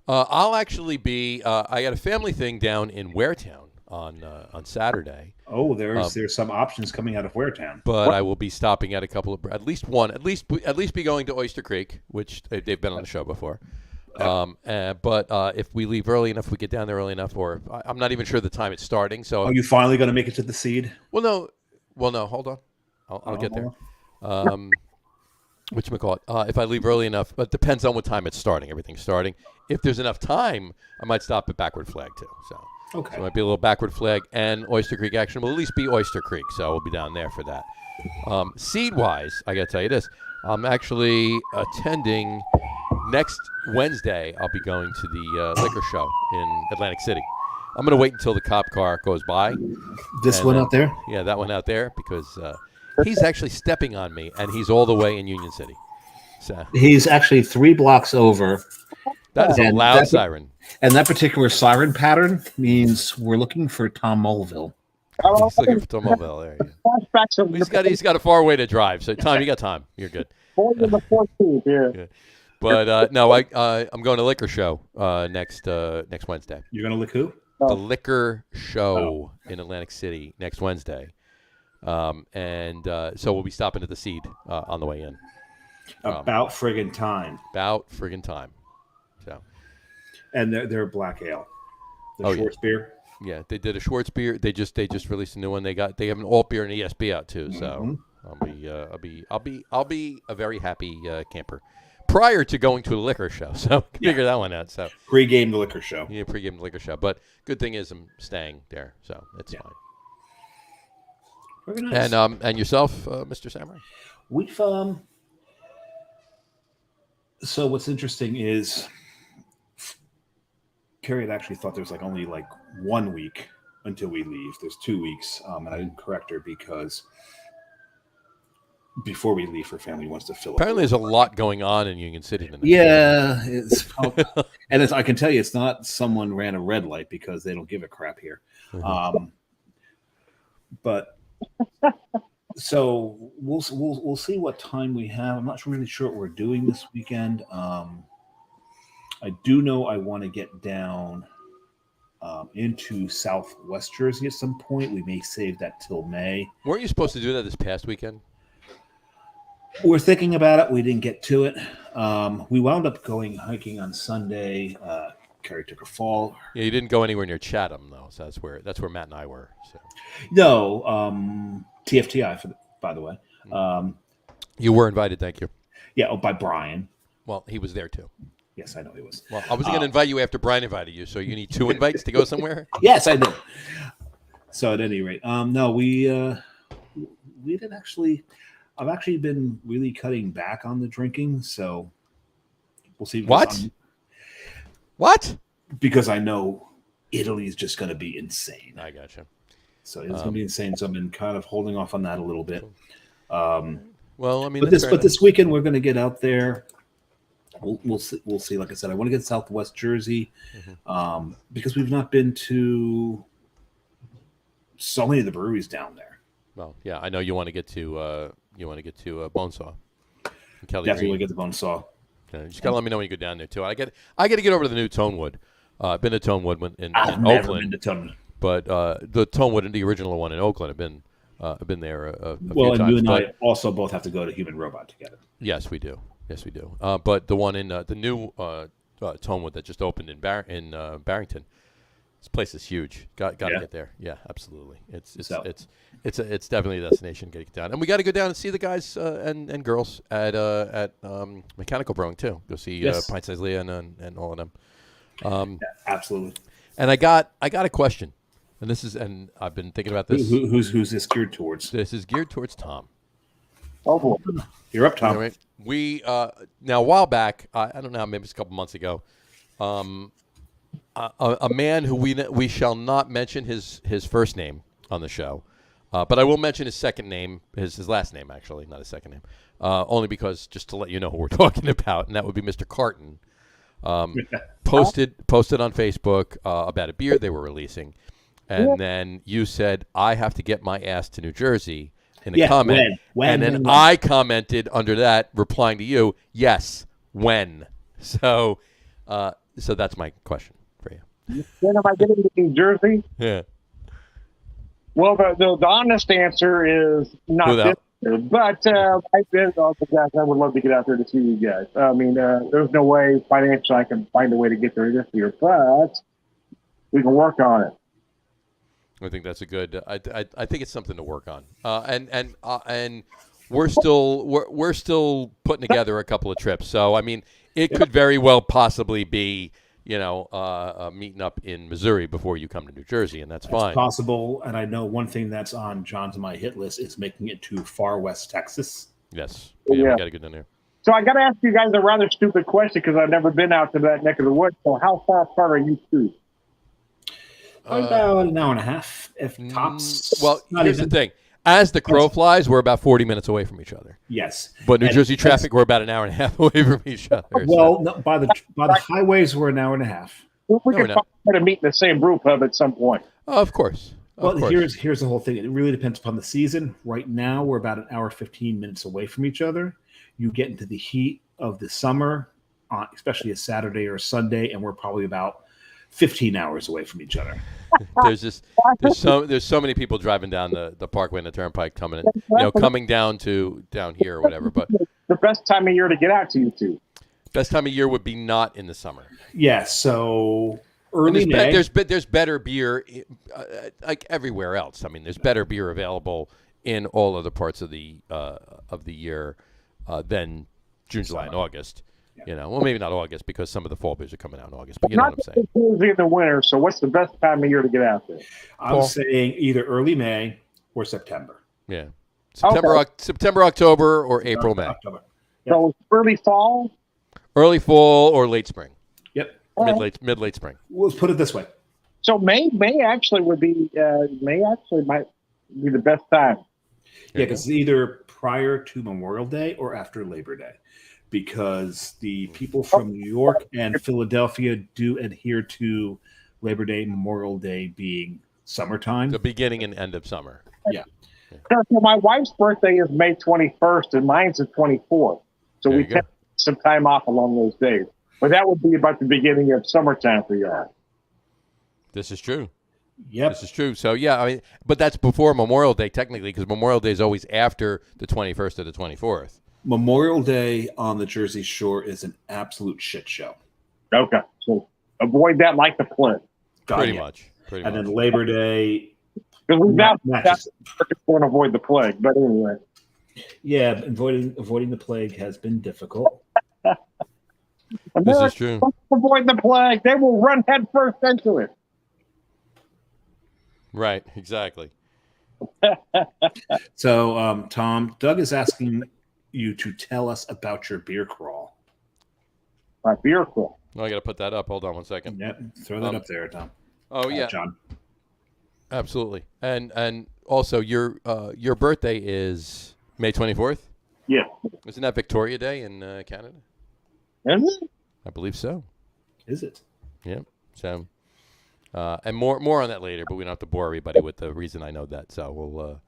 I'll actually be. I got a family thing down in Waretown on Saturday. Oh, there's some options coming out of Waretown. But I will be stopping at a couple of, at least be going to Oyster Creek, which they've been on the show before. But if we leave early enough, we get down there early enough, or I'm not even sure the time it's starting. So Are you finally going to make it to the Seed? well, no, hold on, I'll get there. Whatchamacallit, if I leave early enough, but it depends on what time it's starting. Everything's starting. If there's enough time, I might stop at Backward Flag too. So Okay. it might be a little Backward Flag and Oyster Creek action. Will at least be Oyster Creek, so we'll be down there for that. Seed-wise, I got to tell you this. I'm actually attending next Wednesday. I'll be going to the liquor show in Atlantic City. I'm going to wait until the cop car goes by. This And one then- out there? Yeah, that one out there, because he's actually stepping on me, and he's all the way in Union City. So He's actually 3 blocks over. that is a And loud that's- siren. And that particular siren pattern means we're looking for Tom Mulvihill. He's looking for Tom Mulvihill. There you go. Flashbacks of He's got a far way to drive. So Tom, you got time. You're good. Born in the 14th, yeah. But no, I'm going to liquor show next Wednesday. You're going to lick who? The liquor show in Atlantic City next Wednesday, and so we'll be stopping at the Seed on the way in. About friggin' time. About friggin' time. So And they're black ale. The Schwartz beer. yeah, they did a Schwartz beer. They just released a new one. They have an alt beer and ESB out too. So I'll be a very happy camper. Prior to going to a liquor show, so figure that one out. So Pre-game the liquor show. yeah, pregame the liquor show. But good thing is I'm staying there, so it's fine. Very nice. And yourself, Mr. Samurai? We've so what's interesting is Carrie had actually thought there was only 1 week until we leave. There's 2 weeks, and I didn't correct her because before we leave, her family wants to fill up. Apparently, there's a lot going on in Union City tonight. Yeah, and I can tell you, it's not someone ran a red light because they don't give a crap here. But so we'll see what time we have. I'm not really sure what we're doing this weekend. I do know I want to get down into Southwest Jersey at some point. We may save that till May. Weren't you supposed to do that this past weekend? We're thinking about it. We didn't get to it. We wound up going hiking on Sunday. Carrie took a fall. Yeah, you didn't go anywhere near Chatham though, so that's where Matt and I were. So. No, TFTI by the way. You were invited, thank you. Yeah, by Brian. Well, he was there too. Yes, I know he was. Well, I was going to invite you after Brian invited you, so you need 2 invites to go somewhere? Yes, I did. So at any rate, no, we didn't actually. I've actually been really cutting back on the drinking, so we'll see. What? What? Because I know Italy's just going to be insane. I gotcha. So it's going to be insane. So I've been kind of holding off on that a little bit. Well, I mean, but this weekend we're going to get out there. We'll see. We'll see. Like I said, I want to get Southwest Jersey because we've not been to so many of the breweries down there. Well, yeah, I know you want to get to Bonesaw. Definitely get the Bonesaw. Yeah, you just gotta let me know when you go down there too. I got to get over to the new Tonewood. I've been to Tonewood in never Oakland, been to Tonewood. But the Tonewood, the original one in Oakland, I've been there a few times. Well, and you and I also both have to go to Human Robot together. Yes, we do. Yes, we do. But the one in the new Tonewood that just opened in Barrington, this place is huge. Got to get there. Yeah, absolutely. It's definitely a destination. Got to get down, and we got to go down and see the guys and girls at Mechanical Brewing too. Go see Pint Size Leah and all of them. Yeah, absolutely. And I got a question, and I've been thinking about this. Who's this geared towards? This is geared towards Tom. Oh boy. You're up, Tom. Anyway, we now a while back, I don't know, maybe it's a couple months ago, a man who we shall not mention his first name on the show, but I will mention his second name, his last name actually, not his second name, only because just to let you know who we're talking about, and that would be Mr. Carton. Posted on Facebook about a beer they were releasing, and then you said, I have to get my ass to New Jersey in a comment. When? I commented under that, replying to you, yes, when. So that's my question for you. When am I getting to New Jersey? Yeah. Well, the honest answer is not this year, but I would love to get out there to see you guys. I mean, there's no way financially I can find a way to get there this year, but we can work on it. I think that's a good. I think it's something to work on. And we're still putting together a couple of trips. So I mean, it could very well possibly be meeting up in Missouri before you come to New Jersey, and that's fine. It's possible. And I know one thing that's on John's and my hit list is making it to far west Texas. Yes, we got to get down there. So I got to ask you guys a rather stupid question because I've never been out to that neck of the woods. So how far apart are you two? About an hour and a half, if tops. Well, here's the thing. As the crow flies, we're about 40 minutes away from each other. Yes. But New Jersey traffic, we're about an hour and a half away from each other. Well, no, by the highways, we're an hour and a half. We could try to meet in the same brew pub at some point. Oh, of course. Here's the whole thing. It really depends upon the season. Right now, we're about an hour, 15 minutes away from each other. You get into the heat of the summer, especially a Saturday or a Sunday, and we're probably about 15 hours away from each other. There's so many people driving down the Parkway and the Turnpike coming down here or whatever. But the best time of year to get out to you two. Best time of year would be not in the summer. Yeah, so early May. There's better beer like everywhere else. I mean, there's better beer available in all other parts of the year than June, July, and August. Yeah. Well, maybe not August because some of the fall beers are coming out in August, but you know what I'm saying. In the winter, so what's the best time of year to get out there? I'm saying either early May or September. Yeah, September, October, or April, May. October. Yep. So early fall. Early fall or late spring. Yep. Mid late spring. Let's put it this way. So May actually might be the best time. Yeah, because it's either prior to Memorial Day or after Labor Day. Because the people from New York and Philadelphia do adhere to Labor Day, Memorial Day being summertime. The beginning and end of summer. Yeah. So my wife's birthday is May 21st, and mine's the 24th. So There we you go. take some time off along those days. But that would be about the beginning of summertime for y'all. This is true. Yep. This is true. So, yeah, I mean, but that's before Memorial Day, technically, because Memorial Day is always after the 21st or the 24th. Memorial Day on the Jersey Shore is an absolute shit show. Okay. So avoid that like the plague. Pretty much. And then Labor Day. Because we've now matches. going to avoid the plague. But anyway. Yeah, avoiding the plague has been difficult. This is true. Avoid the plague. They will run headfirst into it. Right, exactly. So, Tom, Doug is asking you to tell us about your beer crawl. My beer crawl. Oh, I got to put that up. Hold on one second. Yep, throw that up there, Tom. Oh, yeah. John. Absolutely. And also, your birthday is May 24th? Yeah. Isn't that Victoria Day in Canada? Is it? I believe so. Is it? Yeah. So, and more on that later, but we don't have to bore everybody with the reason I know that. So we'll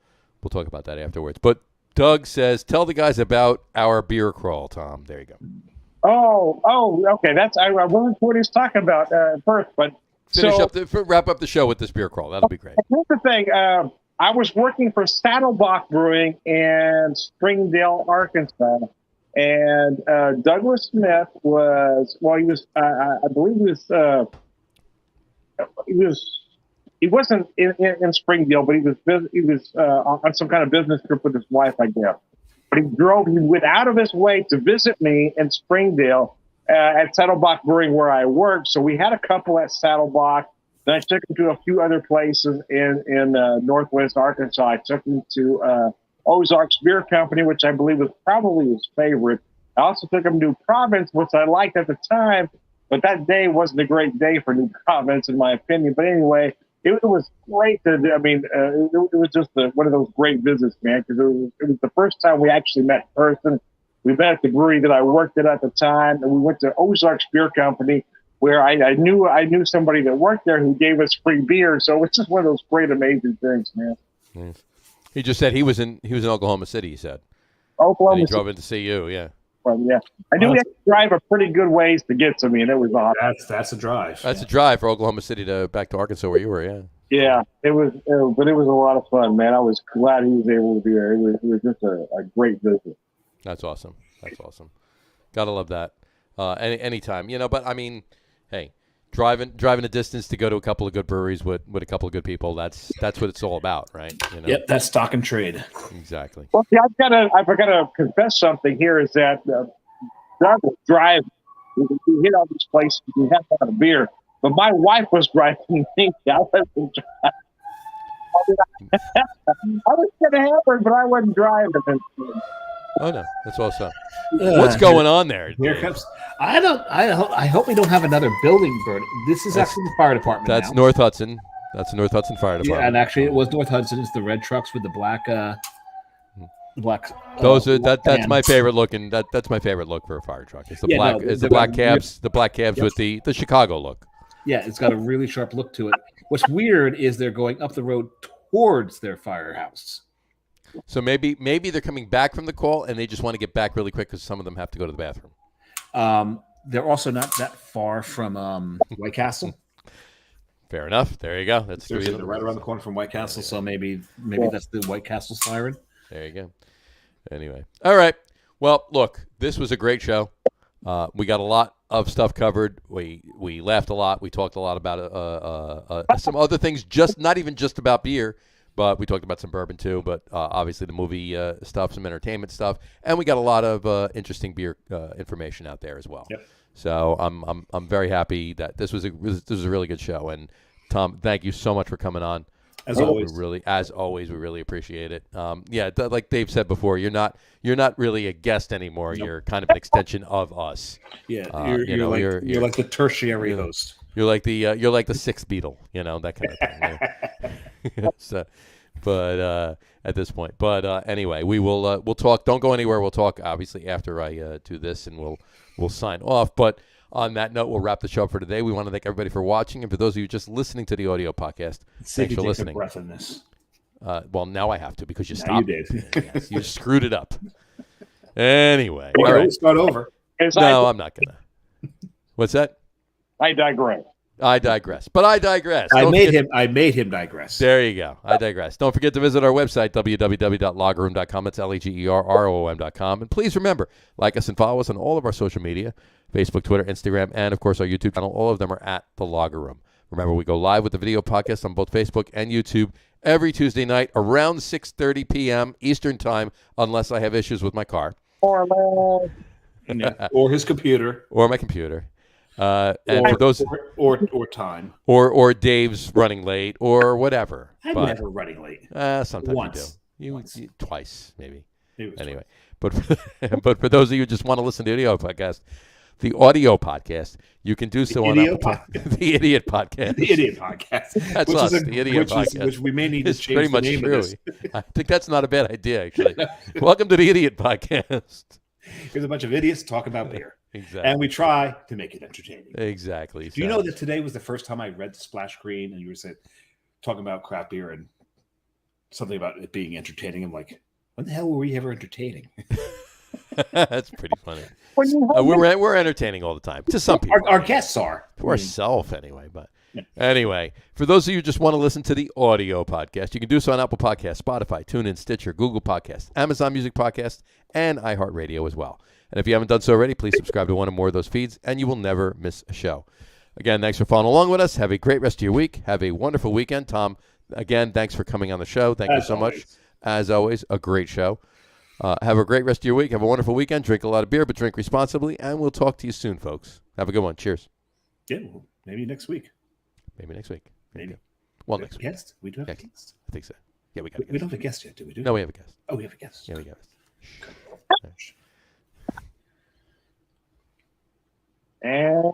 talk about that afterwards. But Doug says, tell the guys about our beer crawl, Tom. There you go. Oh, okay. I wasn't what he's talking about first, but Wrap up the show with this beer crawl. That'll be great. Here's the thing. I was working for Saddlebach Brewing in Springdale, Arkansas, and Douglas Smith I believe he wasn't in Springdale, but he was on some kind of business trip with his wife, I guess. But he went out of his way to visit me in Springdale at Saddlebach Brewing where I worked. So we had a couple at Saddlebach. Then I took him to a few other places in Northwest Arkansas. I took him to Ozarks Beer Company, which I believe was probably his favorite. I also took him to Province, which I liked at the time, but that day wasn't a great day for New Province, in my opinion. But anyway, it was great. It was just one of those great visits, man, because it was the first time we actually met in person. We met at the brewery that I worked at the time, and we went to Ozarks Beer Company, where I knew somebody that worked there who gave us free beer. So it's just one of those great, amazing things, man. Nice. He just said he was in Oklahoma City. He said Oklahoma. And he drove in to see you. Yeah. Well, yeah, I knew we had to drive a pretty good ways to get to me, and it was awesome. That's a drive. That's a drive for Oklahoma City back to Arkansas where you were. Yeah. Yeah, it was, but it was a lot of fun, man. I was glad he was able to be there. It was just a great visit. That's awesome. Gotta love that. Anytime, But I mean, hey, driving a distance to go to a couple of good breweries with a couple of good people. That's what it's all about, right? Yep, that's stock and trade. Exactly. Well, see, I forgot to confess something here. Is that Doug was driving. We hit all these places. We had to have a beer, but my wife was driving me. I wasn't driving. I was going to have her, but I wasn't driving. Oh no, that's awesome. What's going on there? Here comes. I hope we don't have another building burning. This is actually the fire department. That's now. North Hudson. That's the North Hudson Fire Department. Yeah, and actually, it was North Hudson. It's the red trucks with the black. Those are that's my favorite looking. That's my favorite look for a fire truck. It's the black. It's the black cabs. The black cabs with the Chicago look. Yeah, it's got a really sharp look to it. What's weird is they're going up the road towards their firehouse. So maybe they're coming back from the call and they just want to get back really quick because some of them have to go to the bathroom. They're also not that far from White Castle. Fair enough. There you go. That's they're right around the corner from White Castle, so maybe that's the White Castle siren. There you go. Anyway, all right. Well, look, this was a great show. We got a lot of stuff covered. We laughed a lot. We talked a lot about some other things. Not even just about beer. But we talked about some bourbon too, but obviously the movie stuff, some entertainment stuff, and we got a lot of interesting beer information out there as well. Yep. So I'm very happy that this was a really good show. And Tom, thank you so much for coming on. As always, we really appreciate it. Like Dave said before, you're not really a guest anymore. Nope. You're kind of an extension of us. Yeah, you're like the tertiary host. You're like the sixth Beatle, that kind of thing. So, but at this point, anyway, we'll talk. Don't go anywhere. We'll talk obviously after I do this, and we'll sign off. But on that note, we'll wrap the show for today. We want to thank everybody for watching, and for those of you just listening to the audio podcast, thanks for listening. Breath in this. Well, now I have to because you Now stopped. you did. Yes, you screwed it up. Anyway, All all right, right. start over. No, I'm not gonna. What's that? I digress. I digress. But I digress. I Don't made forget- him. I made him digress. There you go. I digress. Don't forget to visit our website, www.loggerroom.com. That's LEGERROOM.com. And please remember, like us and follow us on all of our social media, Facebook, Twitter, Instagram, and, of course, our YouTube channel. All of them are at The Logger Room. Remember, we go live with the video podcast on both Facebook and YouTube every Tuesday night around 6:30 p.m. Eastern Time, unless I have issues with my car Or Or his computer. or my computer. And or, for those, or time. or Dave's running late or whatever. I'm But never running late. sometimes Once. you do. You twice, maybe. It was Anyway, but but for those of you who just want to listen to the audio podcast, you can do so on Idiot Apple the Idiot Podcast. The Idiot Podcast. That's which us, is the Idiot Podcast. Which we may need to It's change pretty the much name true. of this. I think that's not a bad idea, actually. Welcome to the Idiot Podcast. There's a bunch of idiots talking about beer. Exactly. And we try to make it entertaining. Exactly. Do you know that today was the first time I read the splash screen and you were saying, talking about craft beer and something about it being entertaining? I'm like, when the hell were we ever entertaining? That's pretty funny. when you We're entertaining all the time to some people. Our guests are. To ourselves, anyway. But anyway, for those of you who just want to listen to the audio podcast, you can do so on Apple Podcasts, Spotify, TuneIn, Stitcher, Google Podcasts, Amazon Music Podcasts, and iHeartRadio as well. And if you haven't done so already, please subscribe to one or more of those feeds, and you will never miss a show. Again, thanks for following along with us. Have a great rest of your week. Have a wonderful weekend. Tom, again, thanks for coming on the show. Thank you so much. As always, a great show. Have a great rest of your week. Have a wonderful weekend. Drink a lot of beer, but drink responsibly. And we'll talk to you soon, folks. Have a good one. Cheers. Yeah, well, maybe next week. Maybe next week. Maybe. Well, next week. Guest? We do have a Next. guest. I think so. Yeah, we got a We guest. don't have a guest yet, do we? No, we have a guest. Oh, we have a guest. Yeah, we got it. and